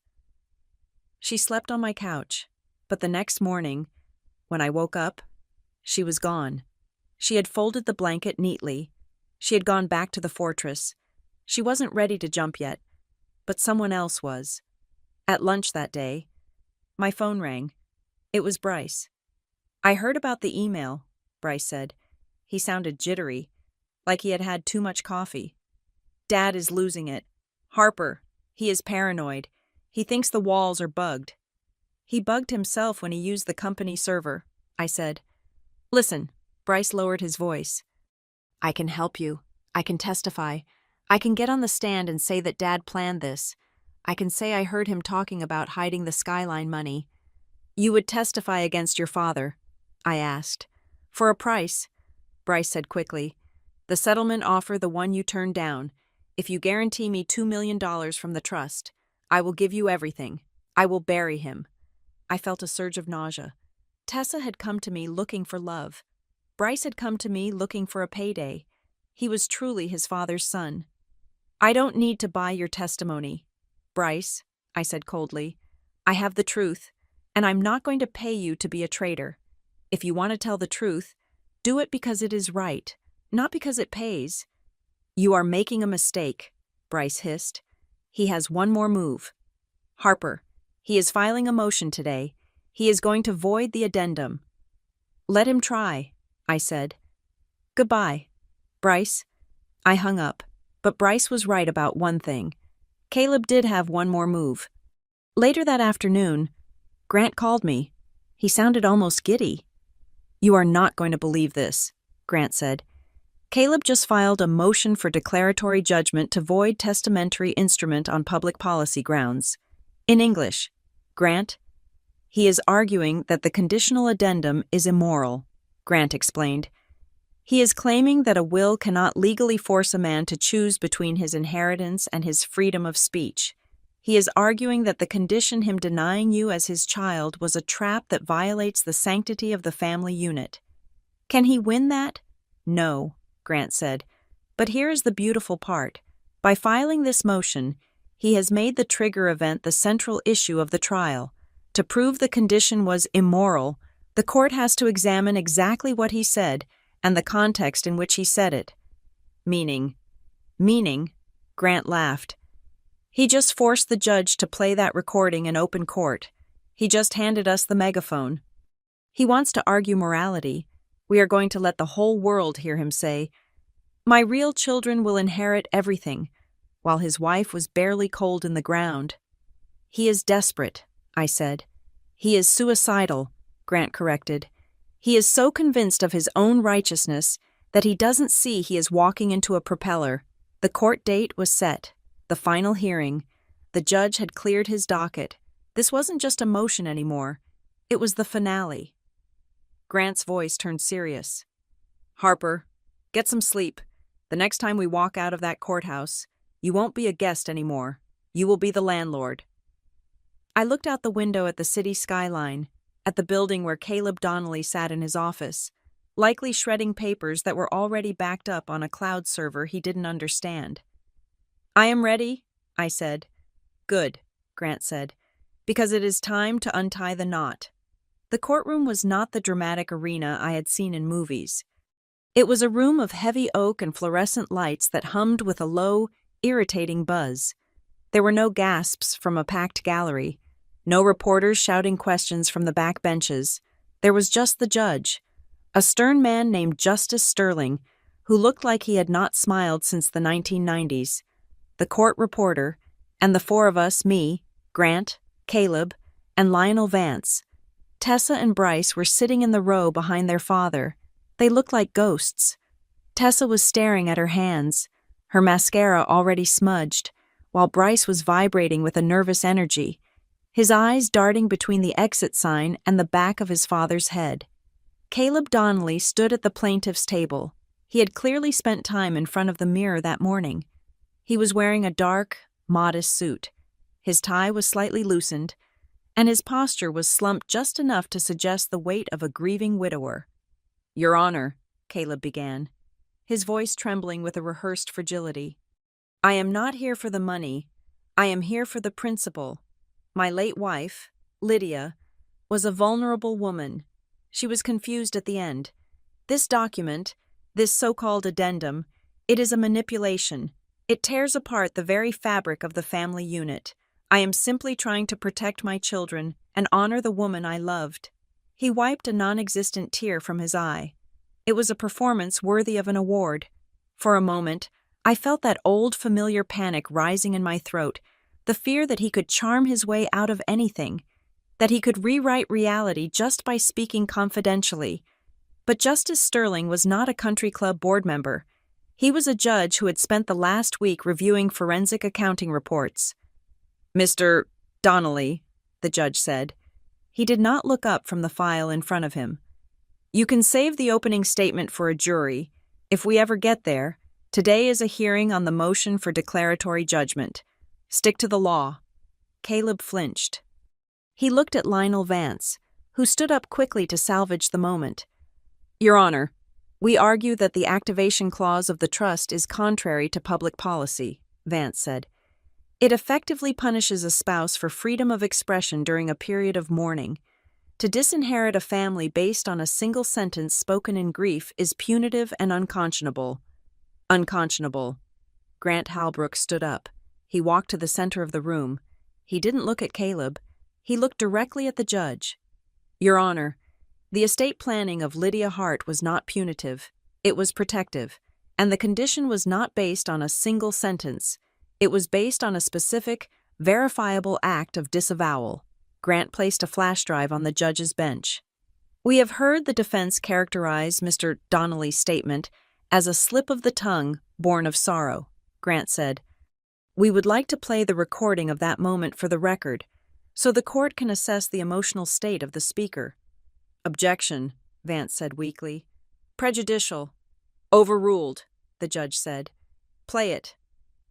She slept on my couch, but the next morning, when I woke up, she was gone. She had folded the blanket neatly. She had gone back to the fortress. She wasn't ready to jump yet, but someone else was. At lunch that day, my phone rang. It was Bryce. I heard about the email, Bryce said. He sounded jittery, like he had had too much coffee. Dad is losing it. Harper, he is paranoid. He thinks the walls are bugged. He bugged himself when he used the company server, I said. Listen, Bryce lowered his voice. I can help you. I can testify. I can get on the stand and say that Dad planned this. I can say I heard him talking about hiding the Skyline money. You would testify against your father, I asked. For a price, Bryce said quickly. The settlement offer, the one you turned down. If you guarantee me $2 million from the trust, I will give you everything. I will bury him. I felt a surge of nausea. Tessa had come to me looking for love. Bryce had come to me looking for a payday. He was truly his father's son. I don't need to buy your testimony, Bryce, I said coldly. I have the truth, and I'm not going to pay you to be a traitor. If you want to tell the truth, do it because it is right, not because it pays. You are making a mistake, Bryce hissed. He has one more move. Harper, he is filing a motion today. He is going to void the addendum. Let him try, I said. Goodbye, Bryce. I hung up, but Bryce was right about one thing. Caleb did have one more move. Later that afternoon, Grant called me. He sounded almost giddy. You are not going to believe this, Grant said. Caleb just filed a motion for declaratory judgment to void testamentary instrument on public policy grounds. In English, Grant, he is arguing that the conditional addendum is immoral, Grant explained. He is claiming that a will cannot legally force a man to choose between his inheritance and his freedom of speech. He is arguing that the condition him denying you as his child was a trap that violates the sanctity of the family unit. Can he win that? No, Grant said. But here is the beautiful part. By filing this motion, he has made the trigger event the central issue of the trial. To prove the condition was immoral, the court has to examine exactly what he said and the context in which he said it. Meaning, Grant laughed. He just forced the judge to play that recording in open court. He just handed us the megaphone. He wants to argue morality. We are going to let the whole world hear him say, "My real children will inherit everything," while his wife was barely cold in the ground. He is desperate, I said. He is suicidal, Grant corrected. He is so convinced of his own righteousness that he doesn't see he is walking into a propeller. The court date was set. The final hearing. The judge had cleared his docket. This wasn't just a motion anymore. It was the finale. Grant's voice turned serious. Harper, get some sleep. The next time we walk out of that courthouse, you won't be a guest anymore. You will be the landlord. I looked out the window at the city skyline, at the building where Caleb Donnelly sat in his office, likely shredding papers that were already backed up on a cloud server he didn't understand. I am ready, I said. Good, Grant said, because it is time to untie the knot. The courtroom was not the dramatic arena I had seen in movies. It was a room of heavy oak and fluorescent lights that hummed with a low, irritating buzz. There were no gasps from a packed gallery, no reporters shouting questions from the back benches. There was just the judge, a stern man named Justice Sterling, who looked like he had not smiled since the 1990s, the court reporter, and the four of us, me, Grant, Caleb, and Lionel Vance. Tessa and Bryce were sitting in the row behind their father. They looked like ghosts. Tessa was staring at her hands, her mascara already smudged, while Bryce was vibrating with a nervous energy, his eyes darting between the exit sign and the back of his father's head. Caleb Donnelly stood at the plaintiff's table. He had clearly spent time in front of the mirror that morning. He was wearing a dark, modest suit. His tie was slightly loosened, and his posture was slumped just enough to suggest the weight of a grieving widower. Your Honor, Caleb began, his voice trembling with a rehearsed fragility. I am not here for the money. I am here for the principle. My late wife, Lydia, was a vulnerable woman. She was confused at the end. This document, this so-called addendum, it is a manipulation. It tears apart the very fabric of the family unit. I am simply trying to protect my children and honor the woman I loved. He wiped a non-existent tear from his eye. It was a performance worthy of an award. For a moment, I felt that old familiar panic rising in my throat, the fear that he could charm his way out of anything, that he could rewrite reality just by speaking confidentially. But Justice Sterling was not a country club board member. He was a judge who had spent the last week reviewing forensic accounting reports. "Mr. Donnelly," the judge said. He did not look up from the file in front of him. "You can save the opening statement for a jury. If we ever get there, today is a hearing on the motion for declaratory judgment. Stick to the law." Caleb flinched. He looked at Lionel Vance, who stood up quickly to salvage the moment. "Your Honor, we argue that the activation clause of the trust is contrary to public policy," Vance said. "It effectively punishes a spouse for freedom of expression during a period of mourning. To disinherit a family based on a single sentence spoken in grief is punitive and unconscionable." "Unconscionable." Grant Halbrook stood up. He walked to the center of the room. He didn't look at Caleb. He looked directly at the judge. "Your Honor, the estate planning of Lydia Hart was not punitive. It was protective. And the condition was not based on a single sentence. It was based on a specific, verifiable act of disavowal." Grant placed a flash drive on the judge's bench. "We have heard the defense characterize Mr. Donnelly's statement as a slip of the tongue born of sorrow," Grant said. "We would like to play the recording of that moment for the record, so the court can assess the emotional state of the speaker." "Objection," Vance said weakly. "Prejudicial." "Overruled," the judge said. "Play it."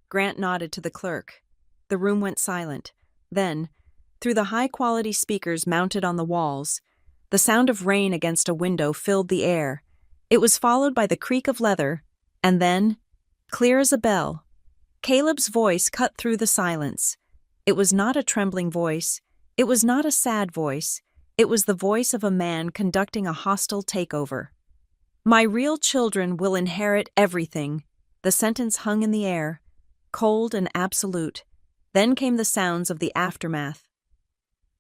Grant nodded to the clerk. The room went silent. Then, through the high-quality speakers mounted on the walls, the sound of rain against a window filled the air. It was followed by the creak of leather, and then, clear as a bell, Caleb's voice cut through the silence. It was not a trembling voice. It was not a sad voice. It was the voice of a man conducting a hostile takeover. "My real children will inherit everything." The sentence hung in the air, cold and absolute. Then came the sounds of the aftermath.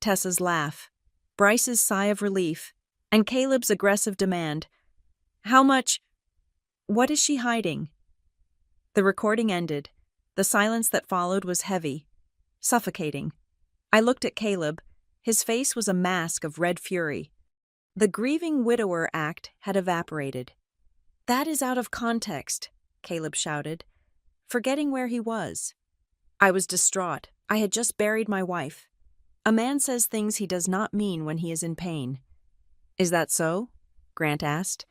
Tessa's laugh, Bryce's sigh of relief, and Caleb's aggressive demand. "How much? What is she hiding?" The recording ended. The silence that followed was heavy, suffocating. I looked at Caleb. His face was a mask of red fury. The grieving widower act had evaporated. "That is out of context," Caleb shouted, forgetting where he was. I was distraught. I had just buried my wife. A man says things he does not mean when he is in pain. "Is that so?" Grant asked.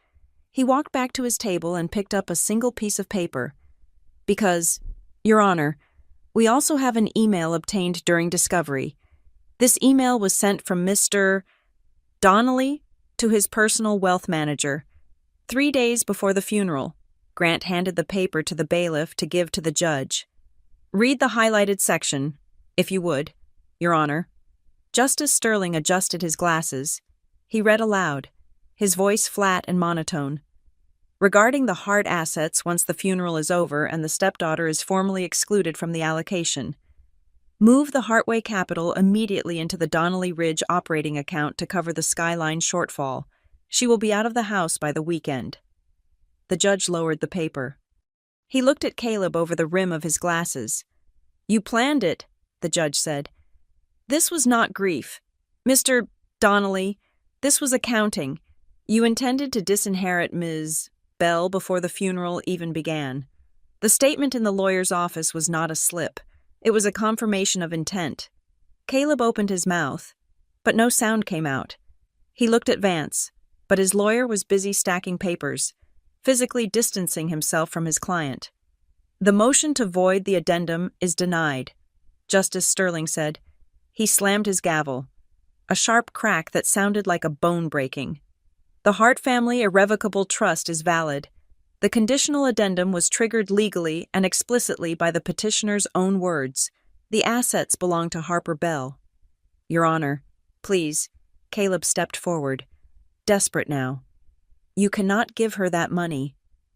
He walked back to his table and picked up a single piece of paper. "Because, Your Honor, we also have an email obtained during discovery. This email was sent from Mr. Donnelly to his personal wealth manager. 3 days before the funeral." Grant handed the paper to the bailiff to give to the judge. "Read the highlighted section, if you would, Your Honor." Justice Sterling adjusted his glasses. He read aloud, his voice flat and monotone. "Regarding the Hart assets once the funeral is over and the stepdaughter is formally excluded from the allocation, move the Hartway capital immediately into the Donnelly Ridge operating account to cover the Skyline shortfall. She will be out of the house by the weekend." The judge lowered the paper. He looked at Caleb over the rim of his glasses. "You planned it," the judge said. "This was not grief. Mr. Donnelly, this was accounting. You intended to disinherit Ms. Bell before the funeral even began. The statement in the lawyer's office was not a slip. It was a confirmation of intent." Caleb opened his mouth, but no sound came out. He looked at Vance, but his lawyer was busy stacking papers, physically distancing himself from his client. "The motion to void the addendum is denied," Justice Sterling said. He slammed his gavel, a sharp crack that sounded like a bone breaking. "The Hart family irrevocable trust is valid. The conditional addendum was triggered legally and explicitly by the petitioner's own words. The assets belong to Harper Bell. Your Honor, please. Caleb stepped forward, desperate now. You cannot give her that money.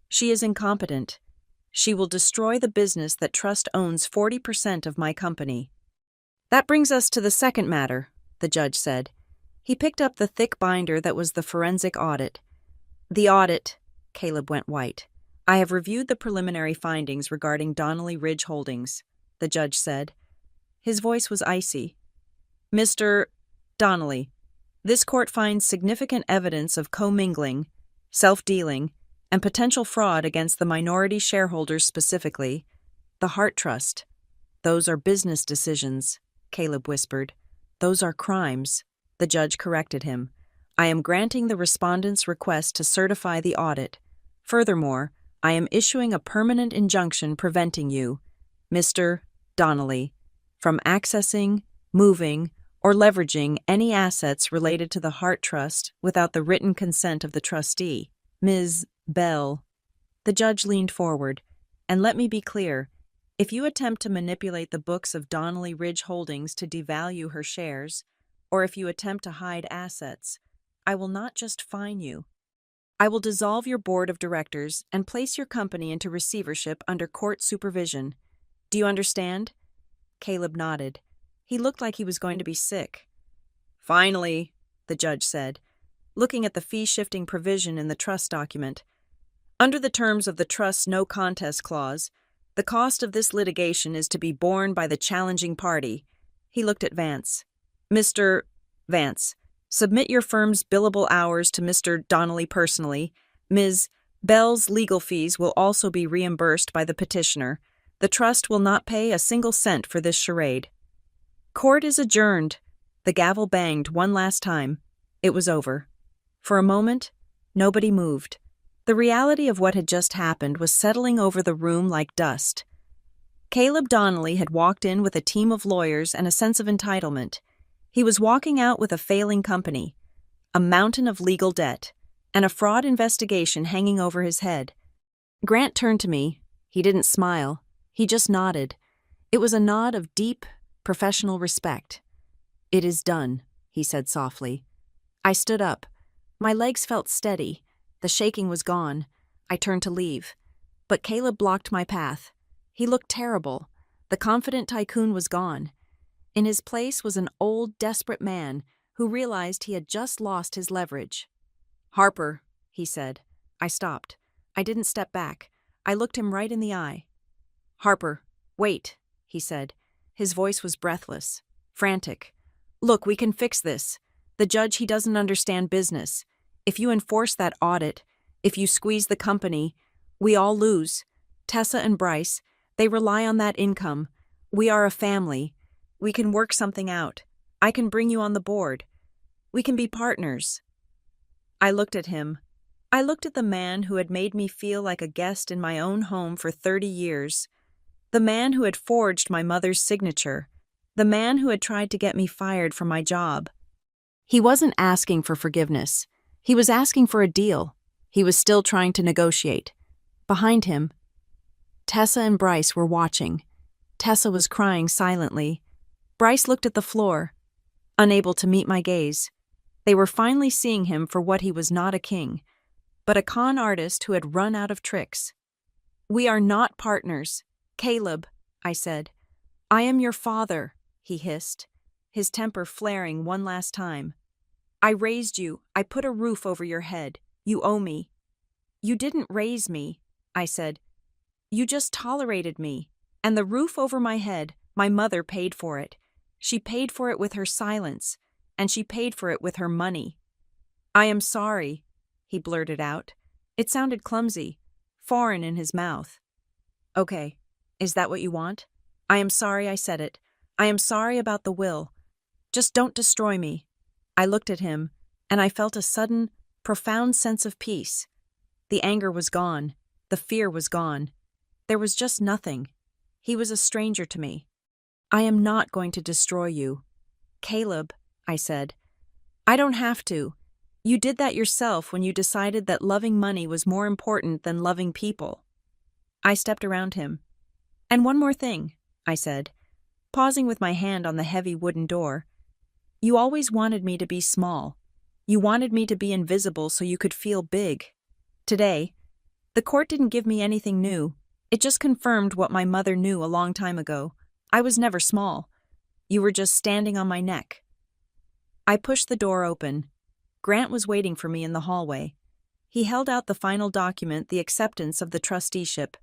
She is incompetent. She will destroy the business that Trust owns 40% of my company. That brings us to the second matter, the judge said. He picked up the thick binder that was the forensic audit. The audit, Caleb went white. I have reviewed the preliminary findings regarding Donnelly Ridge Holdings, the judge said. His voice was icy. Mr. Donnelly, this court finds significant evidence of commingling, self-dealing, and potential fraud against the minority shareholders specifically, the Hart Trust. Those are business decisions, Caleb whispered. Those are crimes, the judge corrected him. I am granting the respondent's request to certify the audit. Furthermore, I am issuing a permanent injunction preventing you, Mr. Donnelly, from accessing, moving, or leveraging any assets related to the Hart Trust without the written consent of the trustee, Ms. Bell. The judge leaned forward. And let me be clear, if you attempt to manipulate the books of Donnelly Ridge Holdings to devalue her shares, or if you attempt to hide assets, I will not just fine you. I will dissolve your board of directors and place your company into receivership under court supervision. Do you understand? Caleb nodded. He looked like he was going to be sick. Finally, the judge said, looking at the fee-shifting provision in the trust document. Under the terms of the trust's no contest clause, the cost of this litigation is to be borne by the challenging party. He looked at Vance. Mr. Vance, submit your firm's billable hours to Mr. Donnelly personally. Ms. Bell's legal fees will also be reimbursed by the petitioner. The trust will not pay a single cent for this charade. Court is adjourned. The gavel banged one last time. It was over. For a moment, nobody moved. The reality of what had just happened was settling over the room like dust. Caleb Donnelly had walked in with a team of lawyers and a sense of entitlement. He was walking out with a failing company, a mountain of legal debt, and a fraud investigation hanging over his head. Grant turned to me. He didn't smile. He just nodded. It was a nod of deep, professional respect. It is done, he said softly. I stood up. My legs felt steady. The shaking was gone. I turned to leave. But Caleb blocked my path. He looked terrible. The confident tycoon was gone. In his place was an old, desperate man who realized he had just lost his leverage. Harper, he said. I stopped. I didn't step back. I looked him right in the eye. Harper, wait, he said. His voice was breathless, frantic. Look, we can fix this. The judge, he doesn't understand business. If you enforce that audit, if you squeeze the company, we all lose. Tessa and Bryce, they rely on that income. We are a family. We can work something out. I can bring you on the board. We can be partners. I looked at him. I looked at the man who had made me feel like a guest in my own home for 30 years. The man who had forged my mother's signature. The man who had tried to get me fired from my job. He wasn't asking for forgiveness. He was asking for a deal. He was still trying to negotiate. Behind him, Tessa and Bryce were watching. Tessa was crying silently. Bryce looked at the floor, unable to meet my gaze. They were finally seeing him for what he was, not a king, but a con artist who had run out of tricks. We are not partners. Caleb, I said. I am your father, he hissed, his temper flaring one last time. I raised you. I put a roof over your head. You owe me. You didn't raise me, I said. You just tolerated me. And the roof over my head, my mother paid for it. She paid for it with her silence, and she paid for it with her money. I am sorry, he blurted out. It sounded clumsy, foreign in his mouth. Okay, is that what you want? I am sorry I said it. I am sorry about the will. Just don't destroy me. I looked at him, and I felt a sudden, profound sense of peace. The anger was gone. The fear was gone. There was just nothing. He was a stranger to me. I am not going to destroy you. Caleb, I said. I don't have to. You did that yourself when you decided that loving money was more important than loving people. I stepped around him. And one more thing, I said, pausing with my hand on the heavy wooden door. You always wanted me to be small. You wanted me to be invisible so you could feel big. Today, the court didn't give me anything new. It just confirmed what my mother knew a long time ago. I was never small. You were just standing on my neck. I pushed the door open. Grant was waiting for me in the hallway. He held out the final document, the acceptance of the trusteeship.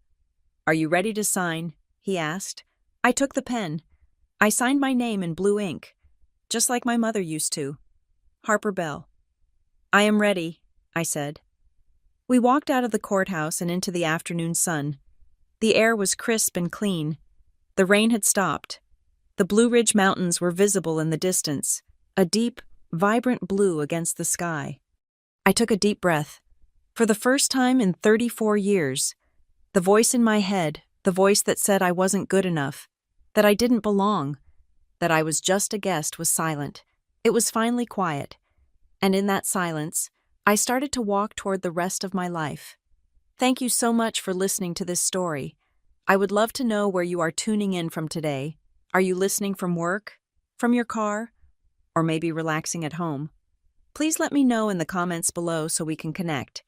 "Are you ready to sign?" he asked. I took the pen. I signed my name in blue ink, just like my mother used to. Harper Bell. "I am ready," I said. We walked out of the courthouse and into the afternoon sun. The air was crisp and clean. The rain had stopped. The Blue Ridge Mountains were visible in the distance, a deep, vibrant blue against the sky. I took a deep breath. For the first time in 34 years, the voice in my head, the voice that said I wasn't good enough, that I didn't belong, that I was just a guest, was silent. It was finally quiet. And in that silence, I started to walk toward the rest of my life. Thank you so much for listening to this story. I would love to know where you are tuning in from today. Are you listening from work, from your car, or maybe relaxing at home? Please let me know in the comments below so we can connect.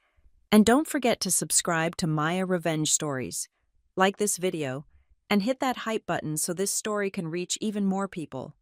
And don't forget to subscribe to Maya Revenge Stories. Like this video, and hit that hype button so this story can reach even more people.